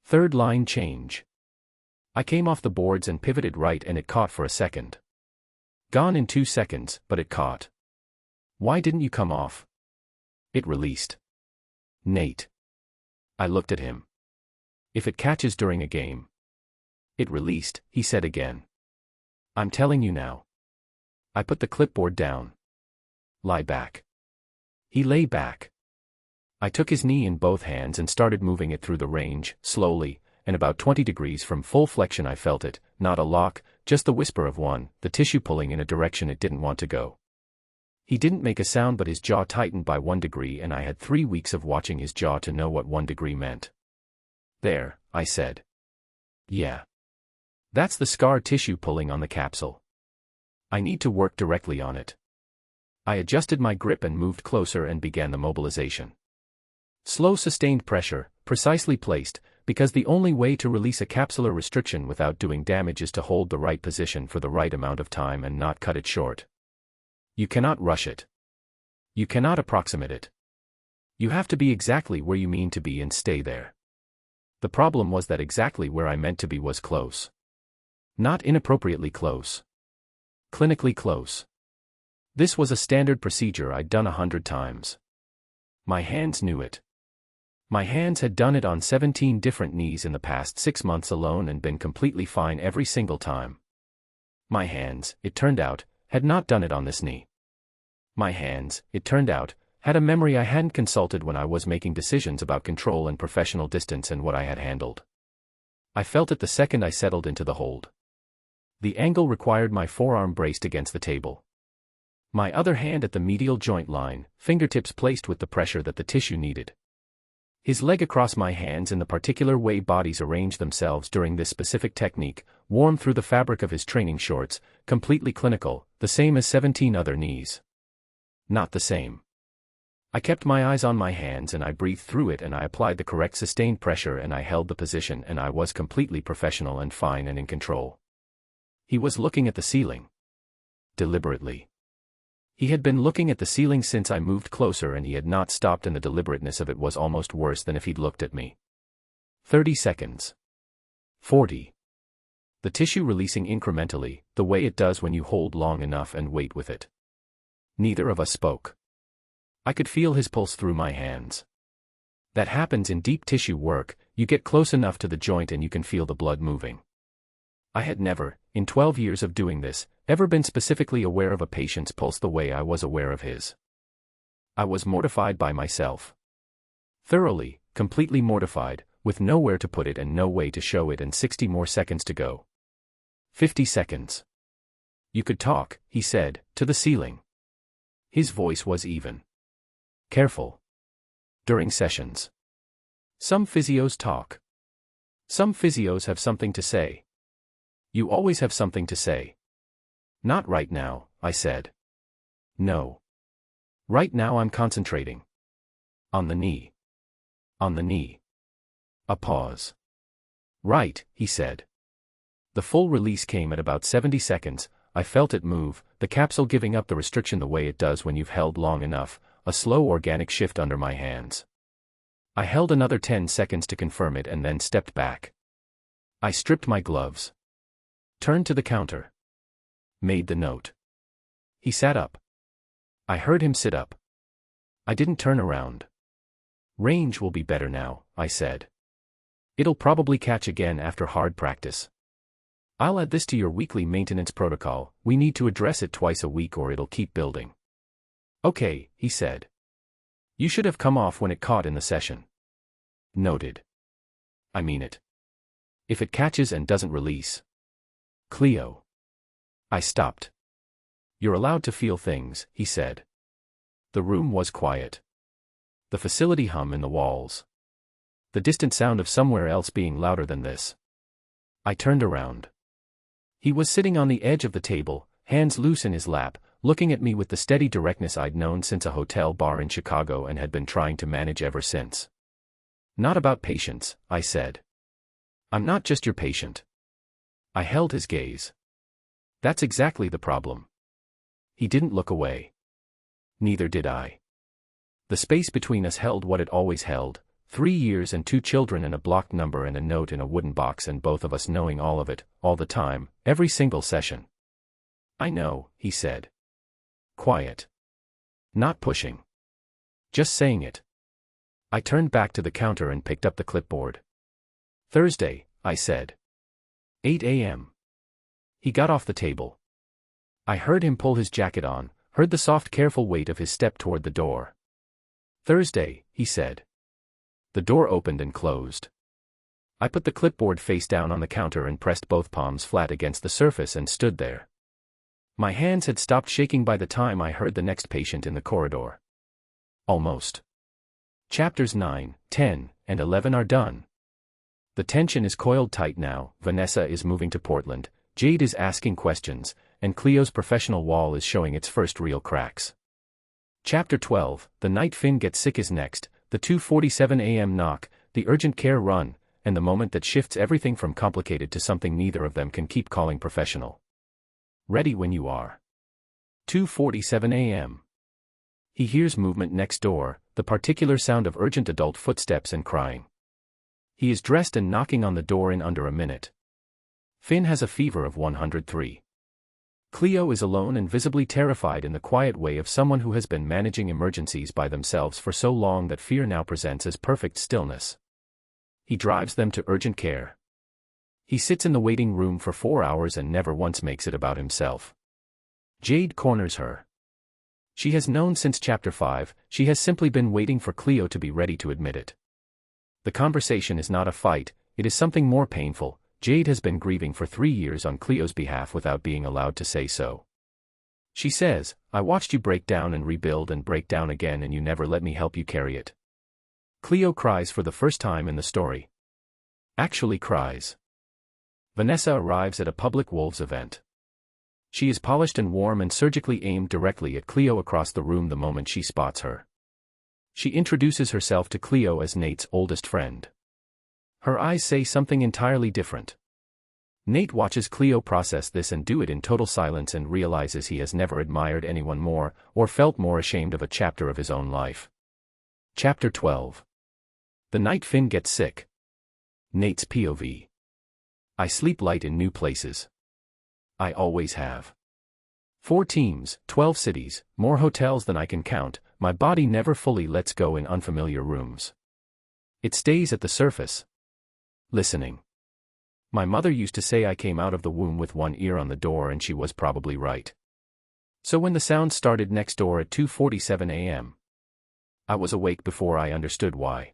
Third line change. I came off the boards and pivoted right and it caught for a second. Gone in 2 seconds, but it caught. Why didn't you come off? It released. Nate. I looked at him. If it catches during a game. It released, he said again. I'm telling you now. I put the clipboard down. Lie back. He lay back. I took his knee in both hands and started moving it through the range, slowly, and about 20 degrees from full flexion I felt it, not a lock, just the whisper of one, the tissue pulling in a direction it didn't want to go. He didn't make a sound but his jaw tightened by 1 degree and I had 3 weeks of watching his jaw to know what 1 degree meant. There, I said. Yeah. That's the scar tissue pulling on the capsule. I need to work directly on it. I adjusted my grip and moved closer and began the mobilization. Slow sustained pressure, precisely placed, because the only way to release a capsular restriction without doing damage is to hold the right position for the right amount of time and not cut it short. You cannot rush it. You cannot approximate it. You have to be exactly where you mean to be and stay there. The problem was that exactly where I meant to be was close. Not inappropriately close. Clinically close. This was a standard procedure I'd done 100 times. My hands knew it. My hands had done it on 17 different knees in the past 6 months alone and been completely fine every single time. My hands, it turned out, had not done it on this knee. My hands, it turned out, had a memory I hadn't consulted when I was making decisions about control and professional distance and what I had handled. I felt it the second I settled into the hold. The angle required my forearm braced against the table. My other hand at the medial joint line, fingertips placed with the pressure that the tissue needed. His leg across my hands in the particular way bodies arrange themselves during this specific technique, warm through the fabric of his training shorts, completely clinical, the same as 17 other knees. Not the same. I kept my eyes on my hands and I breathed through it and I applied the correct sustained pressure and I held the position and I was completely professional and fine and in control. He was looking at the ceiling. Deliberately. He had been looking at the ceiling since I moved closer and he had not stopped, and the deliberateness of it was almost worse than if he'd looked at me. 30 seconds. 40. The tissue releasing incrementally, the way it does when you hold long enough and wait with it. Neither of us spoke. I could feel his pulse through my hands. That happens in deep tissue work. You get close enough to the joint and you can feel the blood moving. I had never, in 12 years of doing this, ever been specifically aware of a patient's pulse the way I was aware of his. I was mortified by myself. Thoroughly, completely mortified, with nowhere to put it and no way to show it, and 60 more seconds to go. 50 seconds. You could talk, he said, to the ceiling. His voice was even. Careful. During sessions. Some physios talk. Some physios have something to say. You always have something to say. Not right now, I said. No. Right now I'm concentrating. On the knee. On the knee. A pause. Right, he said. The full release came at about 70 seconds, I felt it move, the capsule giving up the restriction the way it does when you've held long enough, a slow organic shift under my hands. I held another 10 seconds to confirm it and then stepped back. I stripped my gloves. Turned to the counter. Made the note. He sat up. I heard him sit up. I didn't turn around. Range will be better now, I said. It'll probably catch again after hard practice. I'll add this to your weekly maintenance protocol, we need to address it twice a week or it'll keep building. Okay, he said. You should have come off when it caught in the session. Noted. I mean it. If it catches and doesn't release. Cleo. I stopped. You're allowed to feel things, he said. The room was quiet. The facility hum in the walls. The distant sound of somewhere else being louder than this. I turned around. He was sitting on the edge of the table, hands loose in his lap, looking at me with the steady directness I'd known since a hotel bar in Chicago and had been trying to manage ever since. Not about patience, I said. I'm not just your patient. I held his gaze. That's exactly the problem. He didn't look away. Neither did I. The space between us held what it always held, 3 years and 2 children and a blocked number and a note in a wooden box, and both of us knowing all of it, all the time, every single session. I know, he said. Quiet. Not pushing. Just saying it. I turned back to the counter and picked up the clipboard. Thursday, I said. 8 a.m. He got off the table. I heard him pull his jacket on, heard the soft careful weight of his step toward the door. Thursday, he said. The door opened and closed. I put the clipboard face down on the counter and pressed both palms flat against the surface and stood there. My hands had stopped shaking by the time I heard the next patient in the corridor. Almost. Chapters 9, 10, and 11 are done. The tension is coiled tight now, Vanessa is moving to Portland, Jade is asking questions, and Cleo's professional wall is showing its first real cracks. Chapter 12, the night Finn gets sick is next, the 2:47 a.m. knock, the urgent care run, and the moment that shifts everything from complicated to something neither of them can keep calling professional. Ready when you are. 2:47 a.m. He hears movement next door, the particular sound of urgent adult footsteps and crying. He is dressed and knocking on the door in under a minute. Finn has a fever of 103. Cleo is alone and visibly terrified in the quiet way of someone who has been managing emergencies by themselves for so long that fear now presents as perfect stillness. He drives them to urgent care. He sits in the waiting room for 4 hours and never once makes it about himself. Jade corners her. She has known since Chapter 5, she has simply been waiting for Cleo to be ready to admit it. The conversation is not a fight, it is something more painful. Jade has been grieving for 3 years on Cleo's behalf without being allowed to say so. She says, I watched you break down and rebuild and break down again and you never let me help you carry it. Cleo cries for the first time in the story. Actually cries. Vanessa arrives at a public wolves event. She is polished and warm and surgically aimed directly at Cleo across the room the moment she spots her. She introduces herself to Cleo as Nate's oldest friend. Her eyes say something entirely different. Nate watches Cleo process this and do it in total silence and realizes he has never admired anyone more, or felt more ashamed of a chapter of his own life. Chapter 12. The night Finn gets sick. Nate's POV. I sleep light in new places. I always have. 4 teams, 12 cities, more hotels than I can count, my body never fully lets go in unfamiliar rooms. It stays at the surface. Listening. My mother used to say I came out of the womb with one ear on the door, and she was probably right. So when the sound started next door at 2:47 a.m., I was awake before I understood why.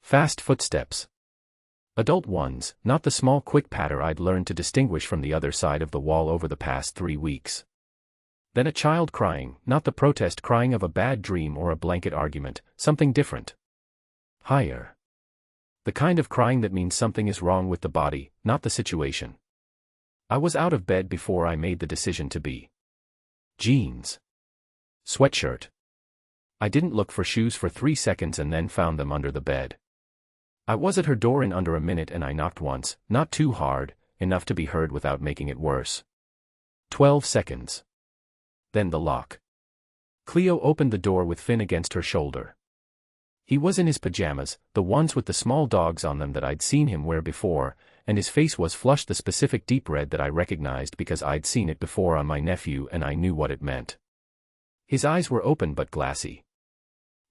Fast footsteps. Adult ones, not the small quick patter I'd learned to distinguish from the other side of the wall over the past 3 weeks. Then a child crying, not the protest crying of a bad dream or a blanket argument, something different. Higher. The kind of crying that means something is wrong with the body, not the situation. I was out of bed before I made the decision to be. Jeans. Sweatshirt. I didn't look for shoes for 3 seconds and then found them under the bed. I was at her door in under a minute and I knocked once, not too hard, enough to be heard without making it worse. 12 seconds. Then the lock. Cleo opened the door with Finn against her shoulder. He was in his pajamas, the ones with the small dogs on them that I'd seen him wear before, and his face was flushed the specific deep red that I recognized because I'd seen it before on my nephew and I knew what it meant. His eyes were open but glassy.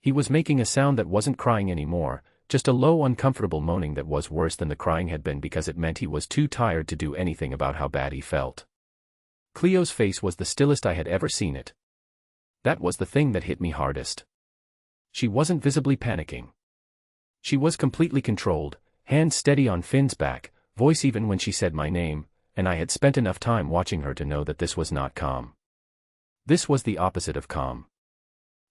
He was making a sound that wasn't crying anymore, just a low uncomfortable moaning that was worse than the crying had been because it meant he was too tired to do anything about how bad he felt. Cleo's face was the stillest I had ever seen it. That was the thing that hit me hardest. She wasn't visibly panicking. She was completely controlled, hands steady on Finn's back, voice even when she said my name, and I had spent enough time watching her to know that this was not calm. This was the opposite of calm.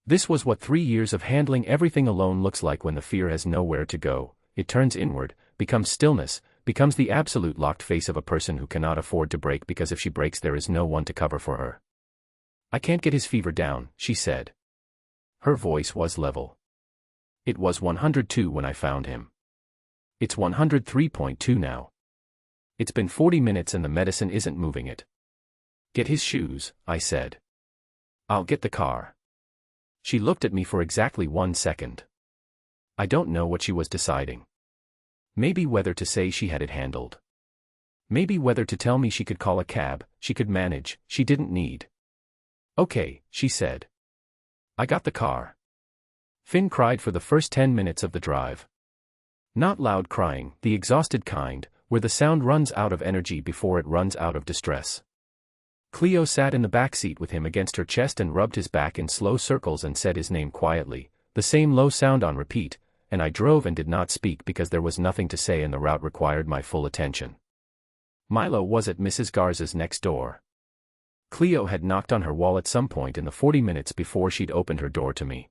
This was what 3 years of handling everything alone looks like when the fear has nowhere to go. It turns inward, becomes stillness, becomes the absolute locked face of a person who cannot afford to break because if she breaks there is no one to cover for her. I can't get his fever down, she said. Her voice was level. It was 102 when I found him. It's 103.2 now. It's been 40 minutes and the medicine isn't moving it. Get his shoes, I said. I'll get the car. She looked at me for exactly 1 second. I don't know what she was deciding. Maybe whether to say she had it handled. Maybe whether to tell me she could call a cab, she could manage, she didn't need. Okay, she said. I got the car. Finn cried for the first 10 minutes of the drive. Not loud crying, the exhausted kind, where the sound runs out of energy before it runs out of distress. Cleo sat in the back seat with him against her chest and rubbed his back in slow circles and said his name quietly, the same low sound on repeat, and I drove and did not speak because there was nothing to say and the route required my full attention. Milo was at Mrs. Garza's next door. Cleo had knocked on her wall at some point in the 40 minutes before she'd opened her door to me.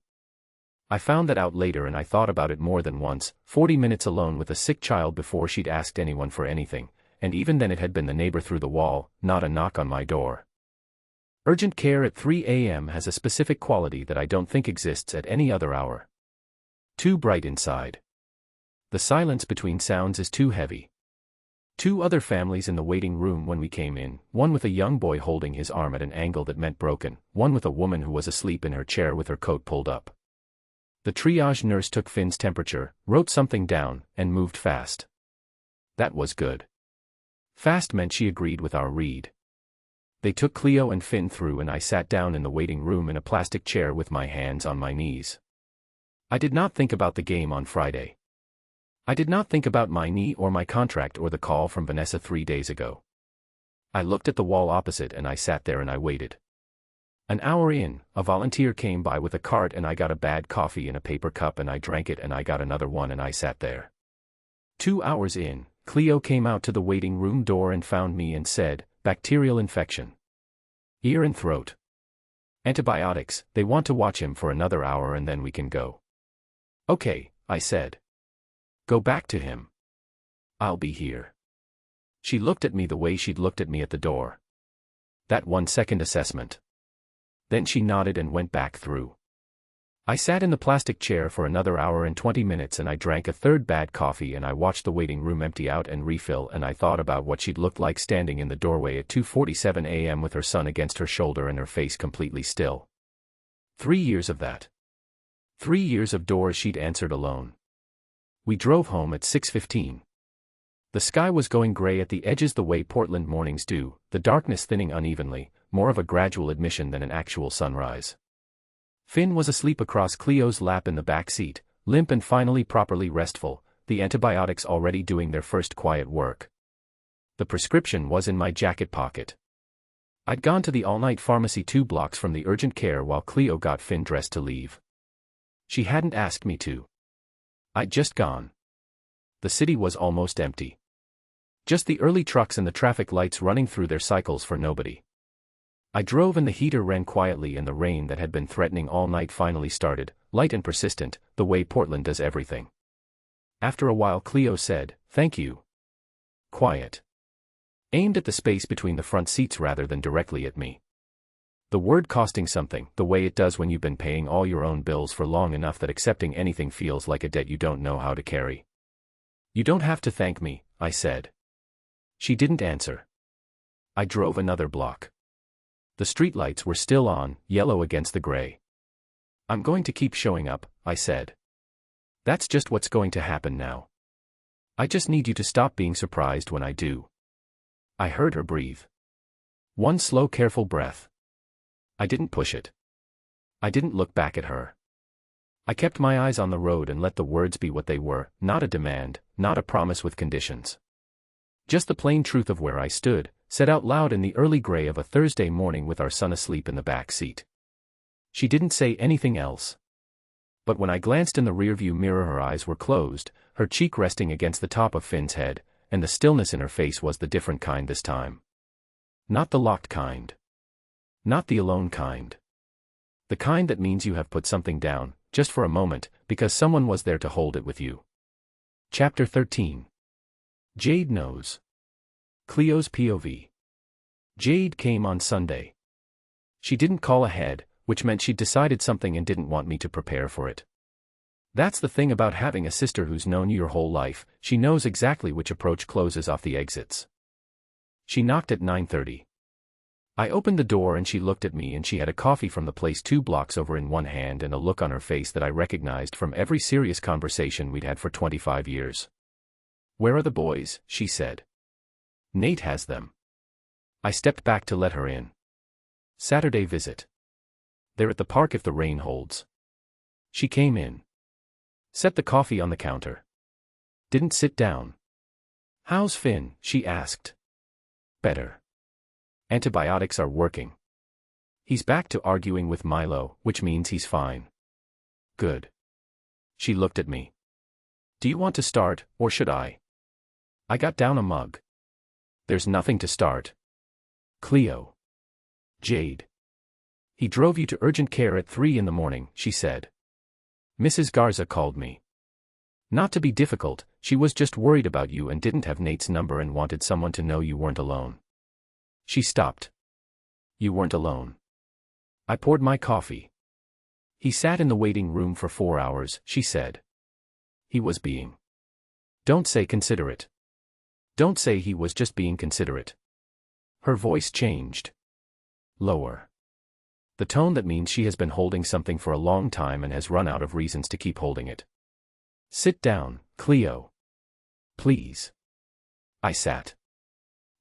I found that out later and I thought about it more than once, 40 minutes alone with a sick child before she'd asked anyone for anything. And even then it had been the neighbor through the wall, not a knock on my door. Urgent care at 3 a.m. has a specific quality that I don't think exists at any other hour. Too bright inside. The silence between sounds is too heavy. 2 other families in the waiting room when we came in, one with a young boy holding his arm at an angle that meant broken, one with a woman who was asleep in her chair with her coat pulled up. The triage nurse took Finn's temperature, wrote something down, and moved fast. That was good. Fast meant she agreed with our read. They took Cleo and Finn through and I sat down in the waiting room in a plastic chair with my hands on my knees. I did not think about the game on Friday. I did not think about my knee or my contract or the call from Vanessa 3 days ago. I looked at the wall opposite and I sat there and I waited. An hour in, a volunteer came by with a cart and I got a bad coffee in a paper cup and I drank it and I got another one and I sat there. 2 hours in, Cleo came out to the waiting room door and found me and said, bacterial infection. Ear and throat. Antibiotics, they want to watch him for another hour and then we can go. Okay, I said. Go back to him. I'll be here. She looked at me the way she'd looked at me at the door. That 1-second assessment. Then she nodded and went back through. I sat in the plastic chair for another hour and 20 minutes and I drank a third bad coffee and I watched the waiting room empty out and refill and I thought about what she'd looked like standing in the doorway at 2:47 a.m. with her son against her shoulder and her face completely still. 3 years of that. 3 years of doors she'd answered alone. We drove home at 6:15. The sky was going gray at the edges the way Portland mornings do, the darkness thinning unevenly, more of a gradual admission than an actual sunrise. Finn was asleep across Cleo's lap in the back seat, limp and finally properly restful, the antibiotics already doing their first quiet work. The prescription was in my jacket pocket. I'd gone to the all-night pharmacy 2 blocks from the urgent care while Cleo got Finn dressed to leave. She hadn't asked me to. I'd just gone. The city was almost empty. Just the early trucks and the traffic lights running through their cycles for nobody. I drove and the heater ran quietly and the rain that had been threatening all night finally started, light and persistent, the way Portland does everything. After a while Cleo said, "Thank you." Quiet. Aimed at the space between the front seats rather than directly at me. The word costing something, the way it does when you've been paying all your own bills for long enough that accepting anything feels like a debt you don't know how to carry. "You don't have to thank me," I said. She didn't answer. I drove another block. The streetlights were still on, yellow against the gray. "I'm going to keep showing up," I said. "That's just what's going to happen now. I just need you to stop being surprised when I do." I heard her breathe. One slow, careful breath. I didn't push it. I didn't look back at her. I kept my eyes on the road and let the words be what they were, not a demand, not a promise with conditions. Just the plain truth of where I stood, said out loud in the early gray of a Thursday morning with our son asleep in the back seat. She didn't say anything else. But when I glanced in the rearview mirror her eyes were closed, her cheek resting against the top of Finn's head, and the stillness in her face was the different kind this time. Not the locked kind. Not the alone kind. The kind that means you have put something down, just for a moment, because someone was there to hold it with you. Chapter 13. Jade knows. Cleo's POV. Jade came on Sunday. She didn't call ahead, which meant she'd decided something and didn't want me to prepare for it. That's the thing about having a sister who's known you your whole life, she knows exactly which approach closes off the exits. She knocked at 9:30. I opened the door and she looked at me and she had a coffee from the place 2 blocks over in one hand and a look on her face that I recognized from every serious conversation we'd had for 25 years. "Where are the boys?" she said. "Nate has them." I stepped back to let her in. "Saturday visit. They're at the park if the rain holds." She came in. Set the coffee on the counter. Didn't sit down. "How's Finn?" she asked. "Better. Antibiotics are working. He's back to arguing with Milo, which means he's fine." "Good." She looked at me. "Do you want to start, or should I?" I got down a mug. "There's nothing to start." "Cleo." "Jade. He drove you to urgent care at 3 in the morning," she said. "Mrs. Garza called me. Not to be difficult, she was just worried about you and didn't have Nate's number and wanted someone to know you weren't alone." She stopped. "You weren't alone." I poured my coffee. "He sat in the waiting room for 4 hours," she said. "He was being. Don't say considerate. Don't say he was just being considerate." Her voice changed. Lower. The tone that means she has been holding something for a long time and has run out of reasons to keep holding it. "Sit down, Cleo. Please." I sat.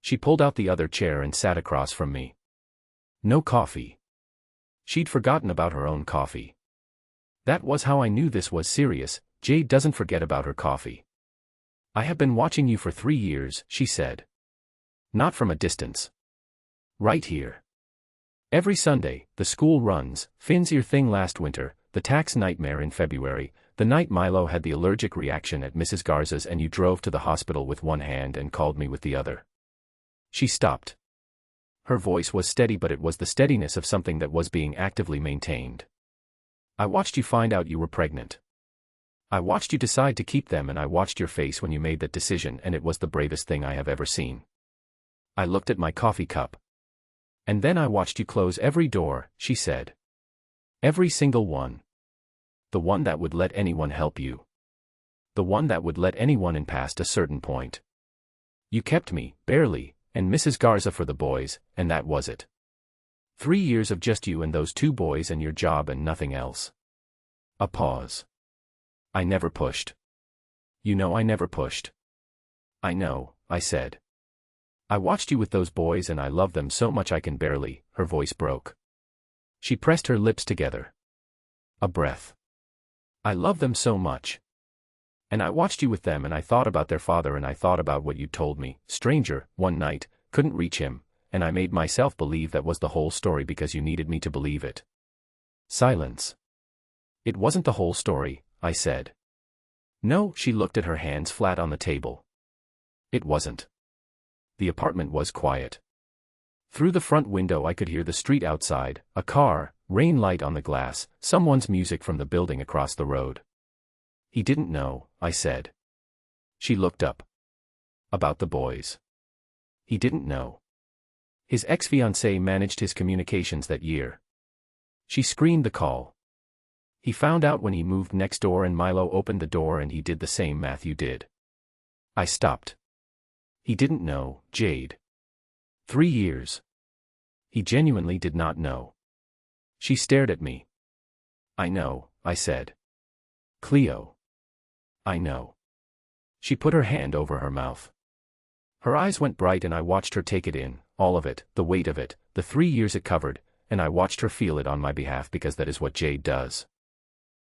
She pulled out the other chair and sat across from me. No coffee. She'd forgotten about her own coffee. That was how I knew this was serious. Jade doesn't forget about her coffee. "I have been watching you for 3 years," she said. "Not from a distance. Right here. Every Sunday, the school runs, Finn's ear thing last winter, the tax nightmare in February, the night Milo had the allergic reaction at Mrs. Garza's and you drove to the hospital with one hand and called me with the other." She stopped. Her voice was steady, but it was the steadiness of something that was being actively maintained. "I watched you find out you were pregnant. I watched you decide to keep them and I watched your face when you made that decision and it was the bravest thing I have ever seen." I looked at my coffee cup. And then I watched you close every door, she said. Every single one. The one that would let anyone help you. The one that would let anyone in past a certain point. You kept me, barely, and Mrs. Garza for the boys, and that was it. 3 years of just you and those 2 boys and your job and nothing else. A pause. I never pushed. You know I never pushed. I know, I said. I watched you with those boys and I love them so much I can barely, her voice broke. She pressed her lips together. A breath. I love them so much. And I watched you with them and I thought about their father and I thought about what you told me, stranger, one night, couldn't reach him, and I made myself believe that was the whole story because you needed me to believe it. Silence. It wasn't the whole story, I said. No, she looked at her hands flat on the table. It wasn't. The apartment was quiet. Through the front window I could hear the street outside, a car, rain light on the glass, someone's music from the building across the road. He didn't know, I said. She looked up. About the boys. He didn't know. His ex-fiancée managed his communications that year. She screened the call. He found out when he moved next door and Milo opened the door and he did the same Matthew did. I stopped. He didn't know, Jade. 3 years. He genuinely did not know. She stared at me. I know, I said. Cleo. I know. She put her hand over her mouth. Her eyes went bright and I watched her take it in, all of it, the weight of it, the 3 years it covered, and I watched her feel it on my behalf because that is what Jade does.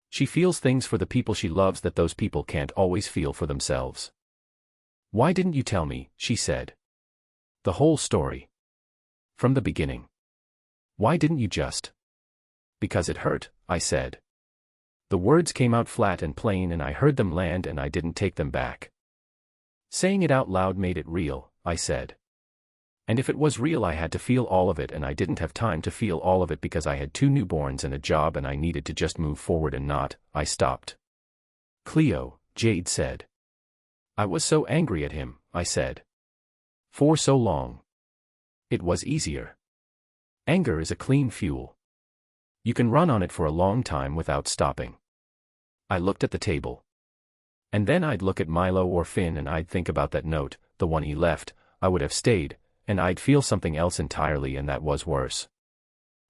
She feels things for the people she loves that those people can't always feel for themselves. Why didn't you tell me, she said. The whole story. From the beginning. Why didn't you just? Because it hurt, I said. The words came out flat and plain and I heard them land and I didn't take them back. Saying it out loud made it real, I said. And if it was real I had to feel all of it and I didn't have time to feel all of it because I had 2 newborns and a job and I needed to just move forward and not, I stopped. Cleo, Jade said. I was so angry at him, I said. For so long. It was easier. Anger is a clean fuel. You can run on it for a long time without stopping. I looked at the table. And then I'd look at Milo or Finn and I'd think about that note, the one he left, I would have stayed, and I'd feel something else entirely and that was worse.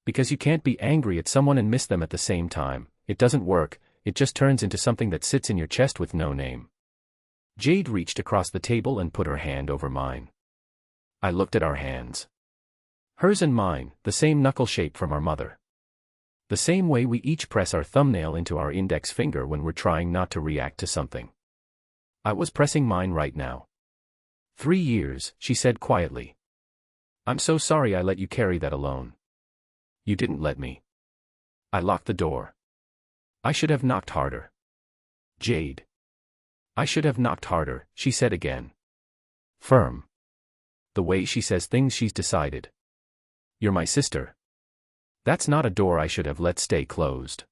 Because you can't be angry at someone and miss them at the same time, it doesn't work, it just turns into something that sits in your chest with no name. Jade reached across the table and put her hand over mine. I looked at our hands. Hers and mine, the same knuckle shape from our mother. The same way we each press our thumbnail into our index finger when we're trying not to react to something. I was pressing mine right now. 3 years, she said quietly. I'm so sorry I let you carry that alone. You didn't let me. I locked the door. I should have knocked harder. Jade. I should have knocked harder, she said again. Firm. The way she says things she's decided. You're my sister. That's not a door I should have let stay closed.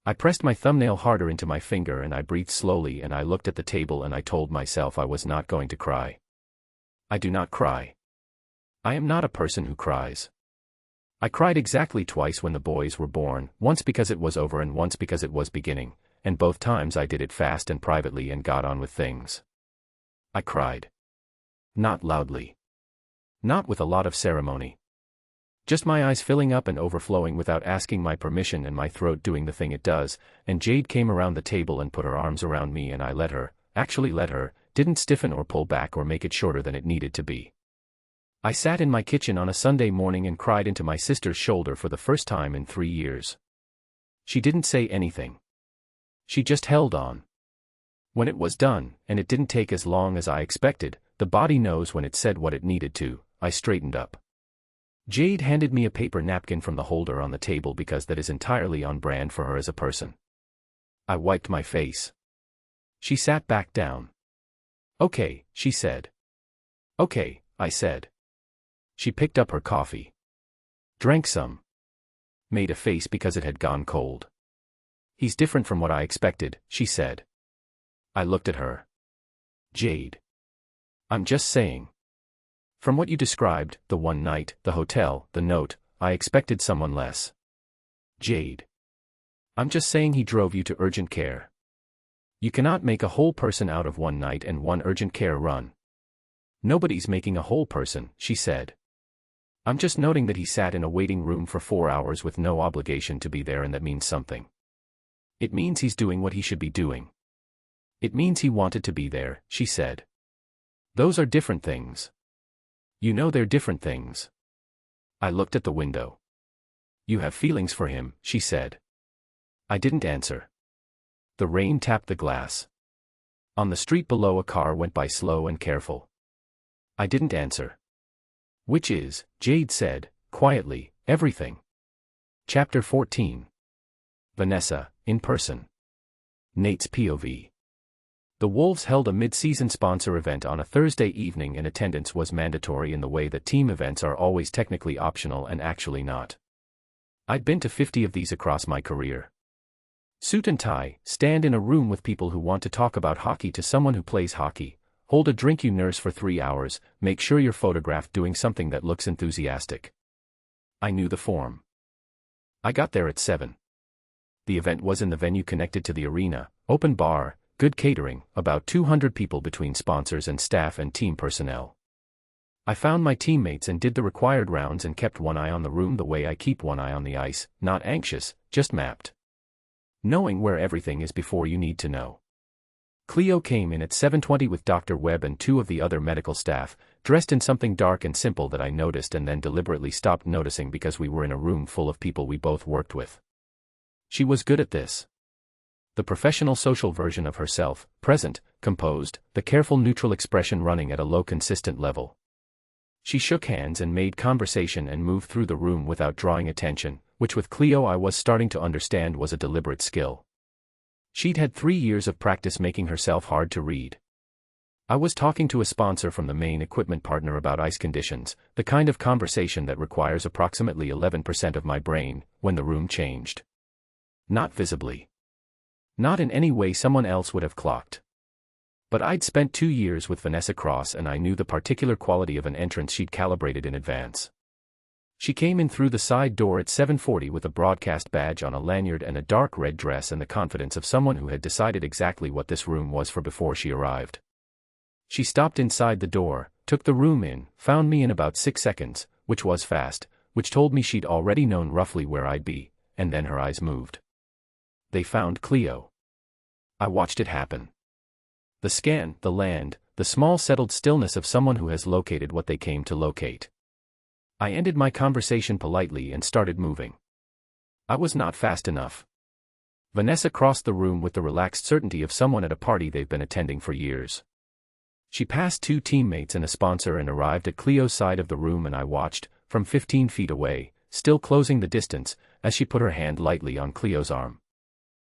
I pressed my thumbnail harder into my finger and I breathed slowly and I looked at the table and I told myself I was not going to cry. I do not cry. I am not a person who cries. I cried exactly twice when the boys were born, once because it was over and once because it was beginning, and both times I did it fast and privately and got on with things. I cried. Not loudly. Not with a lot of ceremony. Just my eyes filling up and overflowing without asking my permission and my throat doing the thing it does, and Jade came around the table and put her arms around me and I let her, didn't stiffen or pull back or make it shorter than it needed to be. I sat in my kitchen on a Sunday morning and cried into my sister's shoulder for the first time in 3 years. She didn't say anything. She just held on. When it was done, and it didn't take as long as I expected, the body knows when it said what it needed to, I straightened up. Jade handed me a paper napkin from the holder on the table because that is entirely on brand for her as a person. I wiped my face. She sat back down. Okay, she said. Okay, I said. She picked up her coffee. Drank some. Made a face because it had gone cold. He's different from what I expected, she said. I looked at her. Jade. I'm just saying. From what you described, the one night, the hotel, the note, I expected someone less. Jade. I'm just saying he drove you to urgent care. You cannot make a whole person out of one night and one urgent care run. Nobody's making a whole person, she said. I'm just noting that he sat in a waiting room for 4 hours with no obligation to be there, and that means something. It means he's doing what he should be doing. It means he wanted to be there, she said. Those are different things. You know they're different things. I looked at the window. You have feelings for him, she said. I didn't answer. The rain tapped the glass. On the street below, a car went by, slow and careful. I didn't answer. Which is, Jade said, quietly, everything. Chapter 14. Vanessa, in person. Nate's POV. The Wolves held a mid-season sponsor event on a Thursday evening, and attendance was mandatory in the way that team events are always technically optional and actually not. I'd been to 50 of these across my career. Suit and tie, stand in a room with people who want to talk about hockey to someone who plays hockey, hold a drink you nurse for 3 hours, make sure you're photographed doing something that looks enthusiastic. I knew the form. I got there at 7. The event was in the venue connected to the arena, open bar, good catering, about 200 people between sponsors and staff and team personnel. I found my teammates and did the required rounds and kept one eye on the room the way I keep one eye on the ice, not anxious, just mapped. Knowing where everything is before you need to know. Cleo came in at 7:20 with Dr. Webb and 2 of the other medical staff, dressed in something dark and simple that I noticed and then deliberately stopped noticing because we were in a room full of people we both worked with. She was good at this. The professional social version of herself, present, composed, the careful neutral expression running at a low consistent level. She shook hands and made conversation and moved through the room without drawing attention, which with Cleo I was starting to understand was a deliberate skill. She'd had 3 years of practice making herself hard to read. I was talking to a sponsor from the main equipment partner about ice conditions, the kind of conversation that requires approximately 11% of my brain, when the room changed. Not visibly. Not in any way someone else would have clocked. But I'd spent 2 years with Vanessa Cross and I knew the particular quality of an entrance she'd calibrated in advance. She came in through the side door at 7:40 with a broadcast badge on a lanyard and a dark red dress and the confidence of someone who had decided exactly what this room was for before she arrived. She stopped inside the door, took the room in, found me in about 6 seconds, which was fast, which told me she'd already known roughly where I'd be, and then her eyes moved. They found Cleo. I watched it happen. The scan, the land, the small settled stillness of someone who has located what they came to locate. I ended my conversation politely and started moving. I was not fast enough. Vanessa crossed the room with the relaxed certainty of someone at a party they've been attending for years. She passed 2 teammates and a sponsor and arrived at Cleo's side of the room, and I watched, from 15 feet away, still closing the distance, as she put her hand lightly on Cleo's arm.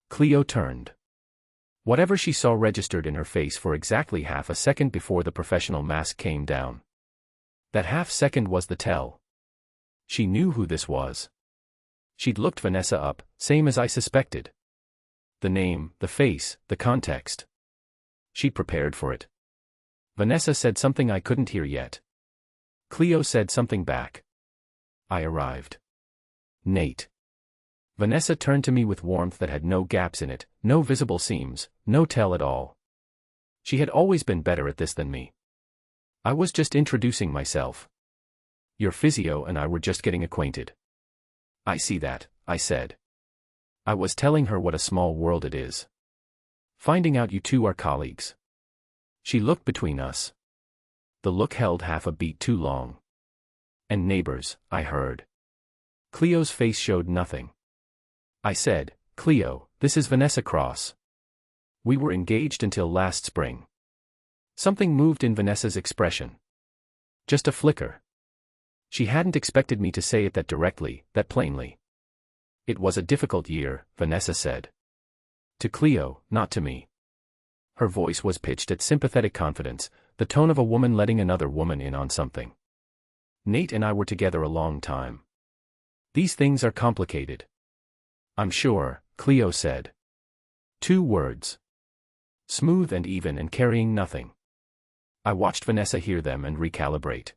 Cleo turned. Whatever she saw registered in her face for exactly half a second before the professional mask came down. That half second was the tell. She knew who this was. She'd looked Vanessa up, same as I suspected. The name, the face, the context. She'd prepared for it. Vanessa said something I couldn't hear yet. Cleo said something back. I arrived. Nate. Vanessa turned to me with warmth that had no gaps in it, no visible seams, no tell at all. She had always been better at this than me. I was just introducing myself. Your physio and I were just getting acquainted. I see that, I said. I was telling her what a small world it is. Finding out you two are colleagues. She looked between us. The look held half a beat too long. And neighbors, I heard. Cleo's face showed nothing. I said, Cleo, this is Vanessa Cross. We were engaged until last spring. Something moved in Vanessa's expression. Just a flicker. She hadn't expected me to say it that directly, that plainly. It was a difficult year, Vanessa said. To Cleo, not to me. Her voice was pitched at sympathetic confidence, the tone of a woman letting another woman in on something. Nate and I were together a long time. These things are complicated. I'm sure, Cleo said. 2 words. Smooth and even and carrying nothing. I watched Vanessa hear them and recalibrate.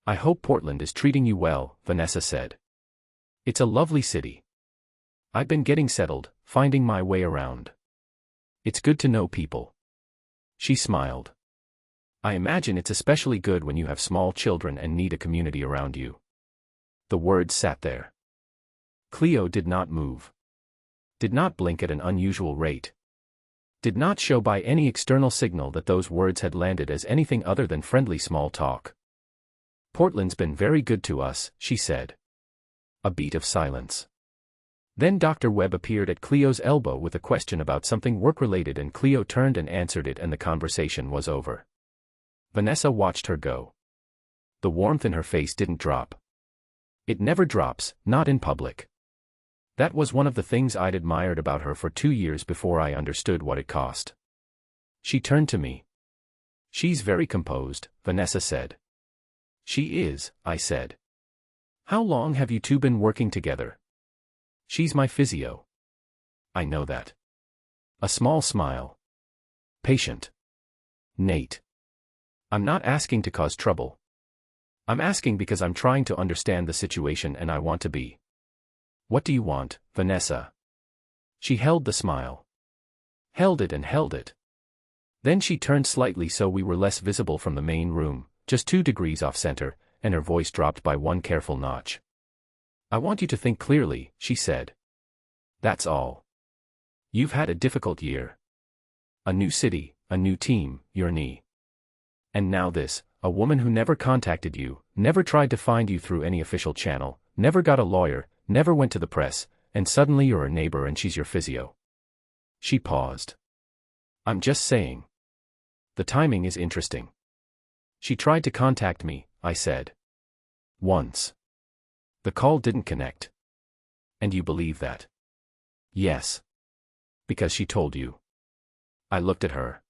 I hope Portland is treating you well, Vanessa said. It's a lovely city. I've been getting settled, finding my way around. It's good to know people. She smiled. I imagine it's especially good when you have small children and need a community around you. The words sat there. Cleo did not move. Did not blink at an unusual rate. Did not show by any external signal that those words had landed as anything other than friendly small talk. Portland's been very good to us, she said. A beat of silence. Then Dr. Webb appeared at Cleo's elbow with a question about something work-related, and Cleo turned and answered it, and the conversation was over. Vanessa watched her go. The warmth in her face didn't drop. It never drops, not in public. That was one of the things I'd admired about her for 2 years before I understood what it cost. She turned to me. She's very composed, Vanessa said. She is, I said. How long have you two been working together? She's my physio. I know that. A small smile. Patient. Nate. I'm not asking to cause trouble. I'm asking because I'm trying to understand the situation and I want to be. What do you want, Vanessa? She held the smile. Held it and held it. Then she turned slightly so we were less visible from the main room, just 2 degrees off center, and her voice dropped by 1 careful notch. I want you to think clearly, she said. That's all. You've had a difficult year. A new city, a new team, your knee. And now this, a woman who never contacted you, never tried to find you through any official channel, never got a lawyer, never went to the press, and suddenly you're a neighbor and she's your physio. She paused. I'm just saying. The timing is interesting. She tried to contact me, I said. Once. The call didn't connect. And you believe that? Yes. Because she told you. I looked at her.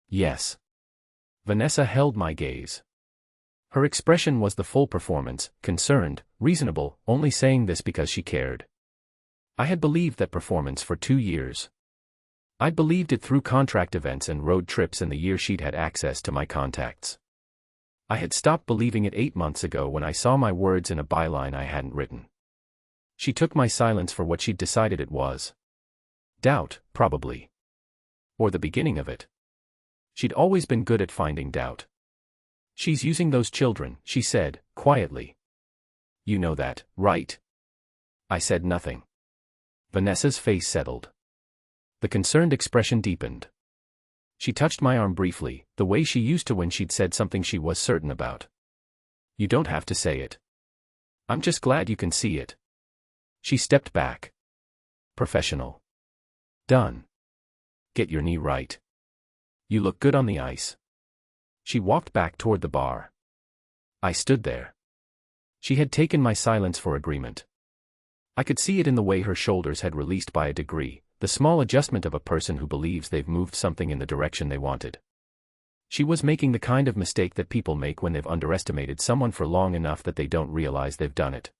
Yes. Vanessa held my gaze. Her expression was the full performance, concerned, reasonable, only saying this because she cared. I had believed that performance for 2 years. I'd believed it through contract events and road trips in the year she'd had access to my contacts. I had stopped believing it 8 months ago when I saw my words in a byline I hadn't written. She took my silence for what she'd decided it was. Doubt, probably. Or the beginning of it. She'd always been good at finding doubt. She's using those children, she said, quietly. You know that, right? I said nothing. Vanessa's face settled. The concerned expression deepened. She touched my arm briefly, the way she used to when she'd said something she was certain about. You don't have to say it. I'm just glad you can see it. She stepped back. Professional. Done. Get your knee right. You look good on the ice. She walked back toward the bar. I stood there. She had taken my silence for agreement. I could see it in the way her shoulders had released by a degree, the small adjustment of a person who believes they've moved something in the direction they wanted. She was making the kind of mistake that people make when they've underestimated someone for long enough that they don't realize they've done it.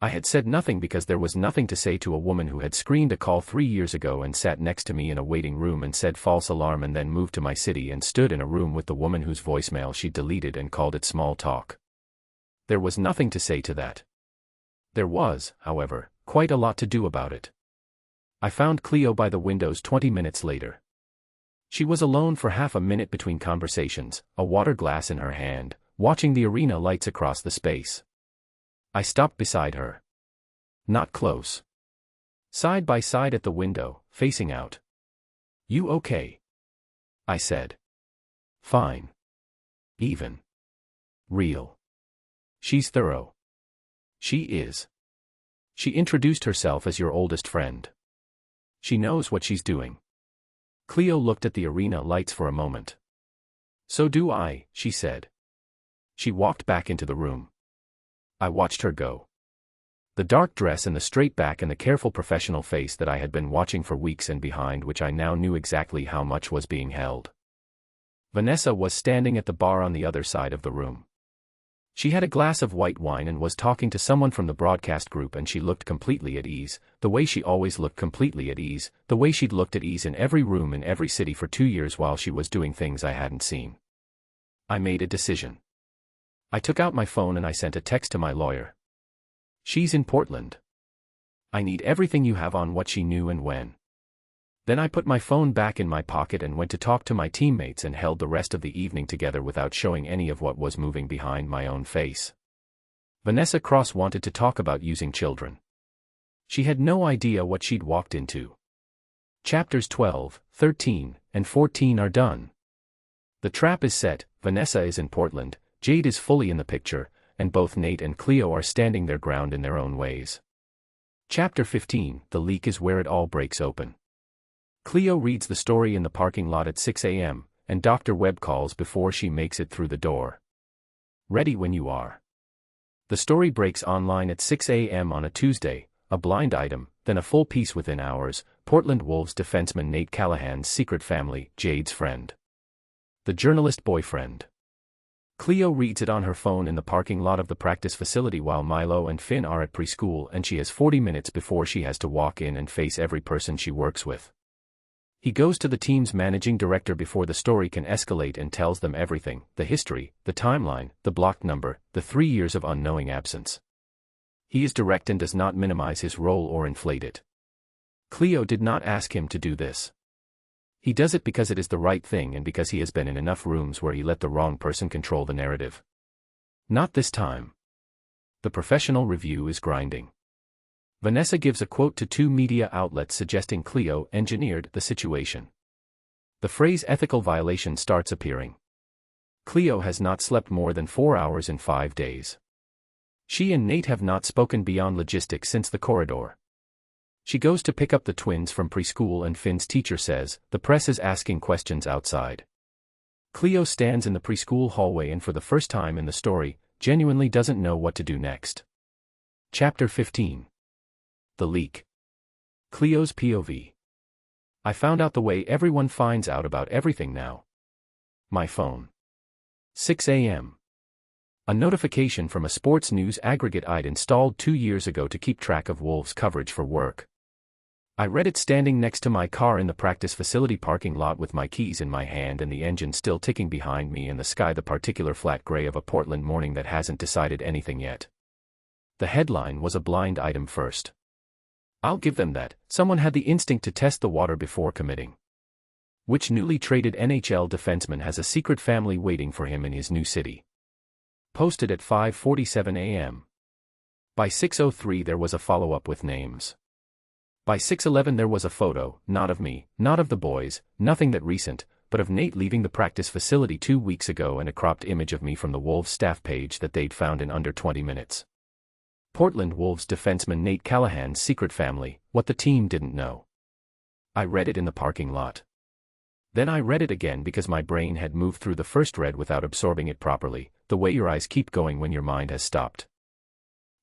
I had said nothing because there was nothing to say to a woman who had screened a call 3 years ago and sat next to me in a waiting room and said false alarm and then moved to my city and stood in a room with the woman whose voicemail she'd deleted and called it small talk. There was nothing to say to that. There was, however, quite a lot to do about it. I found Cleo by the windows 20 minutes later. She was alone for half a minute between conversations, a water glass in her hand, watching the arena lights across the space. I stopped beside her. Not close. Side by side at the window, facing out. You okay? I said. Fine. Even. Real. She's thorough. She is. She introduced herself as your oldest friend. She knows what she's doing. Cleo looked at the arena lights for a moment. So do I, she said. She walked back into the room. I watched her go. The dark dress and the straight back and the careful professional face that I had been watching for weeks and behind which I now knew exactly how much was being held. Vanessa was standing at the bar on the other side of the room. She had a glass of white wine and was talking to someone from the broadcast group, and she looked completely at ease, the way she always looked completely at ease, the way she'd looked at ease in every room in every city for 2 years while she was doing things I hadn't seen. I made a decision. I took out my phone and I sent a text to my lawyer. She's in Portland. I need everything you have on what she knew and when. Then I put my phone back in my pocket and went to talk to my teammates and held the rest of the evening together without showing any of what was moving behind my own face. Vanessa Cross wanted to talk about using children. She had no idea what she'd walked into. Chapters 12, 13, and 14 are done. The trap is set, Vanessa is in Portland, Jade is fully in the picture, and both Nate and Cleo are standing their ground in their own ways. Chapter 15, the leak is where it all breaks open. Cleo reads the story in the parking lot at 6 a.m., and Dr. Webb calls before she makes it through the door. Ready when you are. The story breaks online at 6 a.m. on a Tuesday, a blind item, then a full piece within hours, Portland Wolves defenseman Nate Callahan's secret family, Jade's friend. The journalist boyfriend. Cleo reads it on her phone in the parking lot of the practice facility while Milo and Finn are at preschool, and she has 40 minutes before she has to walk in and face every person she works with. He goes to the team's managing director before the story can escalate and tells them everything, the history, the timeline, the blocked number, the 3 years of unknowing absence. He is direct and does not minimize his role or inflate it. Cleo did not ask him to do this. He does it because it is the right thing and because he has been in enough rooms where he let the wrong person control the narrative. Not this time. The professional review is grinding. Vanessa gives a quote to 2 media outlets suggesting Cleo engineered the situation. The phrase ethical violation starts appearing. Cleo has not slept more than 4 hours in 5 days. She and Nate have not spoken beyond logistics since the corridor. She goes to pick up the twins from preschool and Finn's teacher says, the press is asking questions outside. Cleo stands in the preschool hallway and for the first time in the story, genuinely doesn't know what to do next. Chapter 15. The leak. Cleo's POV. I found out the way everyone finds out about everything now. My phone. 6 a.m. A notification from a sports news aggregate I'd installed 2 years ago to keep track of Wolves coverage for work. I read it standing next to my car in the practice facility parking lot with my keys in my hand and the engine still ticking behind me and the sky the particular flat gray of a Portland morning that hasn't decided anything yet. The headline was a blind item first. I'll give them that, someone had the instinct to test the water before committing. Which newly traded NHL defenseman has a secret family waiting for him in his new city? Posted at 5:47 a.m. By 6:03 there was a follow-up with names. By 6:11 there was a photo, not of me, not of the boys, nothing that recent, but of Nate leaving the practice facility 2 weeks ago and a cropped image of me from the Wolves staff page that they'd found in under 20 minutes. Portland Wolves defenseman Nate Callahan's secret family, what the team didn't know. I read it in the parking lot. Then I read it again because my brain had moved through the first read without absorbing it properly, the way your eyes keep going when your mind has stopped.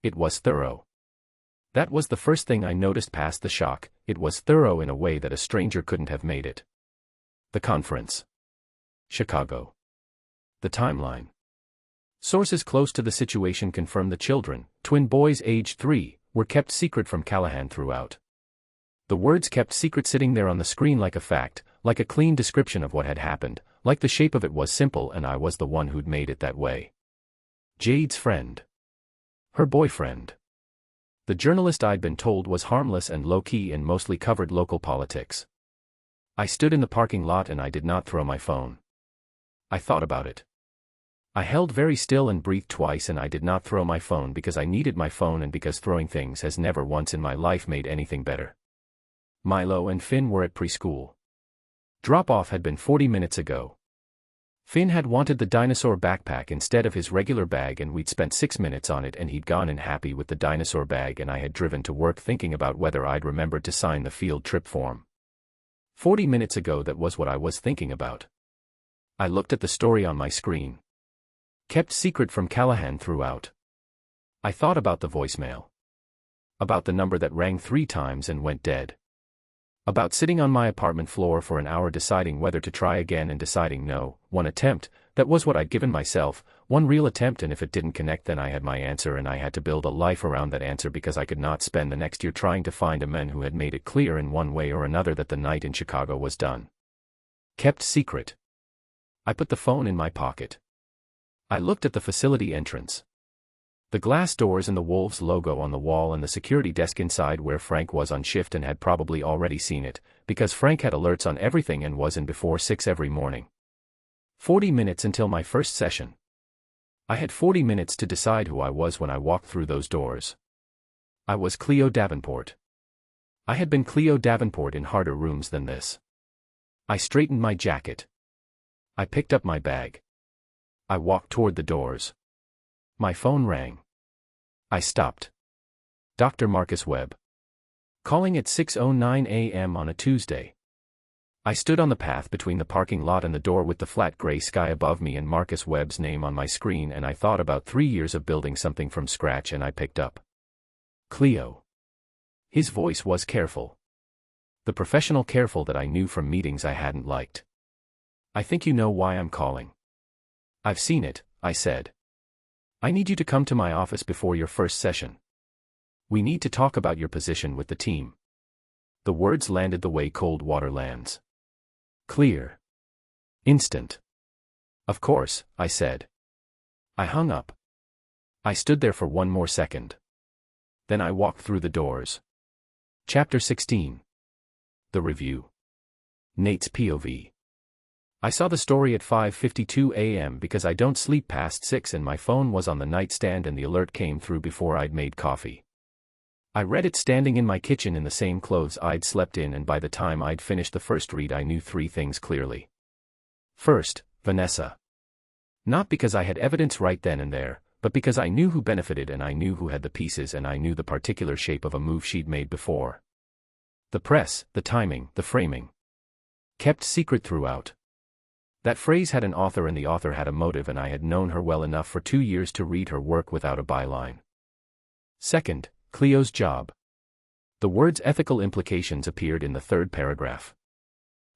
It was thorough. That was the first thing I noticed past the shock, it was thorough in a way that a stranger couldn't have made it. The conference. Chicago. The timeline. Sources close to the situation confirm the children, twin boys aged 3, were kept secret from Callahan throughout. The words kept secret sitting there on the screen like a fact, like a clean description of what had happened, like the shape of it was simple and I was the one who'd made it that way. Jade's friend. Her boyfriend. The journalist I'd been told was harmless and low-key and mostly covered local politics. I stood in the parking lot and I did not throw my phone. I thought about it. I held very still and breathed twice and I did not throw my phone because I needed my phone and because throwing things has never once in my life made anything better. Milo and Finn were at preschool. Drop-off had been 40 minutes ago. Finn had wanted the dinosaur backpack instead of his regular bag and we'd spent 6 minutes on it and he'd gone in happy with the dinosaur bag and I had driven to work thinking about whether I'd remembered to sign the field trip form. 40 minutes ago that was what I was thinking about. I looked at the story on my screen. Kept secret from Callahan throughout. I thought about the voicemail. About the number that rang 3 times and went dead. About sitting on my apartment floor for an hour deciding whether to try again and deciding no, one attempt, that was what I'd given myself, one real attempt and if it didn't connect then I had my answer and I had to build a life around that answer because I could not spend the next year trying to find a man who had made it clear in one way or another that the night in Chicago was done. Kept secret. I put the phone in my pocket. I looked at the facility entrance. The glass doors and the Wolves logo on the wall and the security desk inside where Frank was on shift and had probably already seen it, because Frank had alerts on everything and was in before 6 every morning. 40 minutes until my first session. I had 40 minutes to decide who I was when I walked through those doors. I was Cleo Davenport. I had been Cleo Davenport in harder rooms than this. I straightened my jacket. I picked up my bag. I walked toward the doors. My phone rang. I stopped. Dr. Marcus Webb. Calling at 6:09 a.m. on a Tuesday. I stood on the path between the parking lot and the door with the flat gray sky above me and Marcus Webb's name on my screen, and I thought about 3 years of building something from scratch, and I picked up. Cleo. His voice was careful. The professional careful that I knew from meetings I hadn't liked. I think you know why I'm calling. I've seen it, I said. I need you to come to my office before your first session. We need to talk about your position with the team. The words landed the way cold water lands. Clear. Instant. Of course, I said. I hung up. I stood there for one more second. Then I walked through the doors. Chapter 16. The Review. Nate's POV. I saw the story at 5:52 a.m. because I don't sleep past 6, and my phone was on the nightstand and the alert came through before I'd made coffee. I read it standing in my kitchen in the same clothes I'd slept in, and by the time I'd finished the first read I knew 3 things clearly. First, Vanessa. Not because I had evidence right then and there, but because I knew who benefited and I knew who had the pieces and I knew the particular shape of a move she'd made before. The press, the timing, the framing. Kept secret throughout. That phrase had an author and the author had a motive, and I had known her well enough for 2 years to read her work without a byline. Second, Cleo's job. The words ethical implications appeared in the 3rd paragraph.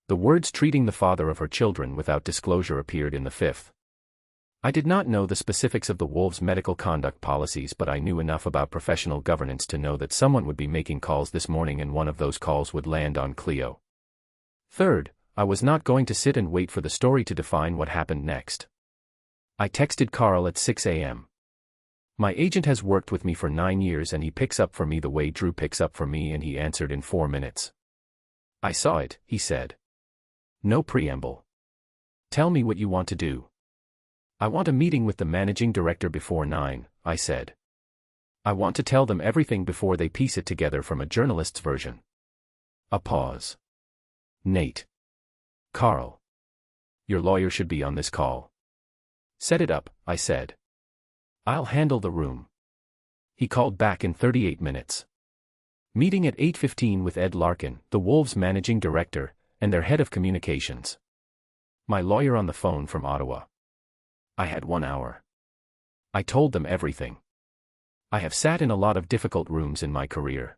The words treating the father of her children without disclosure appeared in the 5th. I did not know the specifics of the Wolves' medical conduct policies, but I knew enough about professional governance to know that someone would be making calls this morning and one of those calls would land on Cleo. Third, I was not going to sit and wait for the story to define what happened next. I texted Carl at 6 a.m. My agent has worked with me for 9 years and he picks up for me the way Drew picks up for me, and he answered in 4 minutes. I saw it, he said. No preamble. Tell me what you want to do. I want a meeting with the managing director before 9, I said. I want to tell them everything before they piece it together from a journalist's version. A pause. Nate. Carl. Your lawyer should be on this call. Set it up, I said. I'll handle the room. He called back in 38 minutes. Meeting at 8:15 with Ed Larkin, the Wolves managing director, and their head of communications. My lawyer on the phone from Ottawa. I had 1 hour. I told them everything. I have sat in a lot of difficult rooms in my career.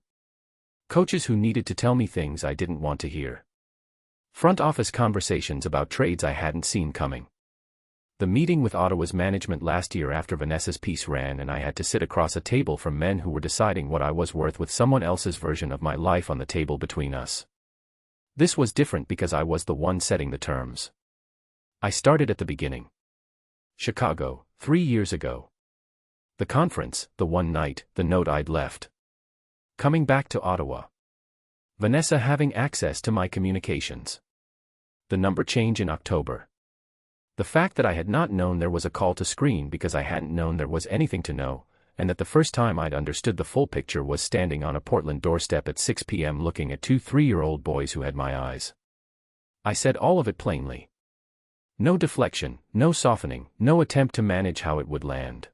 Coaches who needed to tell me things I didn't want to hear. Front office conversations about trades I hadn't seen coming. The meeting with Ottawa's management last year after Vanessa's piece ran, and I had to sit across a table from men who were deciding what I was worth with someone else's version of my life on the table between us. This was different because I was the one setting the terms. I started at the beginning. Chicago, 3 years ago. The conference, the one night, the note I'd left. Coming back to Ottawa. Vanessa having access to my communications. The number change in October. The fact that I had not known there was a call to screen because I hadn't known there was anything to know, and that the first time I'd understood the full picture was standing on a Portland doorstep at 6 p.m. looking at 2 3-year-old boys who had my eyes. I said all of it plainly. No deflection, no softening, no attempt to manage how it would land.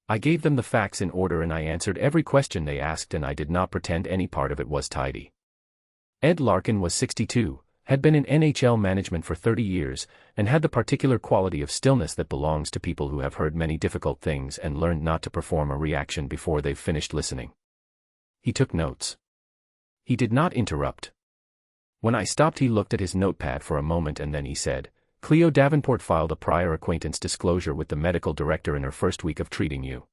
I gave them the facts in order and I answered every question they asked, and I did not pretend any part of it was tidy. Ed Larkin was 62, had been in NHL management for 30 years, and had the particular quality of stillness that belongs to people who have heard many difficult things and learned not to perform a reaction before they've finished listening. He took notes. He did not interrupt. When I stopped, he looked at his notepad for a moment and then he said, Cleo Davenport filed a prior acquaintance disclosure with the medical director in her first week of treating you.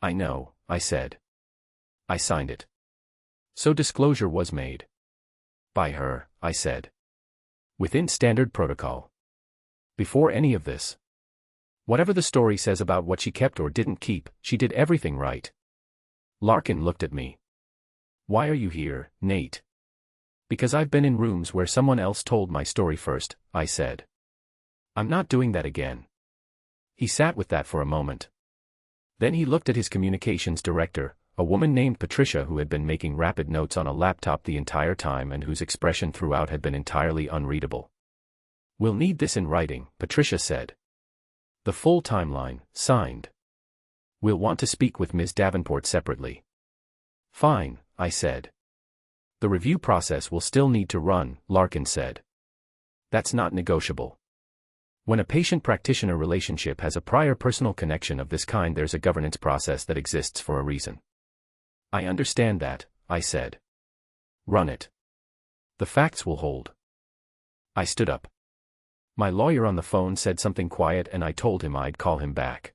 I know, I said. I signed it. So disclosure was made. By her, I said. Within standard protocol. Before any of this. Whatever the story says about what she kept or didn't keep, she did everything right. Larkin looked at me. Why are you here, Nate? Because I've been in rooms where someone else told my story first, I said. I'm not doing that again. He sat with that for a moment. Then he looked at his communications director, a woman named Patricia who had been making rapid notes on a laptop the entire time and whose expression throughout had been entirely unreadable. We'll need this in writing, Patricia said. The full timeline, signed. We'll want to speak with Ms. Davenport separately. Fine, I said. The review process will still need to run, Larkin said. That's not negotiable. When a patient-practitioner relationship has a prior personal connection of this kind, there's a governance process that exists for a reason. I understand that, I said. Run it. The facts will hold. I stood up. My lawyer on the phone said something quiet and I told him I'd call him back.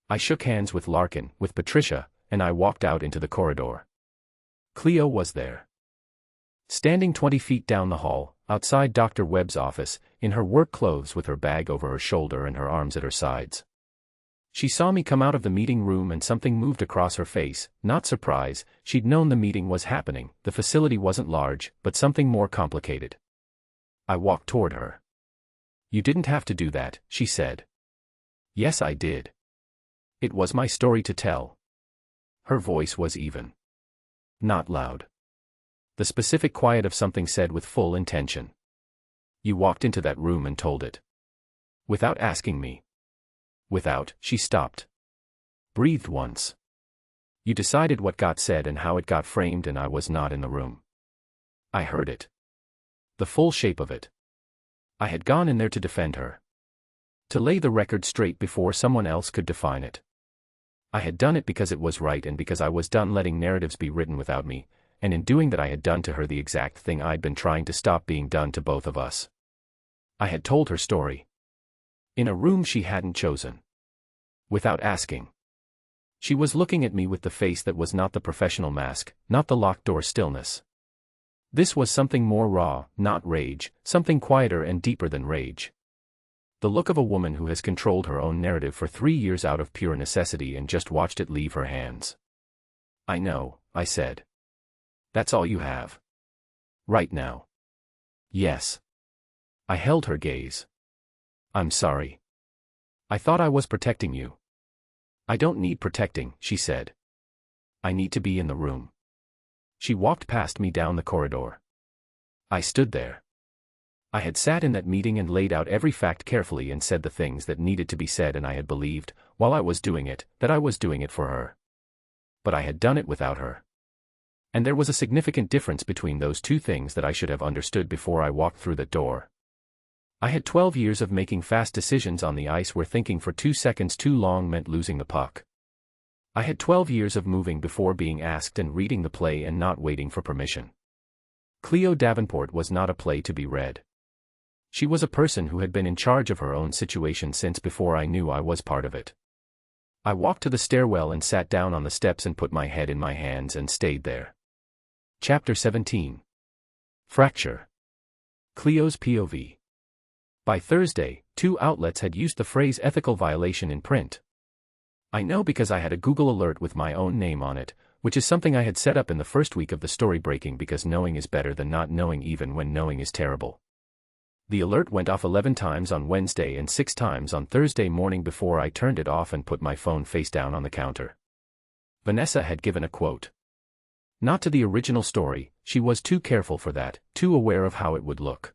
I shook hands with Larkin, with Patricia, and I walked out into the corridor. Cleo was there. Standing 20 feet down the hall, outside Dr. Webb's office, in her work clothes with her bag over her shoulder and her arms at her sides. She saw me come out of the meeting room and something moved across her face, not surprise, she'd known the meeting was happening, the facility wasn't large, but something more complicated. I walked toward her. You didn't have to do that, she said. Yes, I did. It was my story to tell. Her voice was even. Not loud. The specific quiet of something said with full intention. You walked into that room and told it. Without asking me. Without, she stopped. Breathed once. You decided what got said and how it got framed, and I was not in the room. I heard it. The full shape of it. I had gone in there to defend her. To lay the record straight before someone else could define it. I had done it because it was right and because I was done letting narratives be written without me, and in doing that I had done to her the exact thing I'd been trying to stop being done to both of us. I had told her story. In a room she hadn't chosen. Without asking. She was looking at me with the face that was not the professional mask, not the locked door stillness. This was something more raw, not rage, something quieter and deeper than rage. The look of a woman who has controlled her own narrative for 3 years out of pure necessity and just watched it leave her hands. I know, I said. That's all you have. Right now. Yes. I held her gaze. I'm sorry. I thought I was protecting you. I don't need protecting, she said. I need to be in the room. She walked past me down the corridor. I stood there. I had sat in that meeting and laid out every fact carefully and said the things that needed to be said, and I had believed, while I was doing it, that I was doing it for her. But I had done it without her. And there was a significant difference between those two things that I should have understood before I walked through that door. I had 12 years of making fast decisions on the ice where thinking for 2 seconds too long meant losing the puck. I had 12 years of moving before being asked and reading the play and not waiting for permission. Cleo Davenport was not a play to be read. She was a person who had been in charge of her own situation since before I knew I was part of it. I walked to the stairwell and sat down on the steps and put my head in my hands and stayed there. Chapter 17. Fracture. Cleo's POV. By Thursday, 2 outlets had used the phrase ethical violation in print. I know because I had a Google alert with my own name on it, which is something I had set up in the first week of the story breaking because knowing is better than not knowing even when knowing is terrible. The alert went off 11 times on Wednesday and 6 times on Thursday morning before I turned it off and put my phone face down on the counter. Vanessa had given a quote. Not to the original story, she was too careful for that, too aware of how it would look.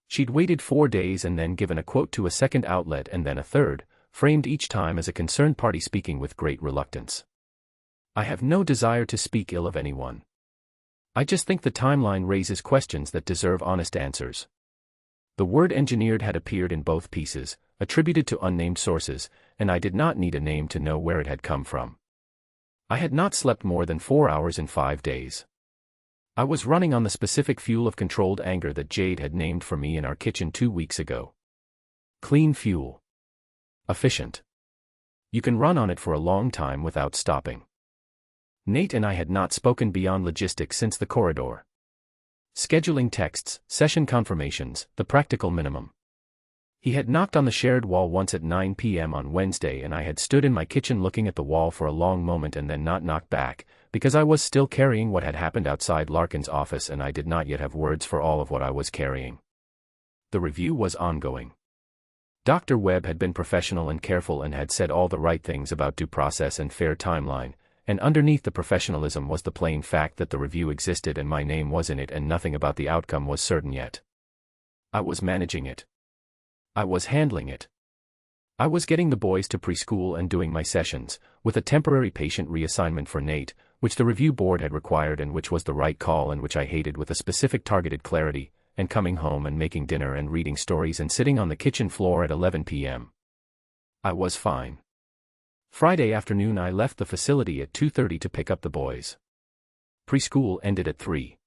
She'd waited 4 days and then given a quote to a second outlet and then a third, framed each time as a concerned party speaking with great reluctance. I have no desire to speak ill of anyone. I just think the timeline raises questions that deserve honest answers. The word engineered had appeared in both pieces, attributed to unnamed sources, and I did not need a name to know where it had come from. I had not slept more than 4 hours in 5 days. I was running on the specific fuel of controlled anger that Jade had named for me in our kitchen 2 weeks ago. Clean fuel. Efficient. You can run on it for a long time without stopping. Nate and I had not spoken beyond logistics since the corridor. Scheduling texts, session confirmations, the practical minimum. He had knocked on the shared wall once at 9 p.m. on Wednesday, and I had stood in my kitchen looking at the wall for a long moment and then not knocked back, because I was still carrying what had happened outside Larkin's office and I did not yet have words for all of what I was carrying. The review was ongoing. Dr. Webb had been professional and careful and had said all the right things about due process and fair timeline, and underneath the professionalism was the plain fact that the review existed and my name was in it and nothing about the outcome was certain yet. I was managing it. I was handling it. I was getting the boys to preschool and doing my sessions, with a temporary patient reassignment for Nate, which the review board had required and which was the right call and which I hated with a specific targeted clarity, and coming home and making dinner and reading stories and sitting on the kitchen floor at 11 p.m. I was fine. Friday afternoon I left the facility at 2:30 to pick up the boys. Preschool ended at 3.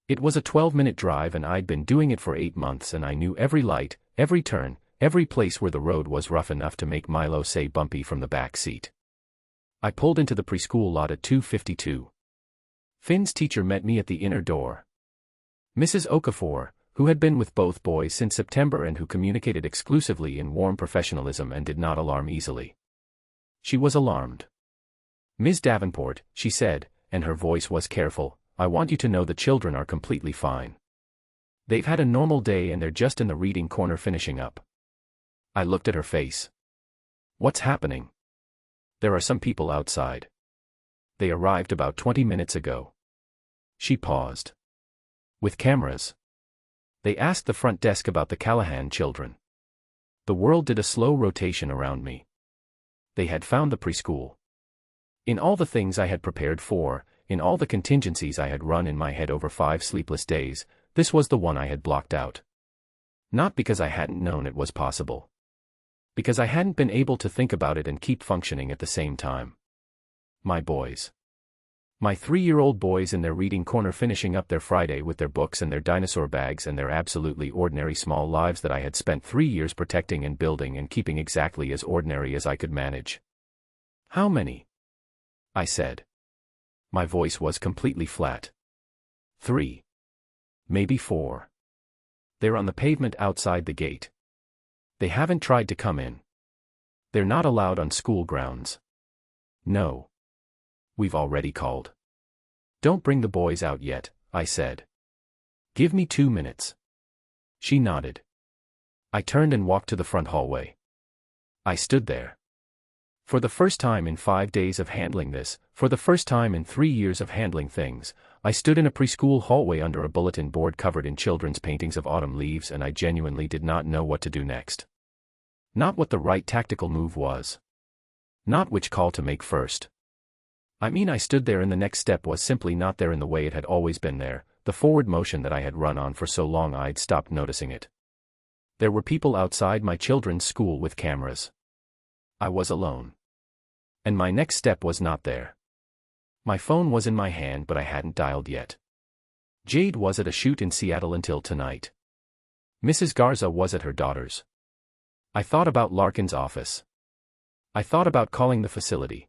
It was a 12-minute drive and I'd been doing it for 8 months and I knew every light, every turn, every place where the road was rough enough to make Milo say bumpy from the back seat. I pulled into the preschool lot at 2:52. Finn's teacher met me at the inner door. Mrs. Okafor, who had been with both boys since September and who communicated exclusively in warm professionalism and did not alarm easily. She was alarmed. "Ms. Davenport," she said, and her voice was careful, "I want you to know the children are completely fine. They've had a normal day and they're just in the reading corner finishing up." I looked at her face. "What's happening?" "There are some people outside. They arrived about 20 minutes ago." She paused. "With cameras. They asked the front desk about the Callahan children." The world did a slow rotation around me. They had found the preschool. In all the things I had prepared for, in all the contingencies I had run in my head over 5 sleepless days, this was the one I had blocked out. Not because I hadn't known it was possible. Because I hadn't been able to think about it and keep functioning at the same time. My boys. My 3-year-old boys in their reading corner finishing up their Friday with their books and their dinosaur bags and their absolutely ordinary small lives that I had spent 3 years protecting and building and keeping exactly as ordinary as I could manage. "How many?" I said. My voice was completely flat. 3. Maybe 4. They're on the pavement outside the gate. They haven't tried to come in. They're not allowed on school grounds. No. We've already called. "Don't bring the boys out yet," I said. "Give me 2 minutes." She nodded. I turned and walked to the front hallway. I stood there. For the first time in 5 days of handling this, for the first time in 3 years of handling things, I stood in a preschool hallway under a bulletin board covered in children's paintings of autumn leaves and I genuinely did not know what to do next. Not what the right tactical move was. Not which call to make first. I stood there and the next step was simply not there in the way it had always been there, the forward motion that I had run on for so long I'd stopped noticing it. There were people outside my children's school with cameras. I was alone. And my next step was not there. My phone was in my hand but I hadn't dialed yet. Jade was at a shoot in Seattle until tonight. Mrs. Garza was at her daughter's. I thought about Larkin's office. I thought about calling the facility.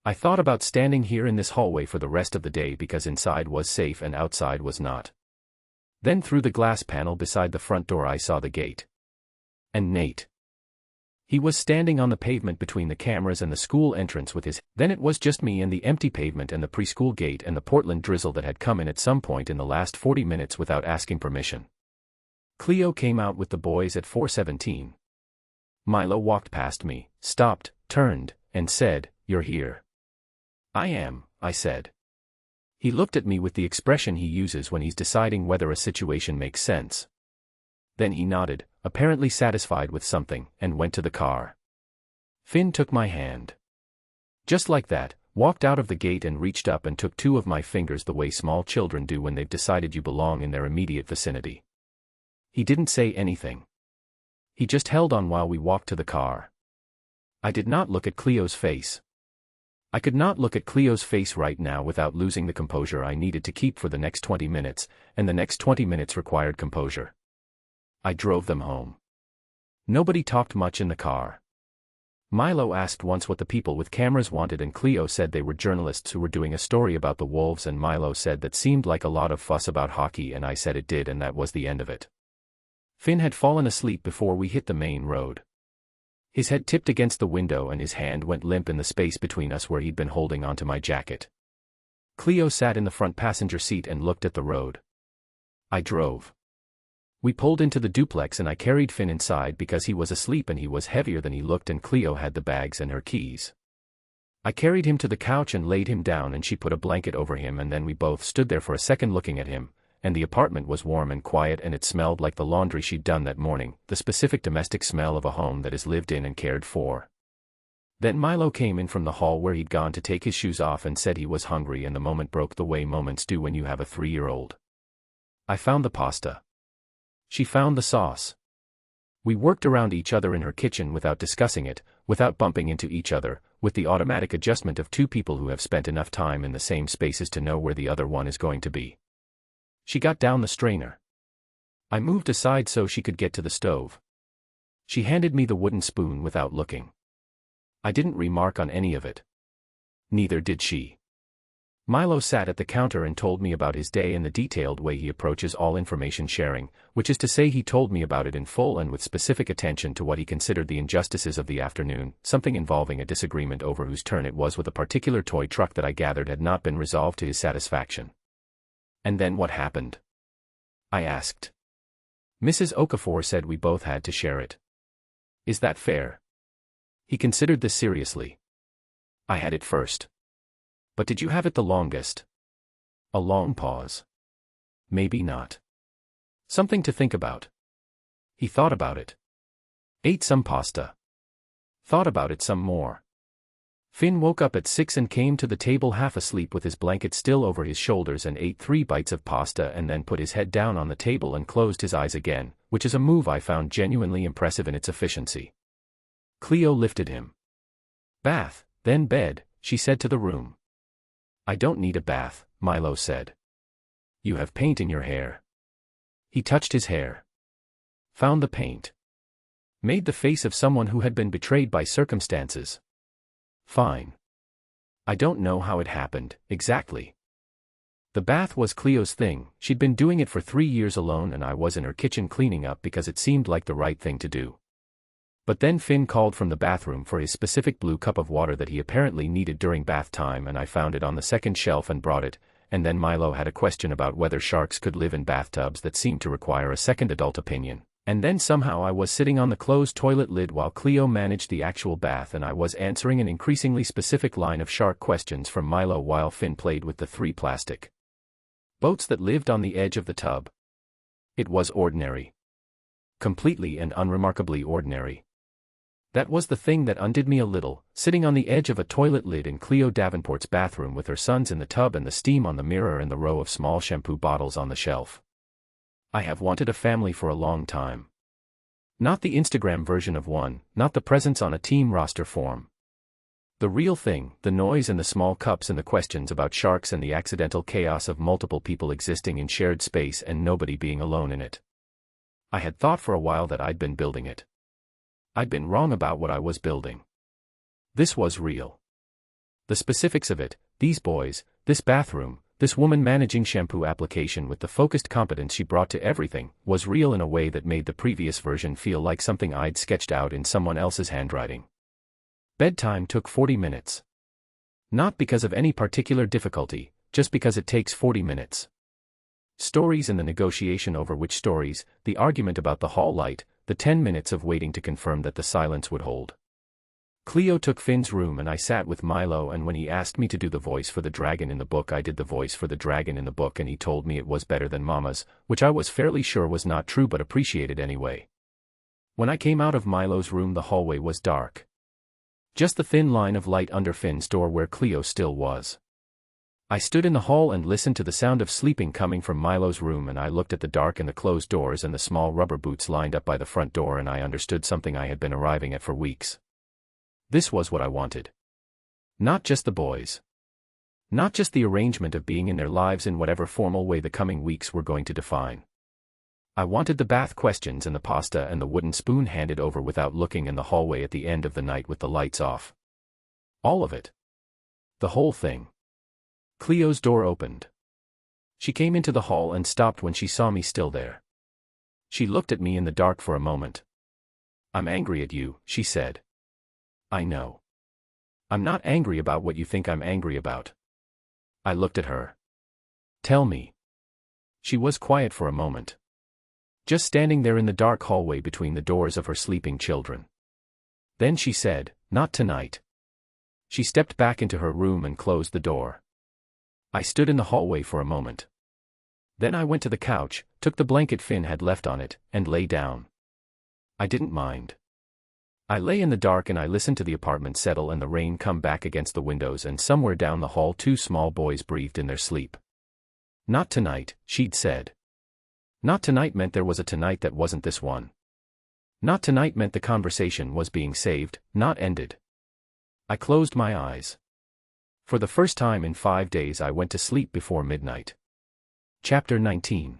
I thought about standing here in this hallway for the rest of the day because inside was safe and outside was not. Then through the glass panel beside the front door I saw the gate. And Nate. He was standing on the pavement between the cameras and the school entrance with his. Then it was just me and the empty pavement and the preschool gate and the Portland drizzle that had come in at some point in the last 40 minutes without asking permission. Cleo came out with the boys at 4:17. Milo walked past me, stopped, turned, and said, "You're here." "I am," I said. He looked at me with the expression he uses when he's deciding whether a situation makes sense. Then he nodded, apparently satisfied with something, and went to the car. Finn took my hand. Just like that, walked out of the gate and reached up and took 2 of my fingers the way small children do when they've decided you belong in their immediate vicinity. He didn't say anything. He just held on while we walked to the car. I did not look at Cleo's face. I could not look at Cleo's face right now without losing the composure I needed to keep for the next 20 minutes, and the next 20 minutes required composure. I drove them home. Nobody talked much in the car. Milo asked once what the people with cameras wanted and Cleo said they were journalists who were doing a story about the Wolves and Milo said that seemed like a lot of fuss about hockey and I said it did and that was the end of it. Finn had fallen asleep before we hit the main road. His head tipped against the window and his hand went limp in the space between us where he'd been holding onto my jacket. Cleo sat in the front passenger seat and looked at the road. I drove. We pulled into the duplex and I carried Finn inside because he was asleep and he was heavier than he looked and Cleo had the bags and her keys. I carried him to the couch and laid him down and she put a blanket over him and then we both stood there for a second looking at him, and the apartment was warm and quiet and it smelled like the laundry she'd done that morning, the specific domestic smell of a home that is lived in and cared for. Then Milo came in from the hall where he'd gone to take his shoes off and said he was hungry and the moment broke the way moments do when you have a 3-year-old. I found the pasta. She found the sauce. We worked around each other in her kitchen without discussing it, without bumping into each other, with the automatic adjustment of two people who have spent enough time in the same spaces to know where the other one is going to be. She got down the strainer. I moved aside so she could get to the stove. She handed me the wooden spoon without looking. I didn't remark on any of it. Neither did she. Milo sat at the counter and told me about his day in the detailed way he approaches all information sharing, which is to say he told me about it in full and with specific attention to what he considered the injustices of the afternoon, something involving a disagreement over whose turn it was with a particular toy truck that I gathered had not been resolved to his satisfaction. And then what happened? I asked. Mrs. Okafor said we both had to share it. Is that fair? He considered this seriously. I had it first. But did you have it the longest? A long pause. Maybe not. Something to think about. He thought about it. Ate some pasta. Thought about it some more. Finn woke up at 6 and came to the table half asleep with his blanket still over his shoulders and ate 3 bites of pasta and then put his head down on the table and closed his eyes again, which is a move I found genuinely impressive in its efficiency. Cleo lifted him. Bath, then bed, she said to the room. I don't need a bath, Milo said. You have paint in your hair. He touched his hair. Found the paint. Made the face of someone who had been betrayed by circumstances. Fine. I don't know how it happened, exactly. The bath was Cleo's thing, she'd been doing it for 3 years alone and I was in her kitchen cleaning up because it seemed like the right thing to do. But then Finn called from the bathroom for his specific blue cup of water that he apparently needed during bath time and I found it on the second shelf and brought it, and then Milo had a question about whether sharks could live in bathtubs that seemed to require a second adult opinion. And then somehow I was sitting on the closed toilet lid while Cleo managed the actual bath and I was answering an increasingly specific line of shark questions from Milo while Finn played with the 3 plastic boats that lived on the edge of the tub. It was ordinary. Completely and unremarkably ordinary. That was the thing that undid me a little, sitting on the edge of a toilet lid in Cleo Davenport's bathroom with her sons in the tub and the steam on the mirror and the row of small shampoo bottles on the shelf. I have wanted a family for a long time. Not the Instagram version of one, not the presence on a team roster form. The real thing, the noise and the small cups and the questions about sharks and the accidental chaos of multiple people existing in shared space and nobody being alone in it. I had thought for a while that I'd been building it. I'd been wrong about what I was building. This was real. The specifics of it, these boys, this bathroom, this woman managing shampoo application with the focused competence she brought to everything, was real in a way that made the previous version feel like something I'd sketched out in someone else's handwriting. Bedtime took 40 minutes. Not because of any particular difficulty, just because it takes 40 minutes. Stories and the negotiation over which stories, the argument about the hall light, the 10 minutes of waiting to confirm that the silence would hold. Cleo took Finn's room and I sat with Milo and when he asked me to do the voice for the dragon in the book I did the voice for the dragon in the book and he told me it was better than Mama's, which I was fairly sure was not true but appreciated anyway. When I came out of Milo's room the hallway was dark. Just the thin line of light under Finn's door where Cleo still was. I stood in the hall and listened to the sound of sleeping coming from Milo's room and I looked at the dark and the closed doors and the small rubber boots lined up by the front door and I understood something I had been arriving at for weeks. This was what I wanted. Not just the boys. Not just the arrangement of being in their lives in whatever formal way the coming weeks were going to define. I wanted the bath questions and the pasta and the wooden spoon handed over without looking in the hallway at the end of the night with the lights off. All of it. The whole thing. Cleo's door opened. She came into the hall and stopped when she saw me still there. She looked at me in the dark for a moment. I'm angry at you, she said. I know. I'm not angry about what you think I'm angry about. I looked at her. Tell me. She was quiet for a moment. Just standing there in the dark hallway between the doors of her sleeping children. Then she said, not tonight. She stepped back into her room and closed the door. I stood in the hallway for a moment. Then I went to the couch, took the blanket Finn had left on it, and lay down. I didn't mind. I lay in the dark and I listened to the apartment settle and the rain come back against the windows, and somewhere down the hall 2 small boys breathed in their sleep. Not tonight, she'd said. Not tonight meant there was a tonight that wasn't this one. Not tonight meant the conversation was being saved, not ended. I closed my eyes. For the first time in 5 days I went to sleep before midnight. Chapter 19.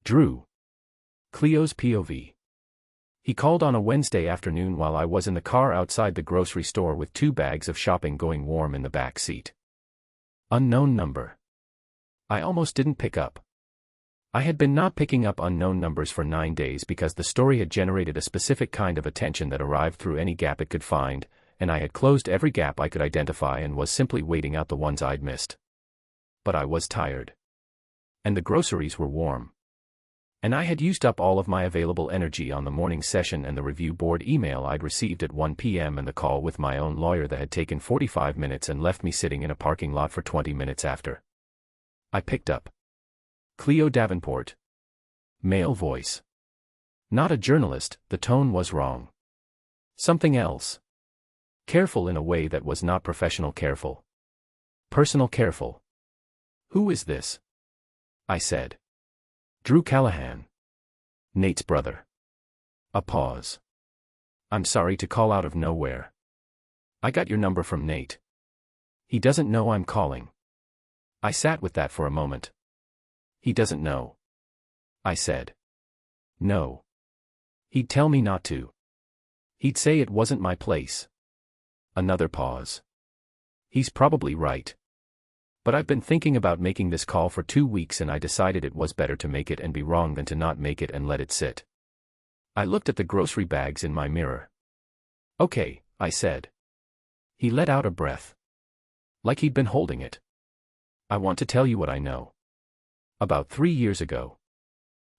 Drew. Cleo's POV. He called on a Wednesday afternoon while I was in the car outside the grocery store with 2 bags of shopping going warm in the back seat. Unknown number. I almost didn't pick up. I had been not picking up unknown numbers for 9 days because the story had generated a specific kind of attention that arrived through any gap it could find, and I had closed every gap I could identify and was simply waiting out the ones I'd missed. But I was tired. And the groceries were warm. And I had used up all of my available energy on the morning session and the review board email I'd received at 1 p.m. and the call with my own lawyer that had taken 45 minutes and left me sitting in a parking lot for 20 minutes after. I picked up. Cleo Davenport. Male voice. Not a journalist, the tone was wrong. Something else. Careful in a way that was not professional careful. Personal careful. Who is this? I said. Drew Callahan. Nate's brother. A pause. I'm sorry to call out of nowhere. I got your number from Nate. He doesn't know I'm calling. I sat with that for a moment. He doesn't know. I said. No. He'd tell me not to. He'd say it wasn't my place. Another pause. He's probably right. But I've been thinking about making this call for 2 weeks and I decided it was better to make it and be wrong than to not make it and let it sit. I looked at the grocery bags in my mirror. Okay, I said. He let out a breath. Like he'd been holding it. I want to tell you what I know. About 3 years ago.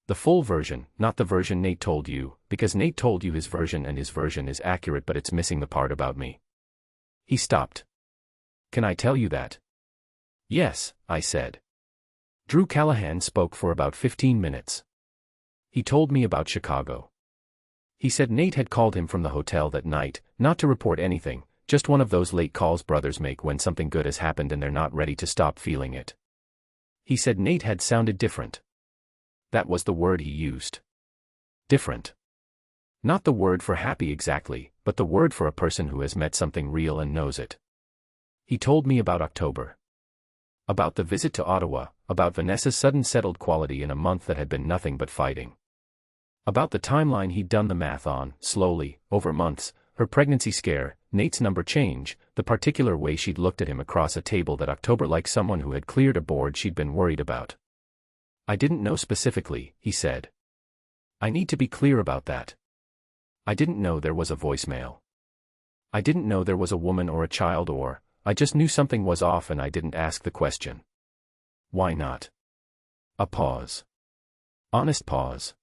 The full version, not the version Nate told you, because Nate told you his version and his version is accurate but it's missing the part about me. He stopped. Can I tell you that? Yes, I said. Drew Callahan spoke for about 15 minutes. He told me about Chicago. He said Nate had called him from the hotel that night, not to report anything, just one of those late calls brothers make when something good has happened and they're not ready to stop feeling it. He said Nate had sounded different. That was the word he used. Different. Not the word for happy exactly, but the word for a person who has met something real and knows it. He told me about October. About the visit to Ottawa, about Vanessa's sudden settled quality in a month that had been nothing but fighting. About the timeline he'd done the math on, slowly, over months, her pregnancy scare, Nate's number change, the particular way she'd looked at him across a table that October like someone who had cleared a board she'd been worried about. I didn't know specifically, he said. I need to be clear about that. I didn't know there was a voicemail. I didn't know there was a woman or a child or, I just knew something was off and I didn't ask the question. Why not? A pause. Honest pause.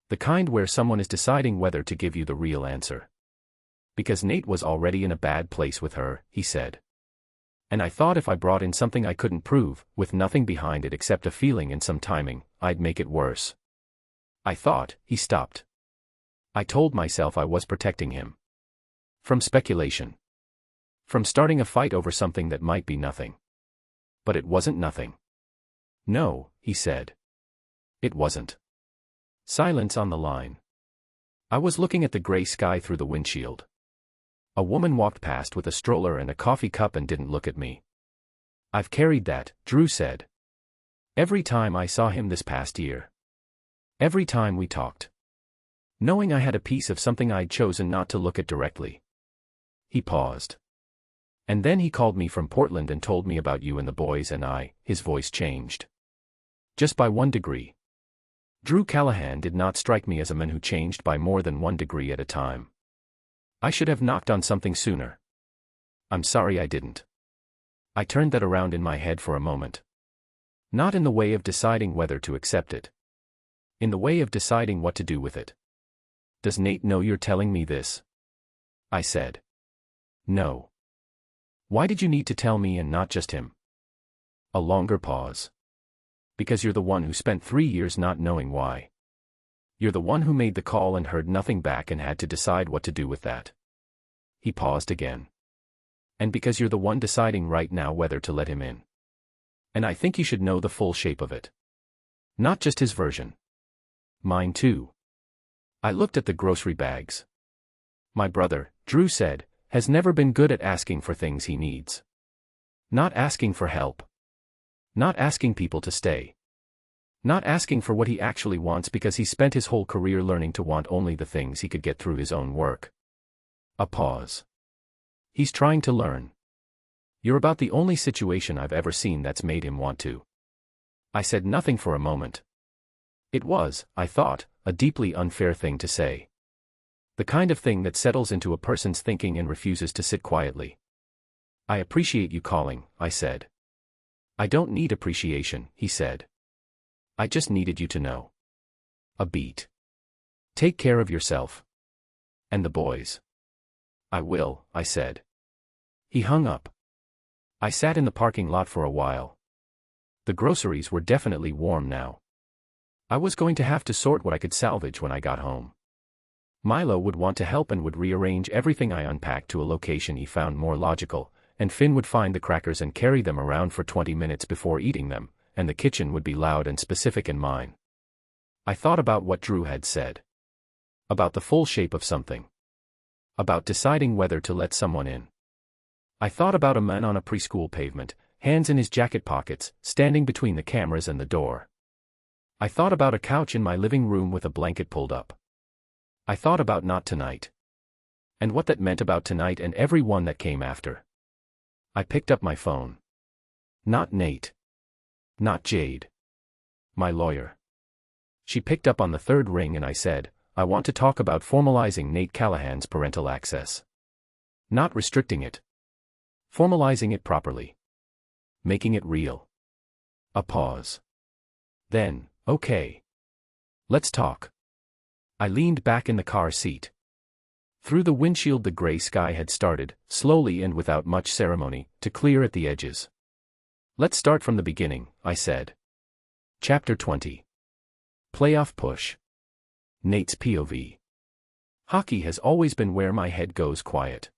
The kind where someone is deciding whether to give you the real answer. Because Nate was already in a bad place with her, he said. And I thought if I brought in something I couldn't prove, with nothing behind it except a feeling and some timing, I'd make it worse. I thought, he stopped. I told myself I was protecting him. From speculation. From starting a fight over something that might be nothing. But it wasn't nothing. No, he said. It wasn't. Silence on the line. I was looking at the gray sky through the windshield. A woman walked past with a stroller and a coffee cup and didn't look at me. I've carried that, Drew said. Every time I saw him this past year. Every time we talked. Knowing I had a piece of something I'd chosen not to look at directly. He paused. And then he called me from Portland and told me about you and the boys and his voice changed. Just by 1 degree. Drew Callahan did not strike me as a man who changed by more than 1 degree at a time. I should have knocked on something sooner. I'm sorry I didn't. I turned that around in my head for a moment. Not in the way of deciding whether to accept it. In the way of deciding what to do with it. Does Nate know you're telling me this? I said. No. Why did you need to tell me and not just him? A longer pause. Because you're the one who spent 3 years not knowing why. You're the one who made the call and heard nothing back and had to decide what to do with that. He paused again. And because you're the one deciding right now whether to let him in. And I think you should know the full shape of it. Not just his version. Mine too. I looked at the grocery bags. My brother, Drew said, has never been good at asking for things he needs. Not asking for help. Not asking people to stay. Not asking for what he actually wants because he spent his whole career learning to want only the things he could get through his own work. A pause. He's trying to learn. You're about the only situation I've ever seen that's made him want to. I said nothing for a moment. It was, I thought, a deeply unfair thing to say. The kind of thing that settles into a person's thinking and refuses to sit quietly. I appreciate you calling, I said. I don't need appreciation, he said. I just needed you to know. A beat. Take care of yourself. And the boys. I will, I said. He hung up. I sat in the parking lot for a while. The groceries were definitely warm now. I was going to have to sort what I could salvage when I got home. Milo would want to help and would rearrange everything I unpacked to a location he found more logical, and Finn would find the crackers and carry them around for 20 minutes before eating them, and the kitchen would be loud and specific in mine. I thought about what Drew had said. About the full shape of something. About deciding whether to let someone in. I thought about a man on a preschool pavement, hands in his jacket pockets, standing between the cameras and the door. I thought about a couch in my living room with a blanket pulled up. I thought about not tonight. And what that meant about tonight and every one that came after. I picked up my phone. Not Nate. Not Jade. My lawyer. She picked up on the third ring and I said, I want to talk about formalizing Nate Callahan's parental access. Not restricting it. Formalizing it properly. Making it real. A pause. Then, okay. Let's talk. I leaned back in the car seat. Through the windshield the gray sky had started, slowly and without much ceremony, to clear at the edges. Let's start from the beginning, I said. Chapter 20. Playoff Push. Nate's POV. Hockey has always been where my head goes quiet.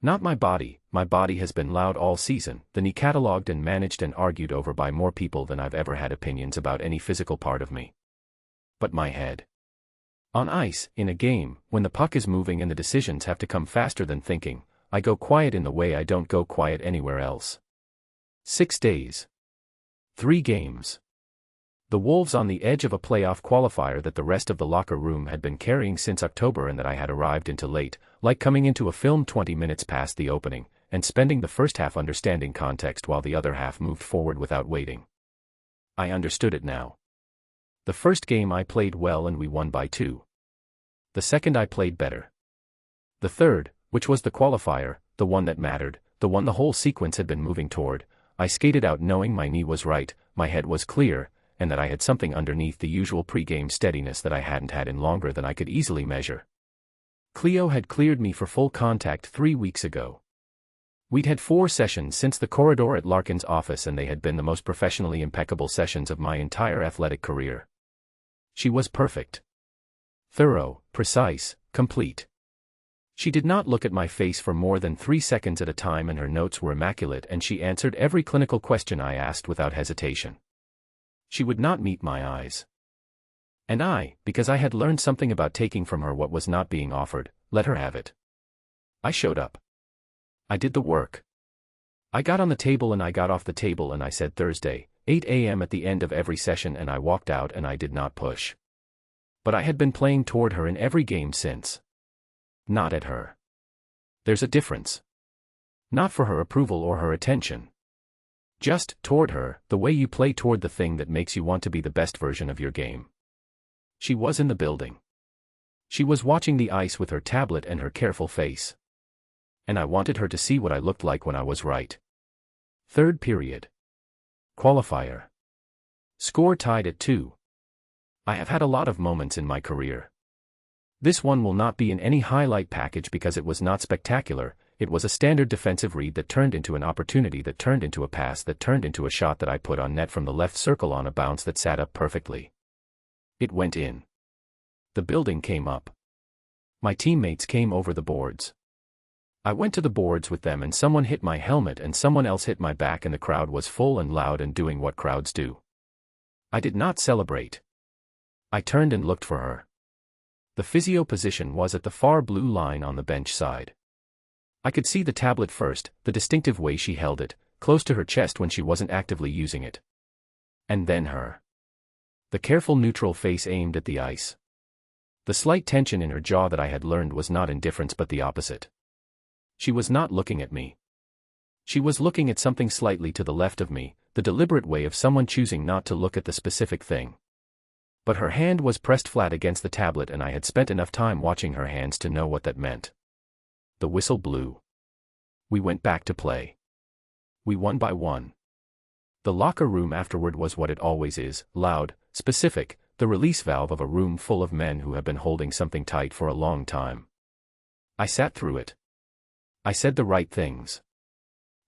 Not my body has been loud all season, the knee catalogued and managed and argued over by more people than I've ever had opinions about any physical part of me. But my head. On ice, in a game, when the puck is moving and the decisions have to come faster than thinking, I go quiet in the way I don't go quiet anywhere else. 6 days. 3 games. The Wolves on the edge of a playoff qualifier that the rest of the locker room had been carrying since October and that I had arrived into late, like coming into a film 20 minutes past the opening, and spending the first half understanding context while the other half moved forward without waiting. I understood it now. The first game I played well and we won by 2. The second I played better. The third, which was the qualifier, the one that mattered, the one the whole sequence had been moving toward, I skated out knowing my knee was right, my head was clear, and that I had something underneath the usual pre-game steadiness that I hadn't had in longer than I could easily measure. Cleo had cleared me for full contact 3 weeks ago. We'd had 4 sessions since the corridor at Larkin's office and they had been the most professionally impeccable sessions of my entire athletic career. She was perfect. Thorough, precise, complete. She did not look at my face for more than 3 seconds at a time and her notes were immaculate and she answered every clinical question I asked without hesitation. She would not meet my eyes. And I, because I had learned something about taking from her what was not being offered, let her have it. I showed up. I did the work. I got on the table and I got off the table and I said Thursday, 8 a.m. at the end of every session and I walked out and I did not push. But I had been playing toward her in every game since. Not at her. There's a difference. Not for her approval or her attention. Just toward her, the way you play toward the thing that makes you want to be the best version of your game. She was in the building. She was watching the ice with her tablet and her careful face. And I wanted her to see what I looked like when I was right. Third period. Qualifier. Score tied at 2. I have had a lot of moments in my career. This one will not be in any highlight package because it was not spectacular. It was a standard defensive read that turned into an opportunity that turned into a pass that turned into a shot that I put on net from the left circle on a bounce that sat up perfectly. It went in. The building came up. My teammates came over the boards. I went to the boards with them and someone hit my helmet and someone else hit my back and the crowd was full and loud and doing what crowds do. I did not celebrate. I turned and looked for her. The physio position was at the far blue line on the bench side. I could see the tablet first, the distinctive way she held it, close to her chest when she wasn't actively using it. And then her. The careful neutral face aimed at the ice. The slight tension in her jaw that I had learned was not indifference but the opposite. She was not looking at me. She was looking at something slightly to the left of me, the deliberate way of someone choosing not to look at the specific thing. But her hand was pressed flat against the tablet and I had spent enough time watching her hands to know what that meant. The whistle blew. We went back to play. We won by 1. The locker room afterward was what it always is, loud, specific, the release valve of a room full of men who have been holding something tight for a long time. I sat through it. I said the right things.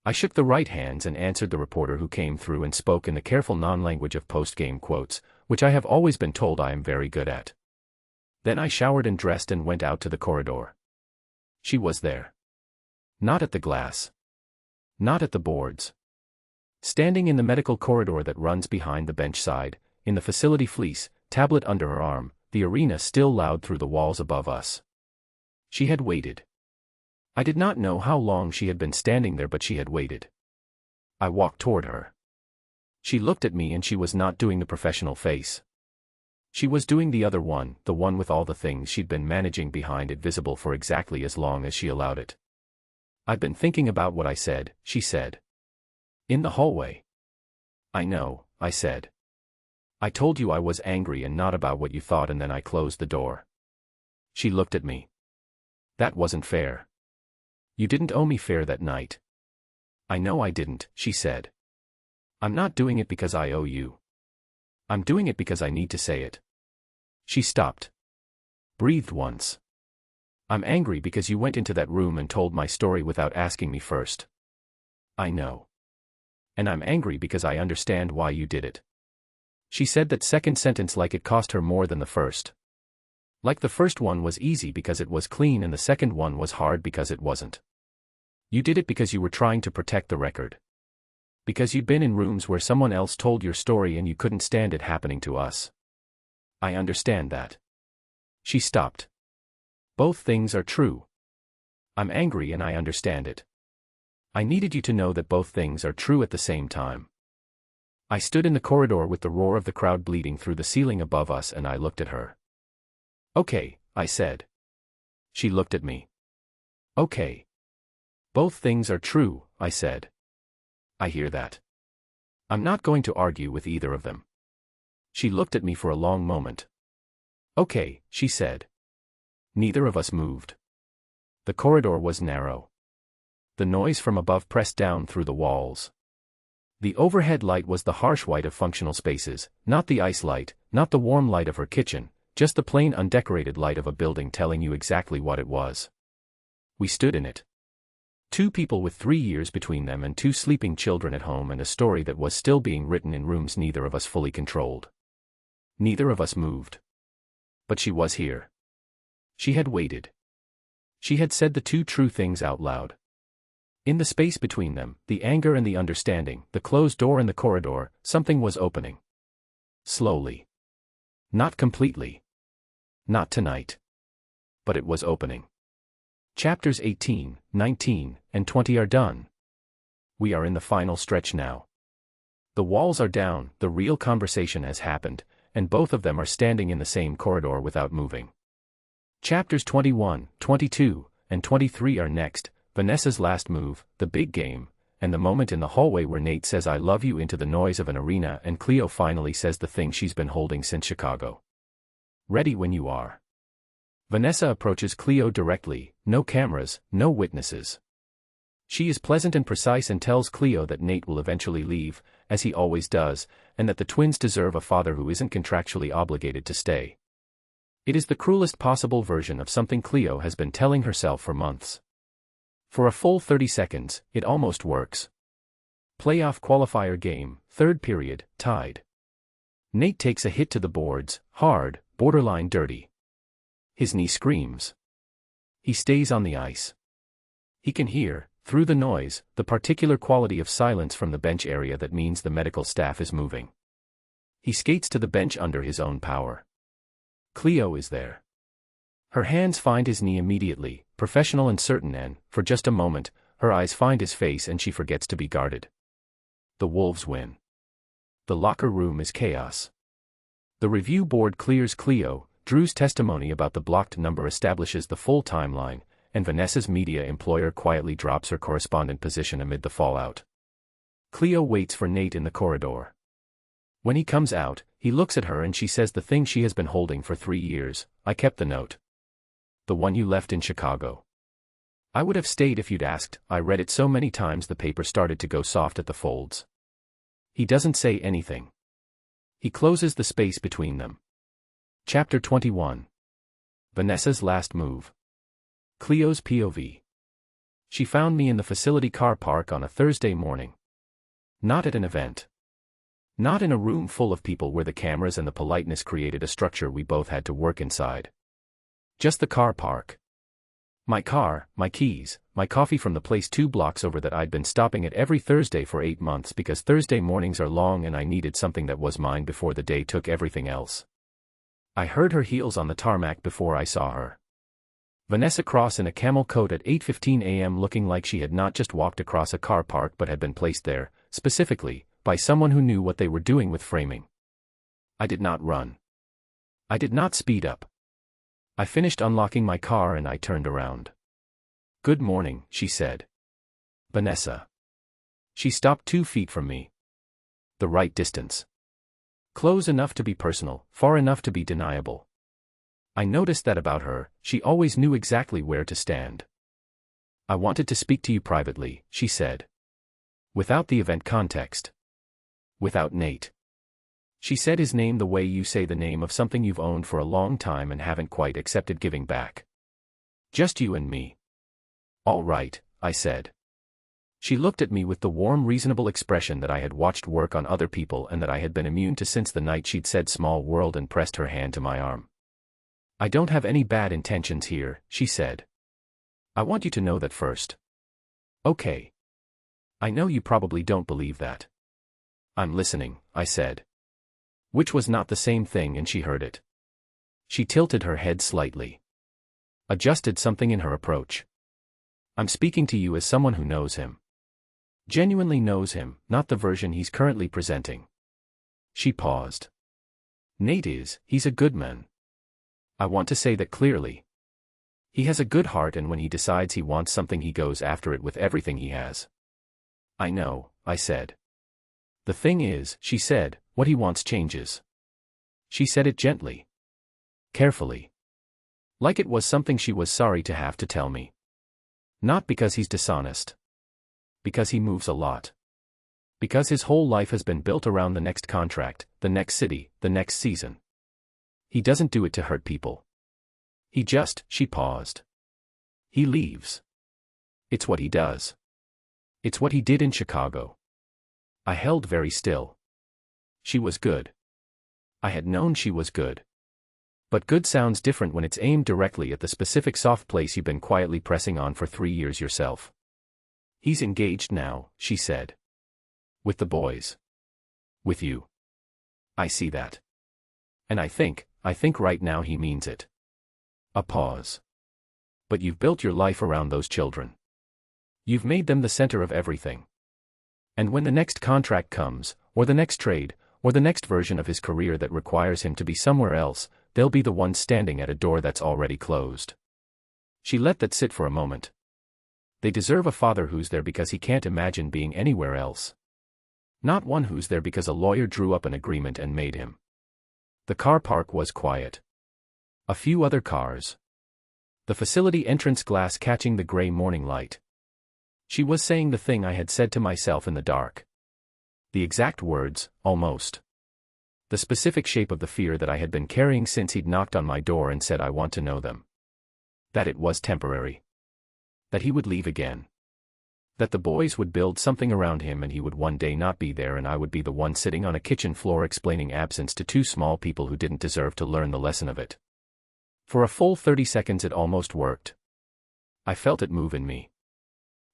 I shook the right hands and answered the reporter who came through and spoke in the careful non-language of post-game quotes, which I have always been told I am very good at. Then I showered and dressed and went out to the corridor. She was there. Not at the glass. Not at the boards. Standing in the medical corridor that runs behind the bench side, in the facility fleece, tablet under her arm, the arena still loud through the walls above us. She had waited. I did not know how long she had been standing there but she had waited. I walked toward her. She looked at me and she was not doing the professional face. She was doing the other one, the one with all the things she'd been managing behind it visible for exactly as long as she allowed it. I've been thinking about what I said, she said. In the hallway. I know, I said. I told you I was angry and not about what you thought and then I closed the door. She looked at me. That wasn't fair. You didn't owe me fair that night. I know I didn't, she said. I'm not doing it because I owe you. I'm doing it because I need to say it. She stopped. Breathed once. I'm angry because you went into that room and told my story without asking me first. I know. And I'm angry because I understand why you did it. She said that second sentence like it cost her more than the first. Like the first one was easy because it was clean and the second one was hard because it wasn't. You did it because you were trying to protect the record. Because you'd been in rooms where someone else told your story and you couldn't stand it happening to us. I understand that. She stopped. Both things are true. I'm angry and I understand it. I needed you to know that both things are true at the same time. I stood in the corridor with the roar of the crowd bleeding through the ceiling above us and I looked at her. Okay, I said. She looked at me. Okay. Both things are true, I said. I hear that. I'm not going to argue with either of them. She looked at me for a long moment. Okay, she said. Neither of us moved. The corridor was narrow. The noise from above pressed down through the walls. The overhead light was the harsh white of functional spaces, not the ice light, not the warm light of her kitchen, just the plain undecorated light of a building telling you exactly what it was. We stood in it. 2 people with 3 years between them and 2 sleeping children at home and a story that was still being written in rooms neither of us fully controlled. Neither of us moved. But she was here. She had waited. She had said the 2 true things out loud. In the space between them, the anger and the understanding, the closed door and the corridor, something was opening. Slowly. Not completely. Not tonight. But it was opening. Chapters 18, 19, and 20 are done. We are in the final stretch now. The walls are down, the real conversation has happened, and both of them are standing in the same corridor without moving. Chapters 21, 22, and 23 are next, Vanessa's last move, the big game, and the moment in the hallway where Nate says I love you into the noise of an arena and Cleo finally says the thing she's been holding since Chicago. Ready when you are. Vanessa approaches Cleo directly, no cameras, no witnesses. She is pleasant and precise and tells Cleo that Nate will eventually leave, as he always does, and that the twins deserve a father who isn't contractually obligated to stay. It is the cruelest possible version of something Cleo has been telling herself for months. For a full 30 seconds, it almost works. Playoff qualifier game, third period, tied. Nate takes a hit to the boards, hard, borderline dirty. His knee screams. He stays on the ice. He can hear, through the noise, the particular quality of silence from the bench area that means the medical staff is moving. He skates to the bench under his own power. Cleo is there. Her hands find his knee immediately, professional and certain, and, for just a moment, her eyes find his face and she forgets to be guarded. The Wolves win. The locker room is chaos. The review board clears Cleo, Drew's testimony about the blocked number establishes the full timeline, and Vanessa's media employer quietly drops her correspondent position amid the fallout. Cleo waits for Nate in the corridor. When he comes out, he looks at her and she says the thing she has been holding for 3 years, I kept the note. The one you left in Chicago. I would have stayed if you'd asked, I read it so many times the paper started to go soft at the folds. He doesn't say anything. He closes the space between them. Chapter 21. Vanessa's last move. Cleo's POV. She found me in the facility car park on a Thursday morning. Not at an event. Not in a room full of people where the cameras and the politeness created a structure we both had to work inside. Just the car park. My car, my keys, my coffee from the place 2 blocks over that I'd been stopping at every Thursday for 8 months because Thursday mornings are long and I needed something that was mine before the day took everything else. I heard her heels on the tarmac before I saw her. Vanessa Cross in a camel coat at 8:15 a.m. looking like she had not just walked across a car park but had been placed there, specifically, by someone who knew what they were doing with framing. I did not run. I did not speed up. I finished unlocking my car and I turned around. Good morning, she said. Vanessa. She stopped 2 feet from me. The right distance. Close enough to be personal, far enough to be deniable. I noticed that about her, she always knew exactly where to stand. I wanted to speak to you privately, she said. Without the event context. Without Nate. She said his name the way you say the name of something you've owned for a long time and haven't quite accepted giving back. Just you and me. All right, I said. She looked at me with the warm, reasonable expression that I had watched work on other people and that I had been immune to since the night she'd said small world and pressed her hand to my arm. I don't have any bad intentions here, she said. I want you to know that first. Okay. I know you probably don't believe that. I'm listening, I said. Which was not the same thing and she heard it. She tilted her head slightly. Adjusted something in her approach. I'm speaking to you as someone who knows him. Genuinely knows him, not the version he's currently presenting. She paused. Nate he's a good man. I want to say that clearly. He has a good heart and when he decides he wants something he goes after it with everything he has. I know, I said. The thing is, she said, what he wants changes. She said it gently. Carefully. Like it was something she was sorry to have to tell me. Not because he's dishonest. Because he moves a lot. Because his whole life has been built around the next contract, the next city, the next season. He doesn't do it to hurt people. He just, she paused. He leaves. It's what he does. It's what he did in Chicago. I held very still. She was good. I had known she was good. But good sounds different when it's aimed directly at the specific soft place you've been quietly pressing on for 3 years yourself. He's engaged now, she said. With the boys. With you. I see that. And I think right now he means it. A pause. But you've built your life around those children. You've made them the center of everything. And when the next contract comes, or the next trade, or the next version of his career that requires him to be somewhere else, they'll be the ones standing at a door that's already closed. She let that sit for a moment. They deserve a father who's there because he can't imagine being anywhere else. Not one who's there because a lawyer drew up an agreement and made him. The car park was quiet. A few other cars. The facility entrance glass catching the gray morning light. She was saying the thing I had said to myself in the dark. The exact words, almost. The specific shape of the fear that I had been carrying since he'd knocked on my door and said I want to know them. That it was temporary. That he would leave again. That the boys would build something around him and he would one day not be there and I would be the one sitting on a kitchen floor explaining absence to two small people who didn't deserve to learn the lesson of it. For a full 30 seconds it almost worked. I felt it move in me.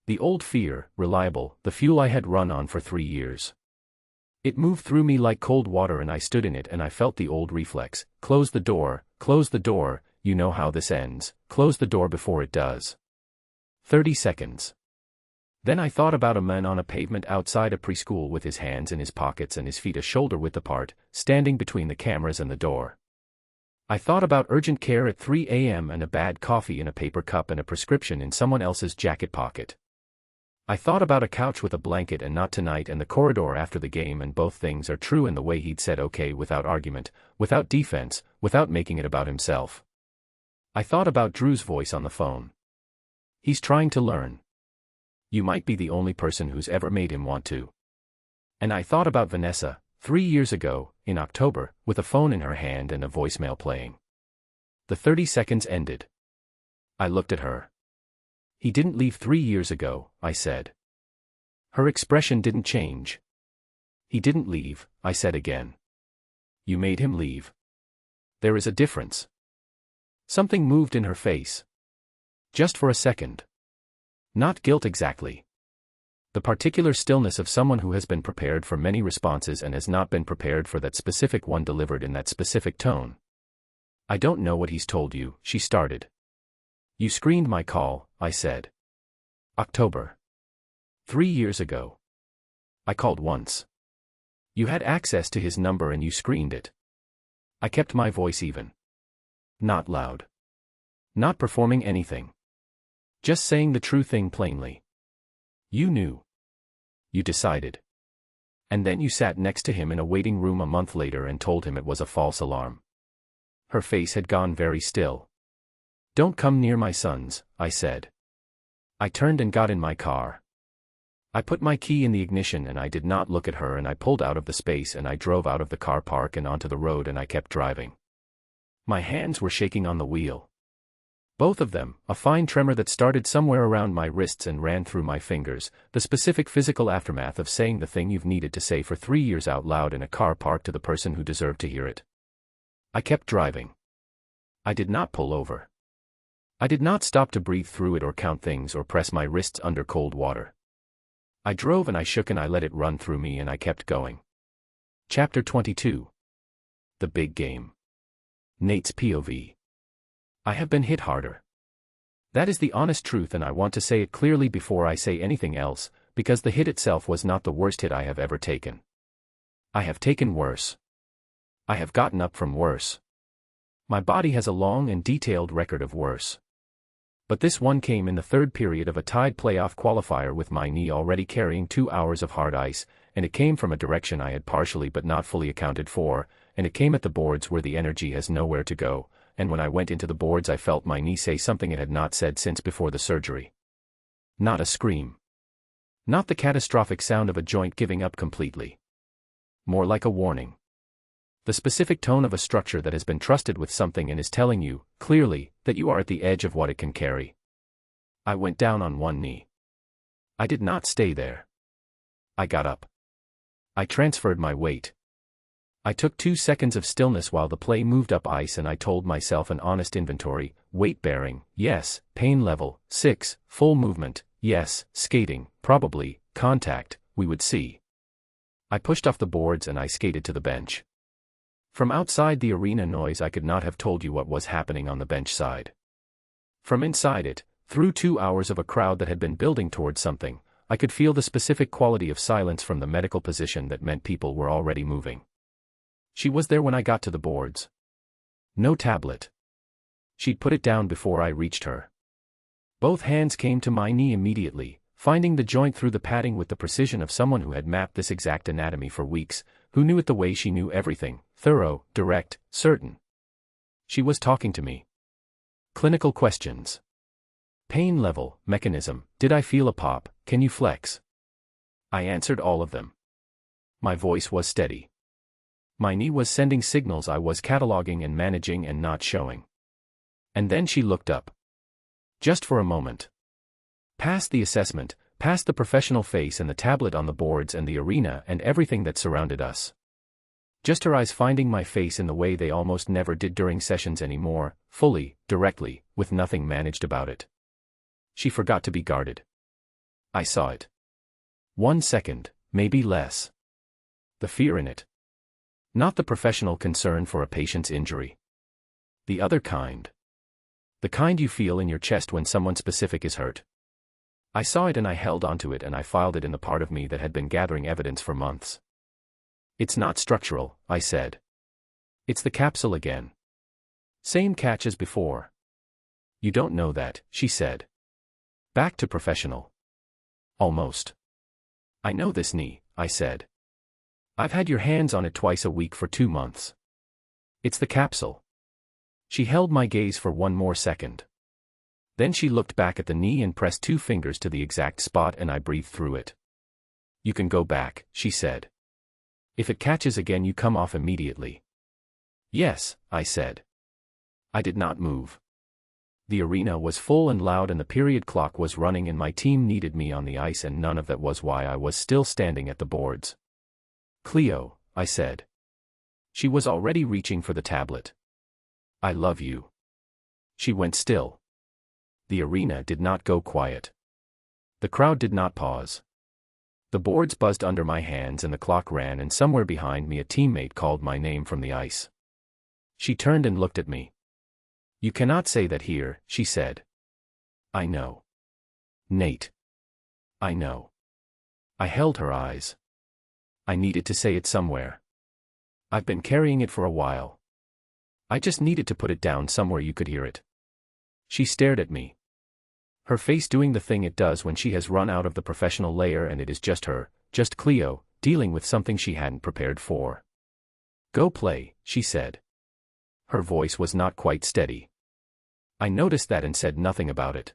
The old fear, reliable, the fuel I had run on for 3 years. It moved through me like cold water and I stood in it and I felt the old reflex, close the door, you know how this ends, close the door before it does. 30 seconds. Then I thought about a man on a pavement outside a preschool with his hands in his pockets and his feet a shoulder width apart, standing between the cameras and the door. I thought about urgent care at 3 a.m. and a bad coffee in a paper cup and a prescription in someone else's jacket pocket. I thought about a couch with a blanket and not tonight and the corridor after the game, and both things are true in the way he'd said okay without argument, without defense, without making it about himself. I thought about Drew's voice on the phone. He's trying to learn. You might be the only person who's ever made him want to. And I thought about Vanessa, 3 years ago, in October, with a phone in her hand and a voicemail playing. The 30 seconds ended. I looked at her. He didn't leave 3 years ago, I said. Her expression didn't change. He didn't leave, I said again. You made him leave. There is a difference. Something moved in her face. Just for a second. Not guilt exactly. The particular stillness of someone who has been prepared for many responses and has not been prepared for that specific one delivered in that specific tone. I don't know what he's told you, she started. You screened my call, I said. October. 3 years ago. I called once. You had access to his number and you screened it. I kept my voice even. Not loud. Not performing anything. Just saying the true thing plainly. You knew. You decided. And then you sat next to him in a waiting room a month later and told him it was a false alarm. Her face had gone very still. Don't come near my sons, I said. I turned and got in my car. I put my key in the ignition and I did not look at her and I pulled out of the space and I drove out of the car park and onto the road and I kept driving. My hands were shaking on the wheel. Both of them, a fine tremor that started somewhere around my wrists and ran through my fingers, the specific physical aftermath of saying the thing you've needed to say for 3 years out loud in a car parked to the person who deserved to hear it. I kept driving. I did not pull over. I did not stop to breathe through it or count things or press my wrists under cold water. I drove and I shook and I let it run through me and I kept going. Chapter 22. The Big Game. Nate's POV. I have been hit harder. That is the honest truth and I want to say it clearly before I say anything else, because the hit itself was not the worst hit I have ever taken. I have taken worse. I have gotten up from worse. My body has a long and detailed record of worse. But this one came in the third period of a tied playoff qualifier with my knee already carrying 2 hours of hard ice, and it came from a direction I had partially but not fully accounted for, and it came at the boards where the energy has nowhere to go, and when I went into the boards I felt my knee say something it had not said since before the surgery. Not a scream. Not the catastrophic sound of a joint giving up completely. More like a warning. The specific tone of a structure that has been trusted with something and is telling you, clearly, that you are at the edge of what it can carry. I went down on one knee. I did not stay there. I got up. I transferred my weight. I took 2 seconds of stillness while the play moved up ice and I told myself an honest inventory, weight bearing, yes, pain level, 6, full movement, yes, skating, probably, contact, we would see. I pushed off the boards and I skated to the bench. From outside the arena noise I could not have told you what was happening on the bench side. From inside it, through 2 hours of a crowd that had been building towards something, I could feel the specific quality of silence from the medical position that meant people were already moving. She was there when I got to the boards. No tablet. She'd put it down before I reached her. Both hands came to my knee immediately, finding the joint through the padding with the precision of someone who had mapped this exact anatomy for weeks, who knew it the way she knew everything, thorough, direct, certain. She was talking to me. Clinical questions. Pain level, mechanism, did I feel a pop, can you flex? I answered all of them. My voice was steady. My knee was sending signals I was cataloging and managing and not showing. And then she looked up. Just for a moment. Past the assessment, past the professional face and the tablet on the boards and the arena and everything that surrounded us. Just her eyes finding my face in the way they almost never did during sessions anymore, fully, directly, with nothing managed about it. She forgot to be guarded. I saw it. 1 second, maybe less. The fear in it. Not the professional concern for a patient's injury. The other kind. The kind you feel in your chest when someone specific is hurt. I saw it and I held onto it and I filed it in the part of me that had been gathering evidence for months. It's not structural, I said. It's the capsule again. Same catch as before. You don't know that, she said. Back to professional. Almost. I know this knee, I said. I've had your hands on it twice a week for 2 months. It's the capsule. She held my gaze for 1 more second. Then she looked back at the knee and pressed 2 fingers to the exact spot and I breathed through it. You can go back, she said. If it catches again you come off immediately. Yes, I said. I did not move. The arena was full and loud and the period clock was running and my team needed me on the ice and none of that was why I was still standing at the boards. Cleo, I said. She was already reaching for the tablet. I love you. She went still. The arena did not go quiet. The crowd did not pause. The boards buzzed under my hands and the clock ran and somewhere behind me a teammate called my name from the ice. She turned and looked at me. You cannot say that here, she said. I know. Nate. I know. I held her eyes. I needed to say it somewhere. I've been carrying it for a while. I just needed to put it down somewhere you could hear it. She stared at me. Her face doing the thing it does when she has run out of the professional layer and it is just her, just Cleo, dealing with something she hadn't prepared for. Go play, she said. Her voice was not quite steady. I noticed that and said nothing about it.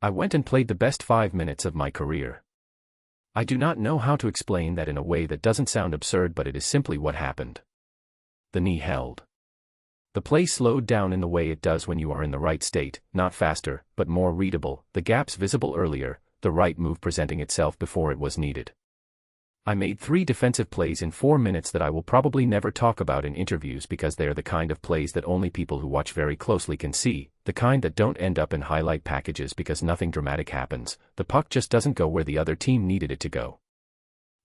I went and played the best 5 minutes of my career. I do not know how to explain that in a way that doesn't sound absurd, but it is simply what happened. The knee held. The play slowed down in the way it does when you are in the right state, not faster, but more readable, the gaps visible earlier, the right move presenting itself before it was needed. I made 3 defensive plays in 4 minutes that I will probably never talk about in interviews because they are the kind of plays that only people who watch very closely can see, the kind that don't end up in highlight packages because nothing dramatic happens, the puck just doesn't go where the other team needed it to go.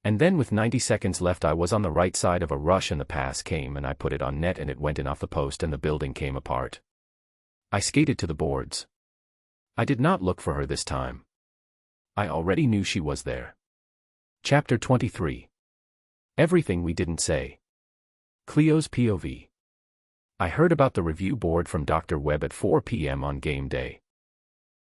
And then with 90 seconds left I was on the right side of a rush and the pass came and I put it on net and it went in off the post and the building came apart. I skated to the boards. I did not look for her this time. I already knew she was there. Chapter 23. Everything we didn't say. Cleo's POV. I heard about the review board from Dr. Webb at 4 p.m. on game day.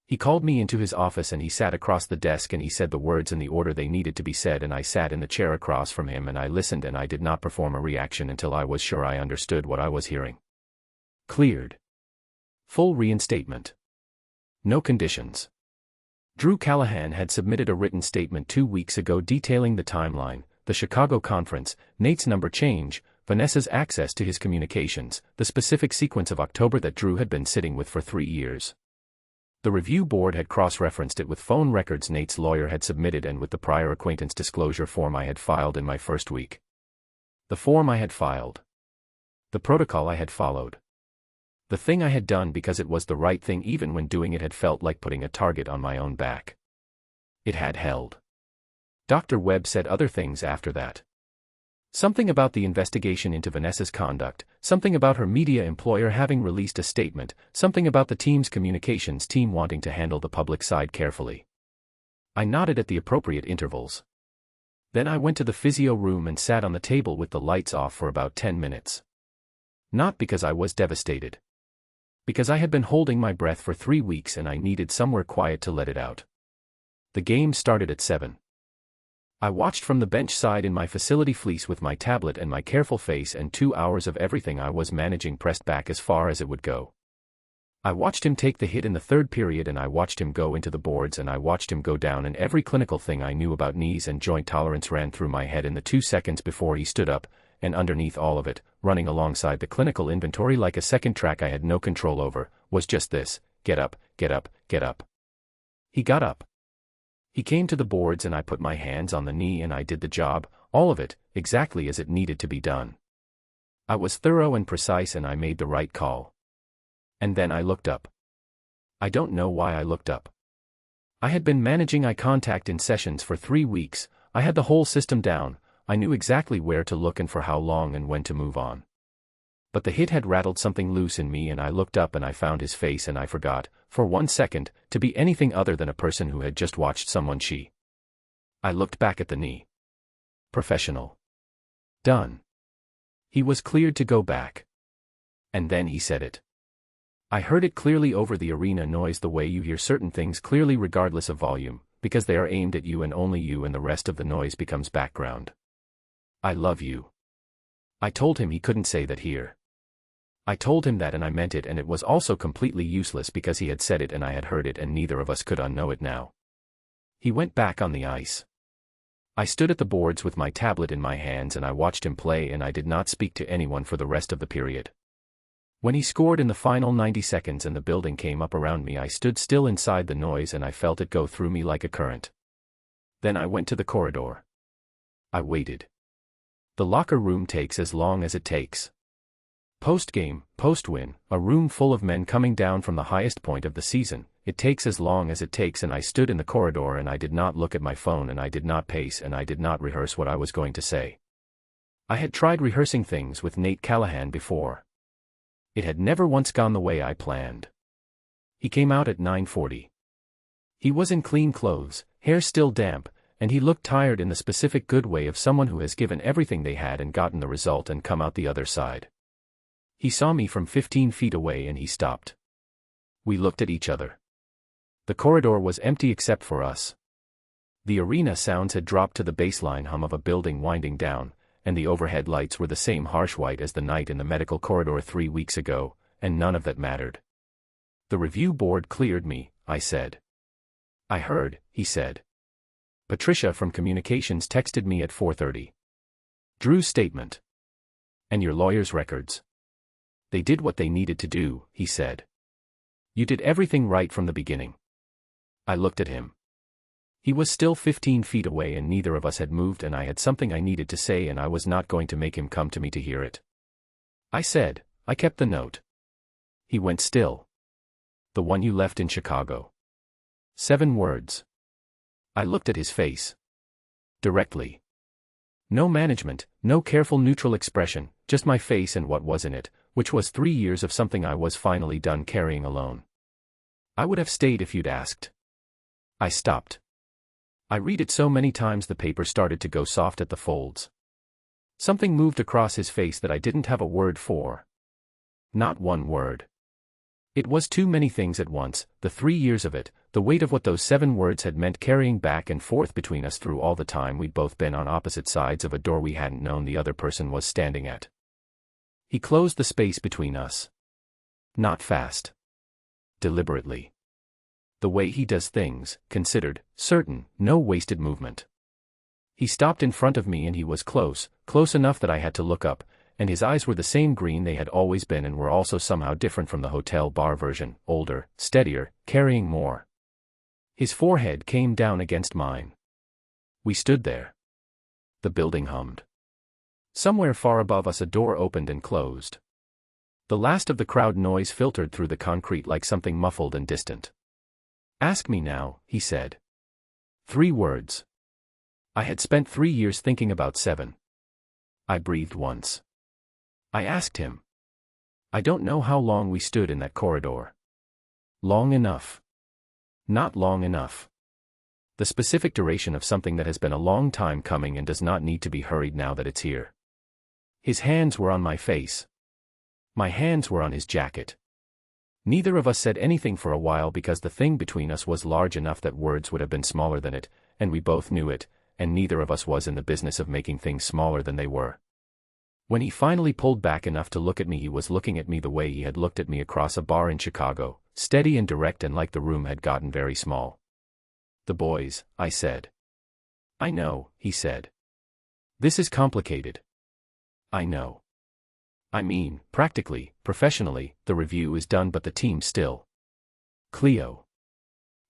He called me into his office and he sat across the desk and he said the words in the order they needed to be said and I sat in the chair across from him and I listened and I did not perform a reaction until I was sure I understood what I was hearing. Cleared. Full reinstatement. No conditions. Drew Callahan had submitted a written statement 2 weeks ago detailing the timeline, the Chicago conference, Nate's number change, Vanessa's access to his communications, the specific sequence of October that Drew had been sitting with for 3 years. The review board had cross-referenced it with phone records Nate's lawyer had submitted and with the prior acquaintance disclosure form I had filed in my first week. The form I had filed. The protocol I had followed. The thing I had done because it was the right thing even when doing it had felt like putting a target on my own back. It had held. Dr. Webb said other things after that. Something about the investigation into Vanessa's conduct, something about her media employer having released a statement, something about the team's communications team wanting to handle the public side carefully. I nodded at the appropriate intervals. Then I went to the physio room and sat on the table with the lights off for about 10 minutes. Not because I was devastated. Because I had been holding my breath for 3 weeks and I needed somewhere quiet to let it out. The game started at 7. I watched from the bench side in my facility fleece with my tablet and my careful face, and 2 hours of everything I was managing pressed back as far as it would go. I watched him take the hit in the third period, and I watched him go into the boards, and I watched him go down, and every clinical thing I knew about knees and joint tolerance ran through my head in the 2 seconds before he stood up, and underneath all of it, running alongside the clinical inventory like a second track I had no control over, was just this: get up, get up, get up. He got up. He came to the boards, and I put my hands on the knee, and I did the job, all of it, exactly as it needed to be done. I was thorough and precise, and I made the right call. And then I looked up. I don't know why I looked up. I had been managing eye contact in sessions for 3 weeks, I had the whole system down, I knew exactly where to look and for how long and when to move on. But the hit had rattled something loose in me, and I looked up and I found his face, and I forgot, for 1 second, to be anything other than a person who had just watched someone she. I looked back at the knee. Professional. Done. He was cleared to go back. And then he said it. I heard it clearly over the arena noise, the way you hear certain things clearly regardless of volume, because they are aimed at you and only you, and the rest of the noise becomes background. I love you. I told him he couldn't say that here. I told him that, and I meant it, and it was also completely useless because he had said it and I had heard it, and neither of us could unknow it now. He went back on the ice. I stood at the boards with my tablet in my hands, and I watched him play, and I did not speak to anyone for the rest of the period. When he scored in the final 90 seconds and the building came up around me, I stood still inside the noise, and I felt it go through me like a current. Then I went to the corridor. I waited. The locker room takes as long as it takes. Post-game, post-win, a room full of men coming down from the highest point of the season, it takes as long as it takes, and I stood in the corridor, and I did not look at my phone, and I did not pace, and I did not rehearse what I was going to say. I had tried rehearsing things with Nate Callahan before. It had never once gone the way I planned. He came out at 9:40. He was in clean clothes, hair still damp, and he looked tired in the specific good way of someone who has given everything they had and gotten the result and come out the other side. He saw me from 15 feet away, and he stopped. We looked at each other. The corridor was empty except for us. The arena sounds had dropped to the baseline hum of a building winding down, and the overhead lights were the same harsh white as the night in the medical corridor 3 weeks ago, and none of that mattered. The review board cleared me, I said. I heard, he said. Patricia from communications texted me at 4:30. Drew's statement. And your lawyer's records. They did what they needed to do, he said. You did everything right from the beginning. I looked at him. He was still 15 feet away, and neither of us had moved, and I had something I needed to say, and I was not going to make him come to me to hear it. I said, I kept the note. He went still. The one you left in Chicago. 7 words. I looked at his face. Directly. No management, no careful neutral expression, just my face and what was in it, which was 3 years of something I was finally done carrying alone. I would have stayed if you'd asked. I stopped. I read it so many times the paper started to go soft at the folds. Something moved across his face that I didn't have a word for. Not one word. It was too many things at once, the 3 years of it, the weight of what those 7 words had meant carrying back and forth between us through all the time we'd both been on opposite sides of a door we hadn't known the other person was standing at. He closed the space between us. Not fast. Deliberately. The way he does things, considered, certain, no wasted movement. He stopped in front of me, and he was close enough that I had to look up, and his eyes were the same green they had always been and were also somehow different from the hotel bar version, older, steadier, carrying more. His forehead came down against mine. We stood there. The building hummed. Somewhere far above us a door opened and closed. The last of the crowd noise filtered through the concrete like something muffled and distant. Ask me now, he said. 3 words. I had spent 3 years thinking about 7. I breathed once. I asked him. I don't know how long we stood in that corridor. Long enough. Not long enough. The specific duration of something that has been a long time coming and does not need to be hurried now that it's here. His hands were on my face. My hands were on his jacket. Neither of us said anything for a while because the thing between us was large enough that words would have been smaller than it, and we both knew it, and neither of us was in the business of making things smaller than they were. When he finally pulled back enough to look at me, he was looking at me the way he had looked at me across a bar in Chicago, steady and direct, and like the room had gotten very small. "The boys," I said. "I know," he said. "This is complicated." "I know. I mean, practically, professionally, the review is done, but the team still." "Cleo."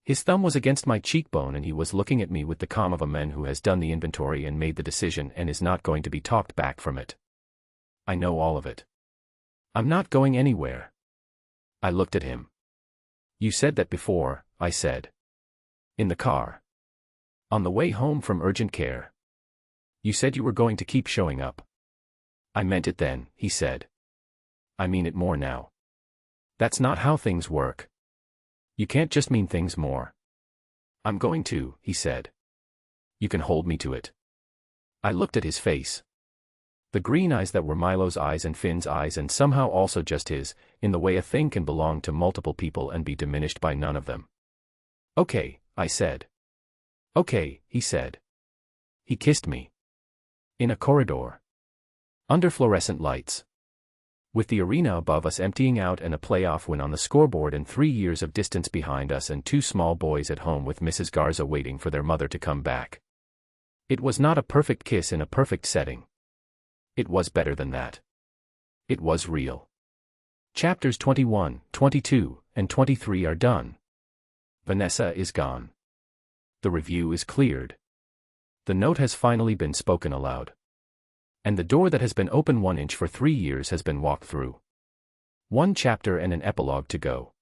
His thumb was against my cheekbone and he was looking at me with the calm of a man who has done the inventory and made the decision and is not going to be talked back from it. "I know all of it. I'm not going anywhere." I looked at him. "You said that before," I said. "In the car. On the way home from urgent care. You said you were going to keep showing up." "I meant it then," he said. "I mean it more now. That's not how things work. You can't just mean things more." "I'm going to," he said. "You can hold me to it." I looked at his face. The green eyes that were Milo's eyes and Finn's eyes, and somehow also just his, in the way a thing can belong to multiple people and be diminished by none of them. "Okay," I said. "Okay," he said. He kissed me. In a corridor. Under fluorescent lights. With the arena above us emptying out and a playoff win on the scoreboard and 3 years of distance behind us and 2 small boys at home with Mrs. Garza waiting for their mother to come back. It was not a perfect kiss in a perfect setting. It was better than that. It was real. Chapters 21, 22, and 23 are done. Vanessa is gone. The review is cleared. The note has finally been spoken aloud. And the door that has been open 1 inch for 3 years has been walked through. 1 chapter and an epilogue to go.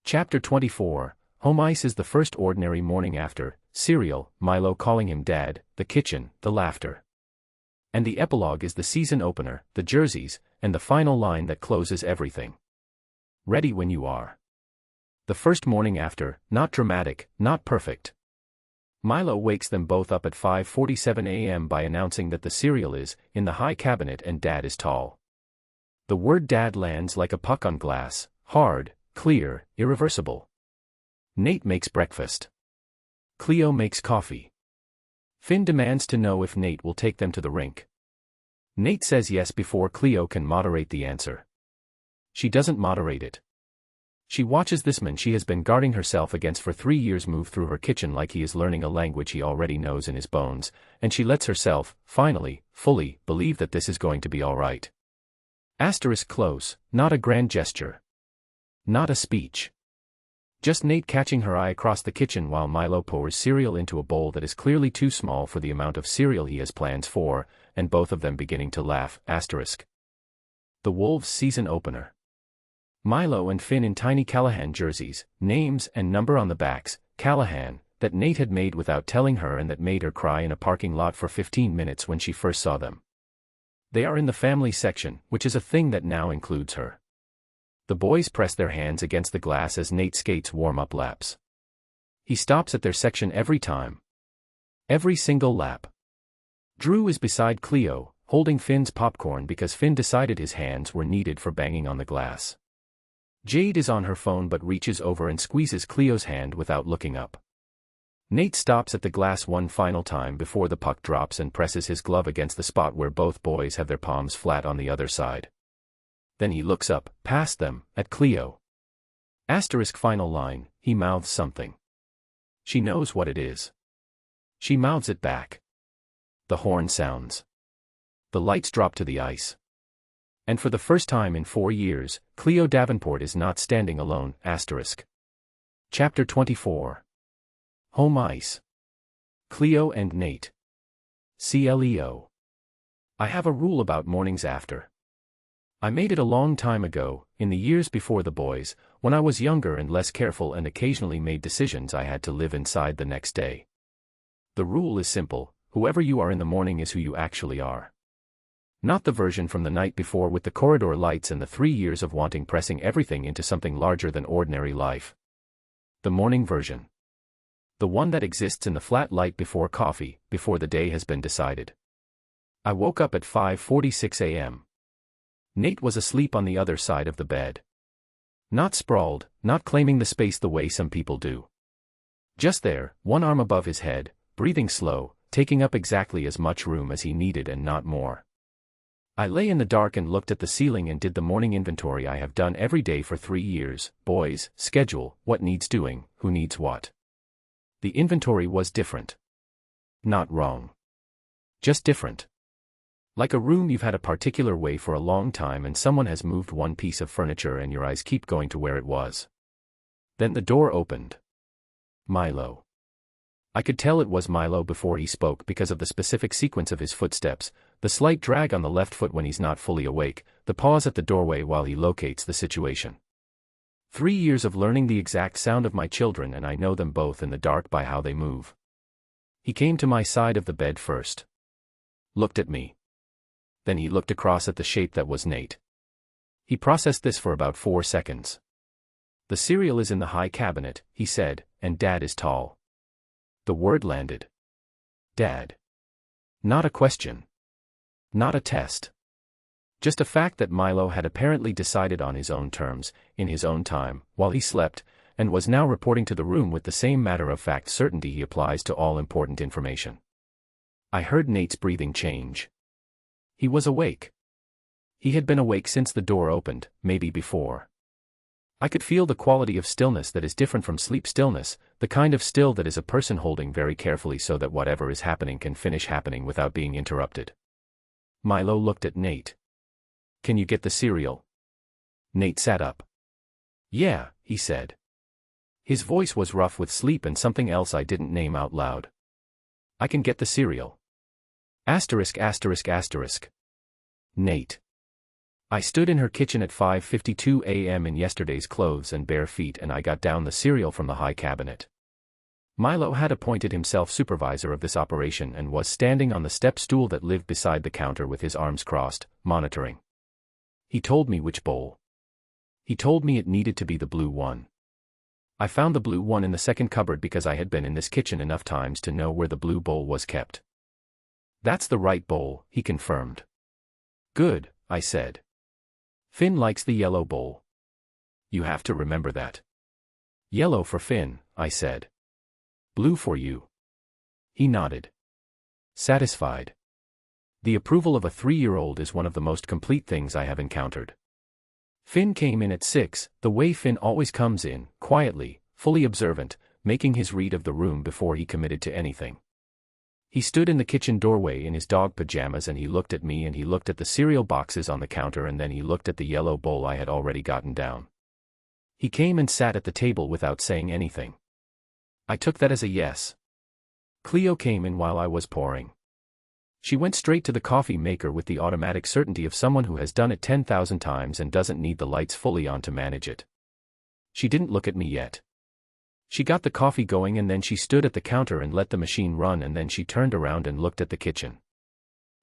Chapter 24, Home Ice is the first ordinary morning after, cereal, Milo calling him Dad, the kitchen, the laughter. And the epilogue is the season opener, the jerseys, and the final line that closes everything. Ready when you are. The first morning after, not dramatic, not perfect. Milo wakes them both up at 5:47 a.m. by announcing that the cereal is in the high cabinet and Dad is tall. The word Dad lands like a puck on glass, hard, clear, irreversible. Nate makes breakfast. Cleo makes coffee. Finn demands to know if Nate will take them to the rink. Nate says yes before Cleo can moderate the answer. She doesn't moderate it. She watches this man she has been guarding herself against for 3 years move through her kitchen like he is learning a language he already knows in his bones, and she lets herself, finally, fully, believe that this is going to be all right. Asterisk close, not a grand gesture. Not a speech. Just Nate catching her eye across the kitchen while Milo pours cereal into a bowl that is clearly too small for the amount of cereal he has plans for, and both of them beginning to laugh, asterisk. The Wolves season opener. Milo and Finn in tiny Callahan jerseys, names and number on the backs, Callahan, that Nate had made without telling her and that made her cry in a parking lot for 15 minutes when she first saw them. They are in the family section, which is a thing that now includes her. The boys press their hands against the glass as Nate skates warm-up laps. He stops at their section every time. Every single lap. Drew is beside Cleo, holding Finn's popcorn because Finn decided his hands were needed for banging on the glass. Jade is on her phone but reaches over and squeezes Cleo's hand without looking up. Nate stops at the glass one final time before the puck drops and presses his glove against the spot where both boys have their palms flat on the other side. Then he looks up, past them, at Cleo. Asterisk final line, he mouths something. She knows what it is. She mouths it back. The horn sounds. The lights drop to the ice. And for the first time in 4 years, Cleo Davenport is not standing alone, asterisk. Chapter 24. Home Ice. Cleo and Nate. CLEO. I have a rule about mornings after. I made it a long time ago, in the years before the boys, when I was younger and less careful and occasionally made decisions I had to live inside the next day. The rule is simple, whoever you are in the morning is who you actually are. Not the version from the night before with the corridor lights and the 3 years of wanting pressing everything into something larger than ordinary life. The morning version. The one that exists in the flat light before coffee, before the day has been decided. I woke up at 5:46 a.m. Nate was asleep on the other side of the bed. Not sprawled, not claiming the space the way some people do. Just there, one arm above his head, breathing slow, taking up exactly as much room as he needed and not more. I lay in the dark and looked at the ceiling and did the morning inventory I have done every day for 3 years. Boys, schedule, what needs doing, who needs what. The inventory was different. Not wrong. Just different. Like a room you've had a particular way for a long time and someone has moved one piece of furniture and your eyes keep going to where it was. Then the door opened. Milo. I could tell it was Milo before he spoke because of the specific sequence of his footsteps, the slight drag on the left foot when he's not fully awake, the pause at the doorway while he locates the situation. 3 years of learning the exact sound of my children and I know them both in the dark by how they move. He came to my side of the bed first. Looked at me. Then he looked across at the shape that was Nate. He processed this for about 4 seconds. The cereal is in the high cabinet, he said, and Dad is tall. The word landed. Dad. Not a question. Not a test. Just a fact that Milo had apparently decided on his own terms, in his own time, while he slept, and was now reporting to the room with the same matter-of-fact certainty he applies to all important information. I heard Nate's breathing change. He was awake. He had been awake since the door opened, maybe before. I could feel the quality of stillness that is different from sleep stillness, the kind of still that is a person holding very carefully so that whatever is happening can finish happening without being interrupted. Milo looked at Nate. Can you get the cereal? Nate sat up. Yeah, he said. His voice was rough with sleep and something else I didn't name out loud. I can get the cereal. Asterisk asterisk asterisk. Nate. I stood in her kitchen at 5:52 a.m. in yesterday's clothes and bare feet and I got down the cereal from the high cabinet. Milo had appointed himself supervisor of this operation and was standing on the step stool that lived beside the counter with his arms crossed, monitoring. He told me which bowl. He told me it needed to be the blue one. I found the blue one in the second cupboard because I had been in this kitchen enough times to know where the blue bowl was kept. That's the right bowl, he confirmed. Good, I said. Finn likes the yellow bowl. You have to remember that. Yellow for Finn, I said. Blue for you. He nodded. Satisfied. The approval of a 3-year-old is one of the most complete things I have encountered. Finn came in at 6, the way Finn always comes in, quietly, fully observant, making his read of the room before he committed to anything. He stood in the kitchen doorway in his dog pajamas and he looked at me and he looked at the cereal boxes on the counter and then he looked at the yellow bowl I had already gotten down. He came and sat at the table without saying anything. I took that as a yes. Cleo came in while I was pouring. She went straight to the coffee maker with the automatic certainty of someone who has done it 10,000 times and doesn't need the lights fully on to manage it. She didn't look at me yet. She got the coffee going and then she stood at the counter and let the machine run and then she turned around and looked at the kitchen.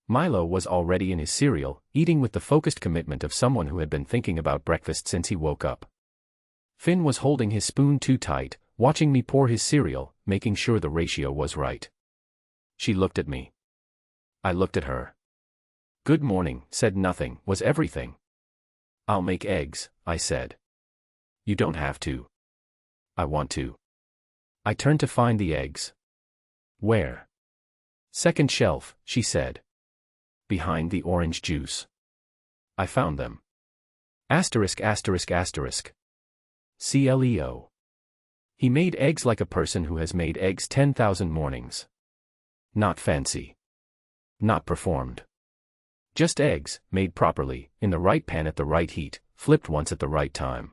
Milo was already in his cereal, eating with the focused commitment of someone who had been thinking about breakfast since he woke up. Finn was holding his spoon too tight, watching me pour his cereal, making sure the ratio was right. She looked at me. I looked at her. Good morning, said nothing, was everything. I'll make eggs, I said. You don't have to. I want to. I turned to find the eggs. Where? Second shelf, she said. Behind the orange juice. I found them. Asterisk asterisk asterisk. CLEO. He made eggs like a person who has made eggs 10,000 mornings. Not fancy. Not performed. Just eggs, made properly, in the right pan at the right heat, flipped once at the right time.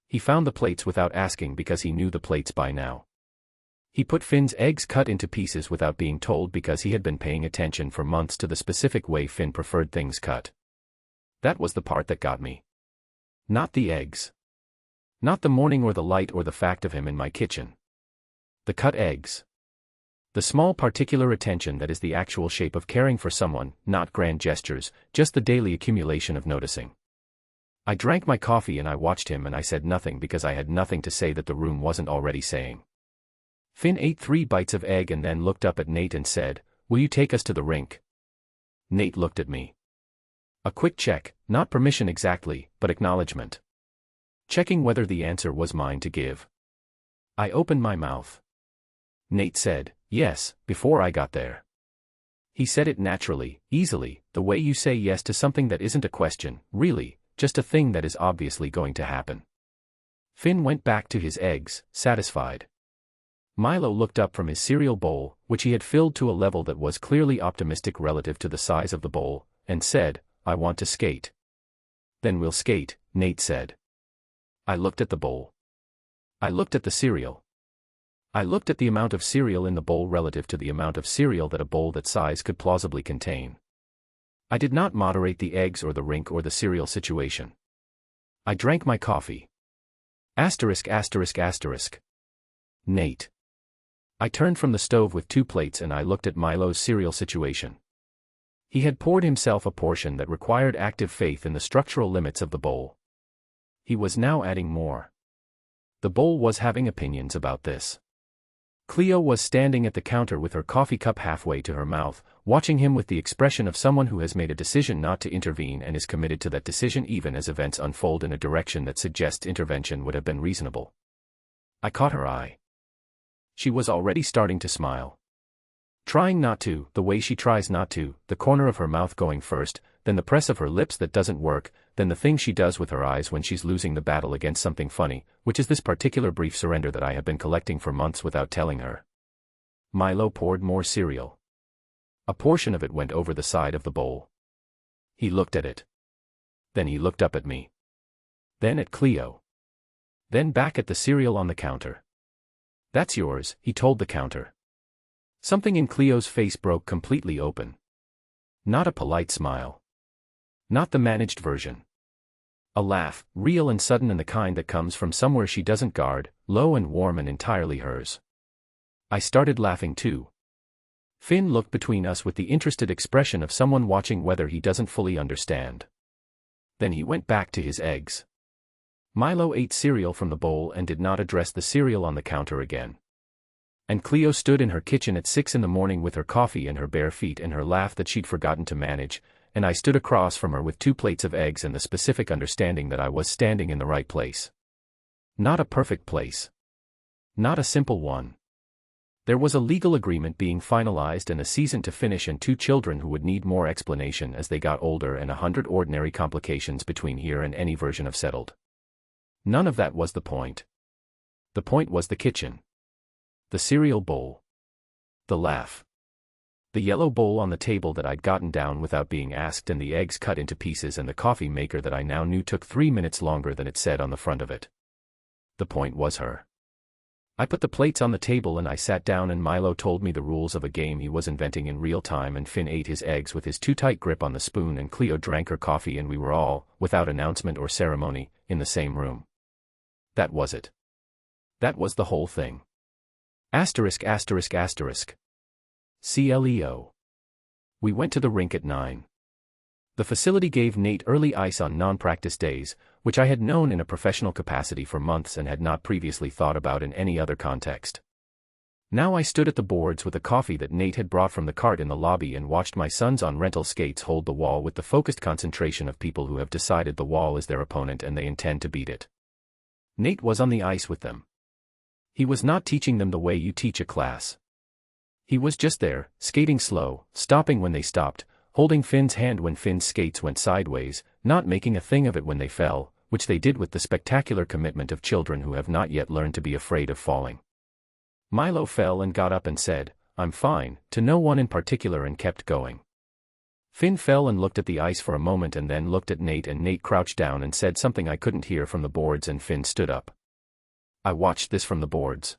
He found the plates without asking because he knew the plates by now. He put Finn's eggs cut into pieces without being told because he had been paying attention for months to the specific way Finn preferred things cut. That was the part that got me. Not the eggs. Not the morning or the light or the fact of him in my kitchen. The cut eggs. The small particular attention that is the actual shape of caring for someone, not grand gestures, just the daily accumulation of noticing. I drank my coffee and I watched him and I said nothing because I had nothing to say that the room wasn't already saying. Finn ate 3 bites of egg and then looked up at Nate and said, "Will you take us to the rink?" Nate looked at me. A quick check, not permission exactly, but acknowledgement. Checking whether the answer was mine to give. I opened my mouth. Nate said, Yes, before I got there. He said it naturally, easily, the way you say yes to something that isn't a question, really, just a thing that is obviously going to happen. Finn went back to his eggs, satisfied. Milo looked up from his cereal bowl, which he had filled to a level that was clearly optimistic relative to the size of the bowl, and said, I want to skate. Then we'll skate, Nate said. I looked at the bowl. I looked at the cereal. I looked at the amount of cereal in the bowl relative to the amount of cereal that a bowl that size could plausibly contain. I did not moderate the eggs or the rink or the cereal situation. I drank my coffee. Asterisk asterisk asterisk. Nate. I turned from the stove with 2 plates and I looked at Milo's cereal situation. He had poured himself a portion that required active faith in the structural limits of the bowl. He was now adding more. The bowl was having opinions about this. Cleo was standing at the counter with her coffee cup halfway to her mouth, watching him with the expression of someone who has made a decision not to intervene and is committed to that decision even as events unfold in a direction that suggests intervention would have been reasonable. I caught her eye. She was already starting to smile. Trying not to, the way she tries not to, the corner of her mouth going first, then the press of her lips that doesn't work, then the thing she does with her eyes when she's losing the battle against something funny, which is this particular brief surrender that I have been collecting for months without telling her. Milo poured more cereal. A portion of it went over the side of the bowl. He looked at it. Then he looked up at me. Then at Cleo. Then back at the cereal on the counter. That's yours, he told the counter. Something in Cleo's face broke completely open. Not a polite smile. Not the managed version. A laugh, real and sudden and the kind that comes from somewhere she doesn't guard, low and warm and entirely hers. I started laughing too. Finn looked between us with the interested expression of someone watching whether he doesn't fully understand. Then he went back to his eggs. Milo ate cereal from the bowl and did not address the cereal on the counter again. And Cleo stood in her kitchen at 6 a.m. with her coffee and her bare feet and her laugh that she'd forgotten to manage, and I stood across from her with 2 plates of eggs and the specific understanding that I was standing in the right place. Not a perfect place. Not a simple one. There was a legal agreement being finalized and a season to finish and 2 children who would need more explanation as they got older and 100 ordinary complications between here and any version of settled. None of that was the point. The point was the kitchen. The cereal bowl. The laugh. The yellow bowl on the table that I'd gotten down without being asked and the eggs cut into pieces and the coffee maker that I now knew took 3 minutes longer than it said on the front of it. The point was her. I put the plates on the table and I sat down and Milo told me the rules of a game he was inventing in real time and Finn ate his eggs with his too tight grip on the spoon and Cleo drank her coffee and we were all, without announcement or ceremony, in the same room. That was it. That was the whole thing. Asterisk asterisk asterisk. CLEO. We went to the rink at 9. The facility gave Nate early ice on non-practice days, which I had known in a professional capacity for months and had not previously thought about in any other context. Now I stood at the boards with a coffee that Nate had brought from the cart in the lobby and watched my sons on rental skates hold the wall with the focused concentration of people who have decided the wall is their opponent and they intend to beat it. Nate was on the ice with them. He was not teaching them the way you teach a class. He was just there, skating slow, stopping when they stopped, holding Finn's hand when Finn's skates went sideways, not making a thing of it when they fell, which they did with the spectacular commitment of children who have not yet learned to be afraid of falling. Milo fell and got up and said, "I'm fine," to no one in particular and kept going. Finn fell and looked at the ice for a moment and then looked at Nate and Nate crouched down and said something I couldn't hear from the boards and Finn stood up. I watched this from the boards.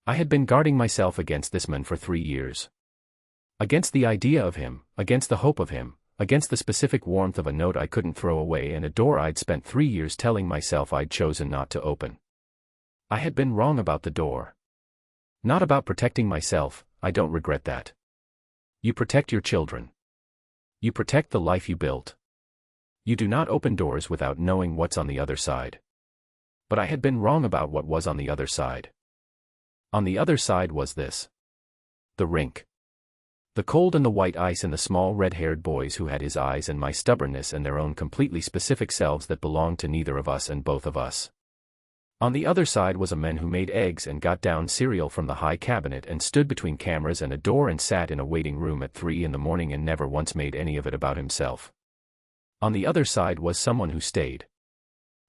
I had been guarding myself against this man for 3 years. Against the idea of him, against the hope of him, against the specific warmth of a note I couldn't throw away and a door I'd spent 3 years telling myself I'd chosen not to open. I had been wrong about the door. Not about protecting myself, I don't regret that. You protect your children. You protect the life you built. You do not open doors without knowing what's on the other side. But I had been wrong about what was on the other side. On the other side was this. The rink. The cold and the white ice and the small red-haired boys who had his eyes and my stubbornness and their own completely specific selves that belonged to neither of us and both of us. On the other side was a man who made eggs and got down cereal from the high cabinet and stood between cameras and a door and sat in a waiting room at 3 in the morning and never once made any of it about himself. On the other side was someone who stayed.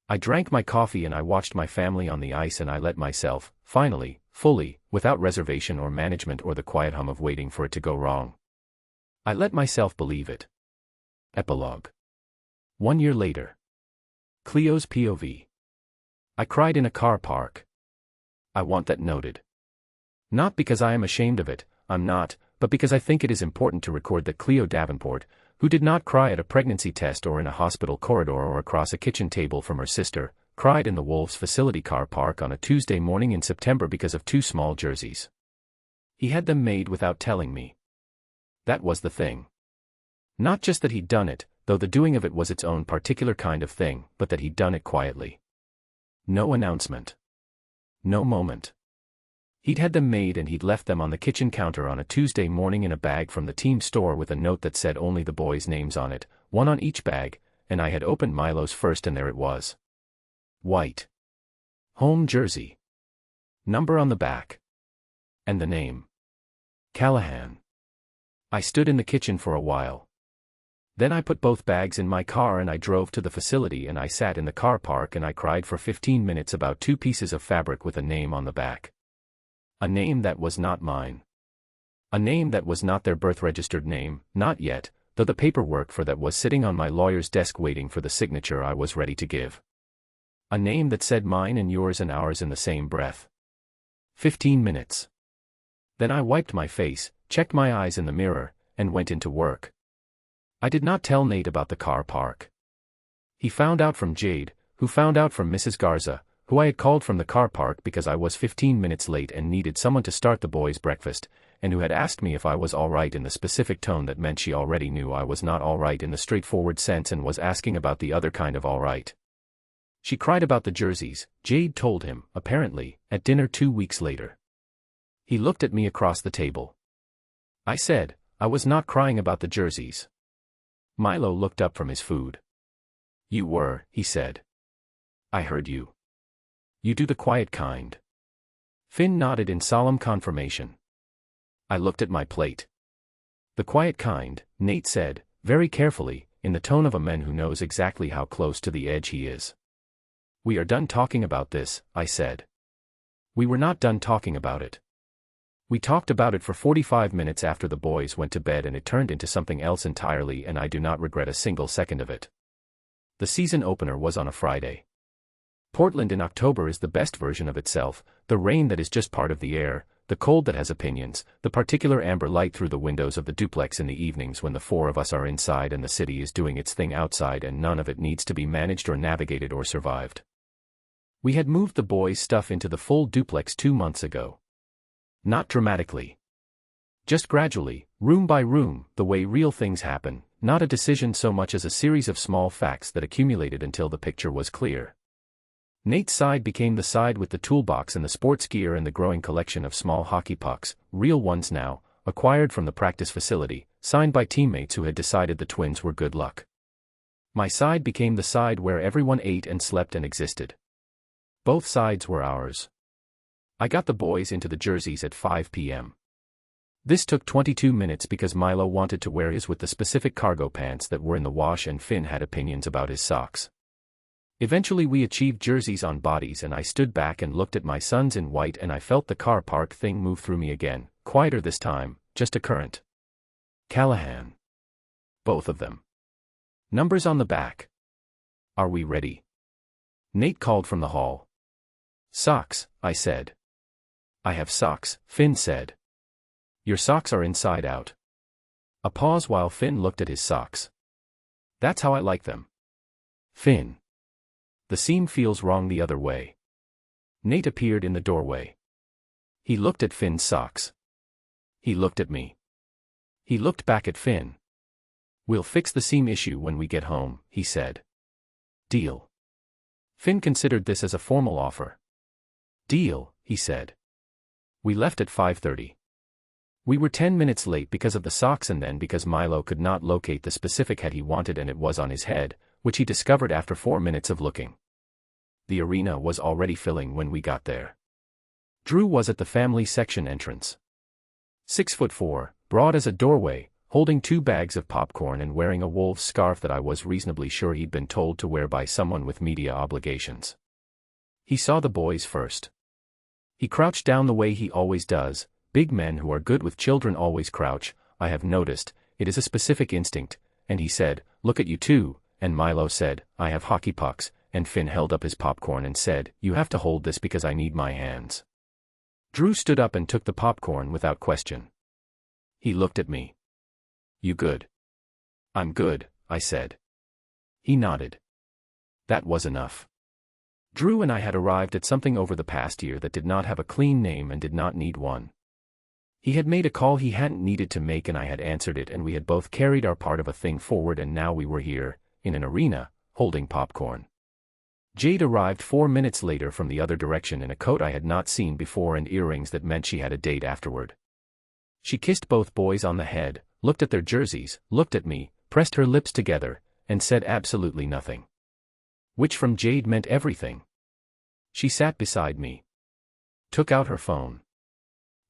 I drank my coffee and I watched my family on the ice and I let myself, finally, fully, without reservation or management or the quiet hum of waiting for it to go wrong. I let myself believe it. Epilogue. 1 year later. Cleo's POV. I cried in a car park. I want that noted. Not because I am ashamed of it, I'm not, but because I think it is important to record that Cleo Davenport, who did not cry at a pregnancy test or in a hospital corridor or across a kitchen table from her sister, cried in the Wolves facility car park on a Tuesday morning in September because of 2 small jerseys. He had them made without telling me. That was the thing. Not just that he'd done it, though the doing of it was its own particular kind of thing, but that he'd done it quietly. No announcement. No moment. He'd had them made and he'd left them on the kitchen counter on a Tuesday morning in a bag from the team store with a note that said only the boys' names on it, one on each bag, and I had opened Milo's first and there it was. White. Home jersey. Number on the back. And the name. Callahan. I stood in the kitchen for a while. Then I put both bags in my car and I drove to the facility and I sat in the car park and I cried for 15 minutes about 2 pieces of fabric with a name on the back. A name that was not mine. A name that was not their birth-registered name, not yet, though the paperwork for that was sitting on my lawyer's desk waiting for the signature I was ready to give. A name that said mine and yours and ours in the same breath. 15 minutes. Then I wiped my face, checked my eyes in the mirror, and went into work. I did not tell Nate about the car park. He found out from Jade, who found out from Mrs. Garza, who I had called from the car park because I was 15 minutes late and needed someone to start the boys' breakfast, and who had asked me if I was all right in the specific tone that meant she already knew I was not all right in the straightforward sense and was asking about the other kind of all right. She cried about the jerseys, Jade told him, apparently, at dinner 2 weeks later. He looked at me across the table. I said, I was not crying about the jerseys. Milo looked up from his food. You were, he said. I heard you. You do the quiet kind. Finn nodded in solemn confirmation. I looked at my plate. The quiet kind, Nate said, very carefully, in the tone of a man who knows exactly how close to the edge he is. We are done talking about this, I said. We were not done talking about it. We talked about it for 45 minutes after the boys went to bed and it turned into something else entirely and I do not regret a single second of it. The season opener was on a Friday. Portland in October is the best version of itself, the rain that is just part of the air, the cold that has opinions, the particular amber light through the windows of the duplex in the evenings when the 4 of us are inside and the city is doing its thing outside and none of it needs to be managed or navigated or survived. We had moved the boys' stuff into the full duplex 2 months ago. Not dramatically. Just gradually, room by room, the way real things happen, not a decision so much as a series of small facts that accumulated until the picture was clear. Nate's side became the side with the toolbox and the sports gear and the growing collection of small hockey pucks, real ones now, acquired from the practice facility, signed by teammates who had decided the Twins were good luck. My side became the side where everyone ate and slept and existed. Both sides were ours. I got the boys into the jerseys at 5 p.m. This took 22 minutes because Milo wanted to wear his with the specific cargo pants that were in the wash and Finn had opinions about his socks. Eventually we achieved jerseys on bodies and I stood back and looked at my sons in white and I felt the car park thing move through me again, quieter this time, just a current. Callahan. Both of them. Numbers on the back. Are we ready? Nate called from the hall. Socks, I said. I have socks, Finn said. Your socks are inside out. A pause while Finn looked at his socks. That's how I like them. Finn. The seam feels wrong the other way. Nate appeared in the doorway. He looked at Finn's socks. He looked at me. He looked back at Finn. We'll fix the seam issue when we get home, he said. Deal. Finn considered this as a formal offer. Deal, he said. We left at 5:30. We were 10 minutes late because of the socks and then because Milo could not locate the specific hat he wanted and it was on his head, which he discovered after 4 minutes of looking. The arena was already filling when we got there. Drew was at the family section entrance. 6'4", broad as a doorway, holding 2 bags of popcorn and wearing a wolf's scarf that I was reasonably sure he'd been told to wear by someone with media obligations. He saw the boys first. He crouched down the way he always does. Big men who are good with children always crouch, I have noticed, it is a specific instinct, and he said, "Look at you two," and Milo said, "I have hockey pucks," and Finn held up his popcorn and said, "You have to hold this because I need my hands." Drew stood up and took the popcorn without question. He looked at me. "You good?" "I'm good," I said. He nodded. That was enough. Drew and I had arrived at something over the past year that did not have a clean name and did not need one. He had made a call he hadn't needed to make and I had answered it, and we had both carried our part of a thing forward, and now we were here, in an arena, holding popcorn. Jade arrived 4 minutes later from the other direction in a coat I had not seen before and earrings that meant she had a date afterward. She kissed both boys on the head, looked at their jerseys, looked at me, pressed her lips together, and said absolutely nothing. Which from Jade meant everything. She sat beside me. Took out her phone.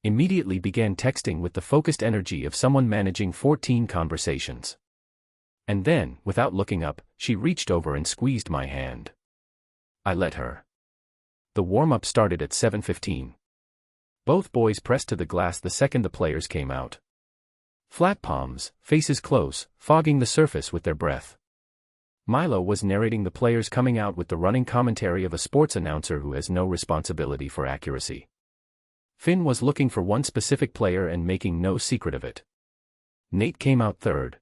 Immediately began texting with the focused energy of someone managing 14 conversations. And then, without looking up, she reached over and squeezed my hand. I let her. The warm-up started at 7:15. Both boys pressed to the glass the second the players came out. Flat palms, faces close, fogging the surface with their breath. Milo was narrating the players coming out with the running commentary of a sports announcer who has no responsibility for accuracy. Finn was looking for one specific player and making no secret of it. Nate came out third.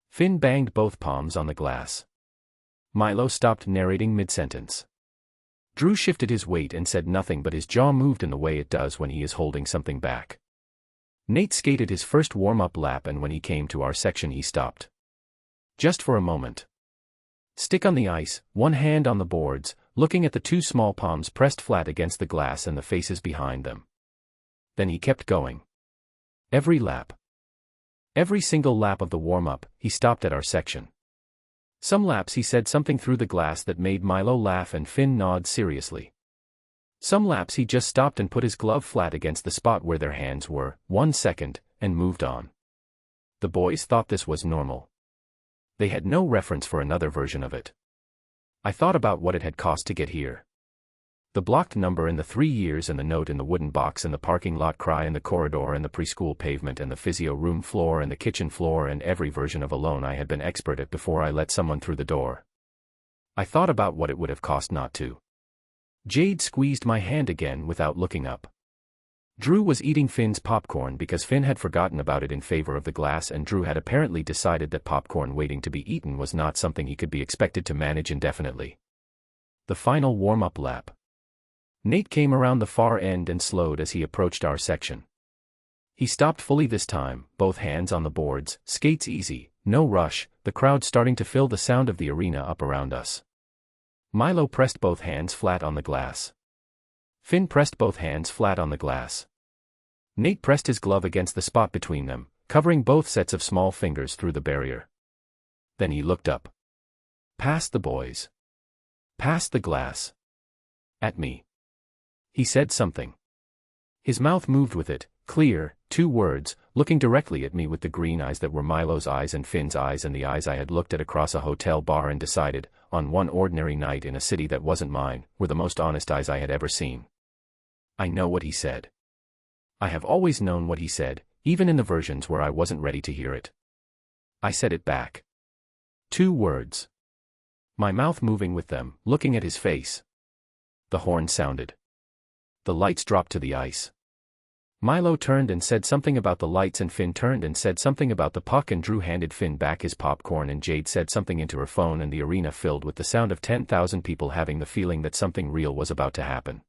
Finn banged both palms on the glass. Milo stopped narrating mid-sentence. Drew shifted his weight and said nothing, but his jaw moved in the way it does when he is holding something back. Nate skated his first warm-up lap, and when he came to our section he stopped. Just for a moment. Stick on the ice, one hand on the boards, looking at the 2 small palms pressed flat against the glass and the faces behind them. Then he kept going. Every lap. Every single lap of the warm-up, he stopped at our section. Some laps he said something through the glass that made Milo laugh and Finn nod seriously. Some laps he just stopped and put his glove flat against the spot where their hands were, 1 second, and moved on. The boys thought this was normal. They had no reference for another version of it. I thought about what it had cost to get here. The blocked number in the 3 years and the note in the wooden box and the parking lot cry in the corridor and the preschool pavement and the physio room floor and the kitchen floor and every version of alone I had been expert at before I let someone through the door. I thought about what it would have cost not to. Jade squeezed my hand again without looking up. Drew was eating Finn's popcorn because Finn had forgotten about it in favor of the glass, and Drew had apparently decided that popcorn waiting to be eaten was not something he could be expected to manage indefinitely. The final warm-up lap. Nate came around the far end and slowed as he approached our section. He stopped fully this time, both hands on the boards, skates easy, no rush, the crowd starting to fill the sound of the arena up around us. Milo pressed both hands flat on the glass. Finn pressed both hands flat on the glass. Nate pressed his glove against the spot between them, covering both sets of small fingers through the barrier. Then he looked up. Past the boys. Past the glass. At me. He said something. His mouth moved with it, clear, 2 words, looking directly at me with the green eyes that were Milo's eyes and Finn's eyes and the eyes I had looked at across a hotel bar and decided, on one ordinary night in a city that wasn't mine, were the most honest eyes I had ever seen. I know what he said. I have always known what he said, even in the versions where I wasn't ready to hear it. I said it back. 2 words. My mouth moving with them, looking at his face. The horn sounded. The lights dropped to the ice. Milo turned and said something about the lights, and Finn turned and said something about the puck, and Drew handed Finn back his popcorn, and Jade said something into her phone, and the arena filled with the sound of 10,000 people having the feeling that something real was about to happen.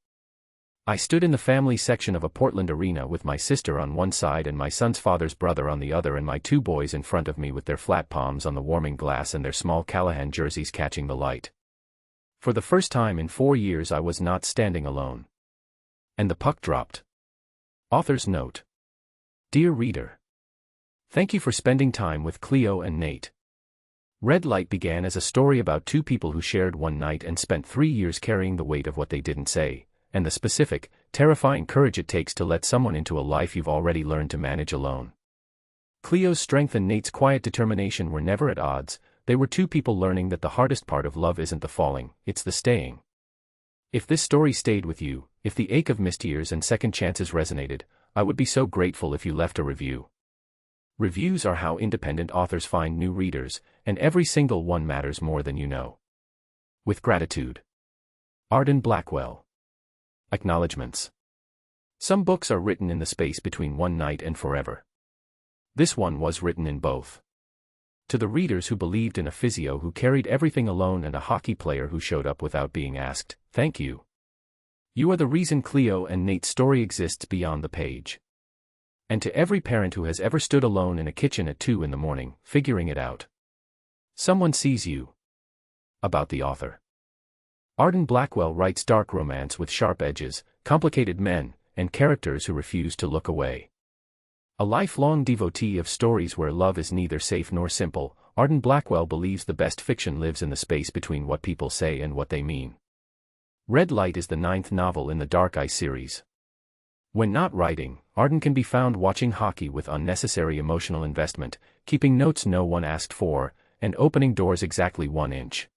I stood in the family section of a Portland arena with my sister on one side and my son's father's brother on the other, and my 2 boys in front of me with their flat palms on the warming glass and their small Callahan jerseys catching the light. For the first time in 4 years I was not standing alone. And the puck dropped. Author's note. Dear reader, thank you for spending time with Cleo and Nate. Red Light began as a story about two people who shared one night and spent 3 years carrying the weight of what they didn't say, and the specific, terrifying courage it takes to let someone into a life you've already learned to manage alone. Cleo's strength and Nate's quiet determination were never at odds. They were two people learning that the hardest part of love isn't the falling, it's the staying. If this story stayed with you, if the ache of missed years and second chances resonated, I would be so grateful if you left a review. Reviews are how independent authors find new readers, and every single one matters more than you know. With gratitude. Arden Blackwell. Acknowledgements. Some books are written in the space between one night and forever. This one was written in both. To the readers who believed in a physio who carried everything alone and a hockey player who showed up without being asked, thank you. You are the reason Cleo and Nate's story exists beyond the page. And to every parent who has ever stood alone in a kitchen at 2 in the morning, figuring it out. Someone sees you. About the author. Arden Blackwell writes dark romance with sharp edges, complicated men, and characters who refuse to look away. A lifelong devotee of stories where love is neither safe nor simple, Arden Blackwell believes the best fiction lives in the space between what people say and what they mean. Red Light is the 9th novel in the Dark Eye series. When not writing, Arden can be found watching hockey with unnecessary emotional investment, keeping notes no one asked for, and opening doors exactly 1 inch.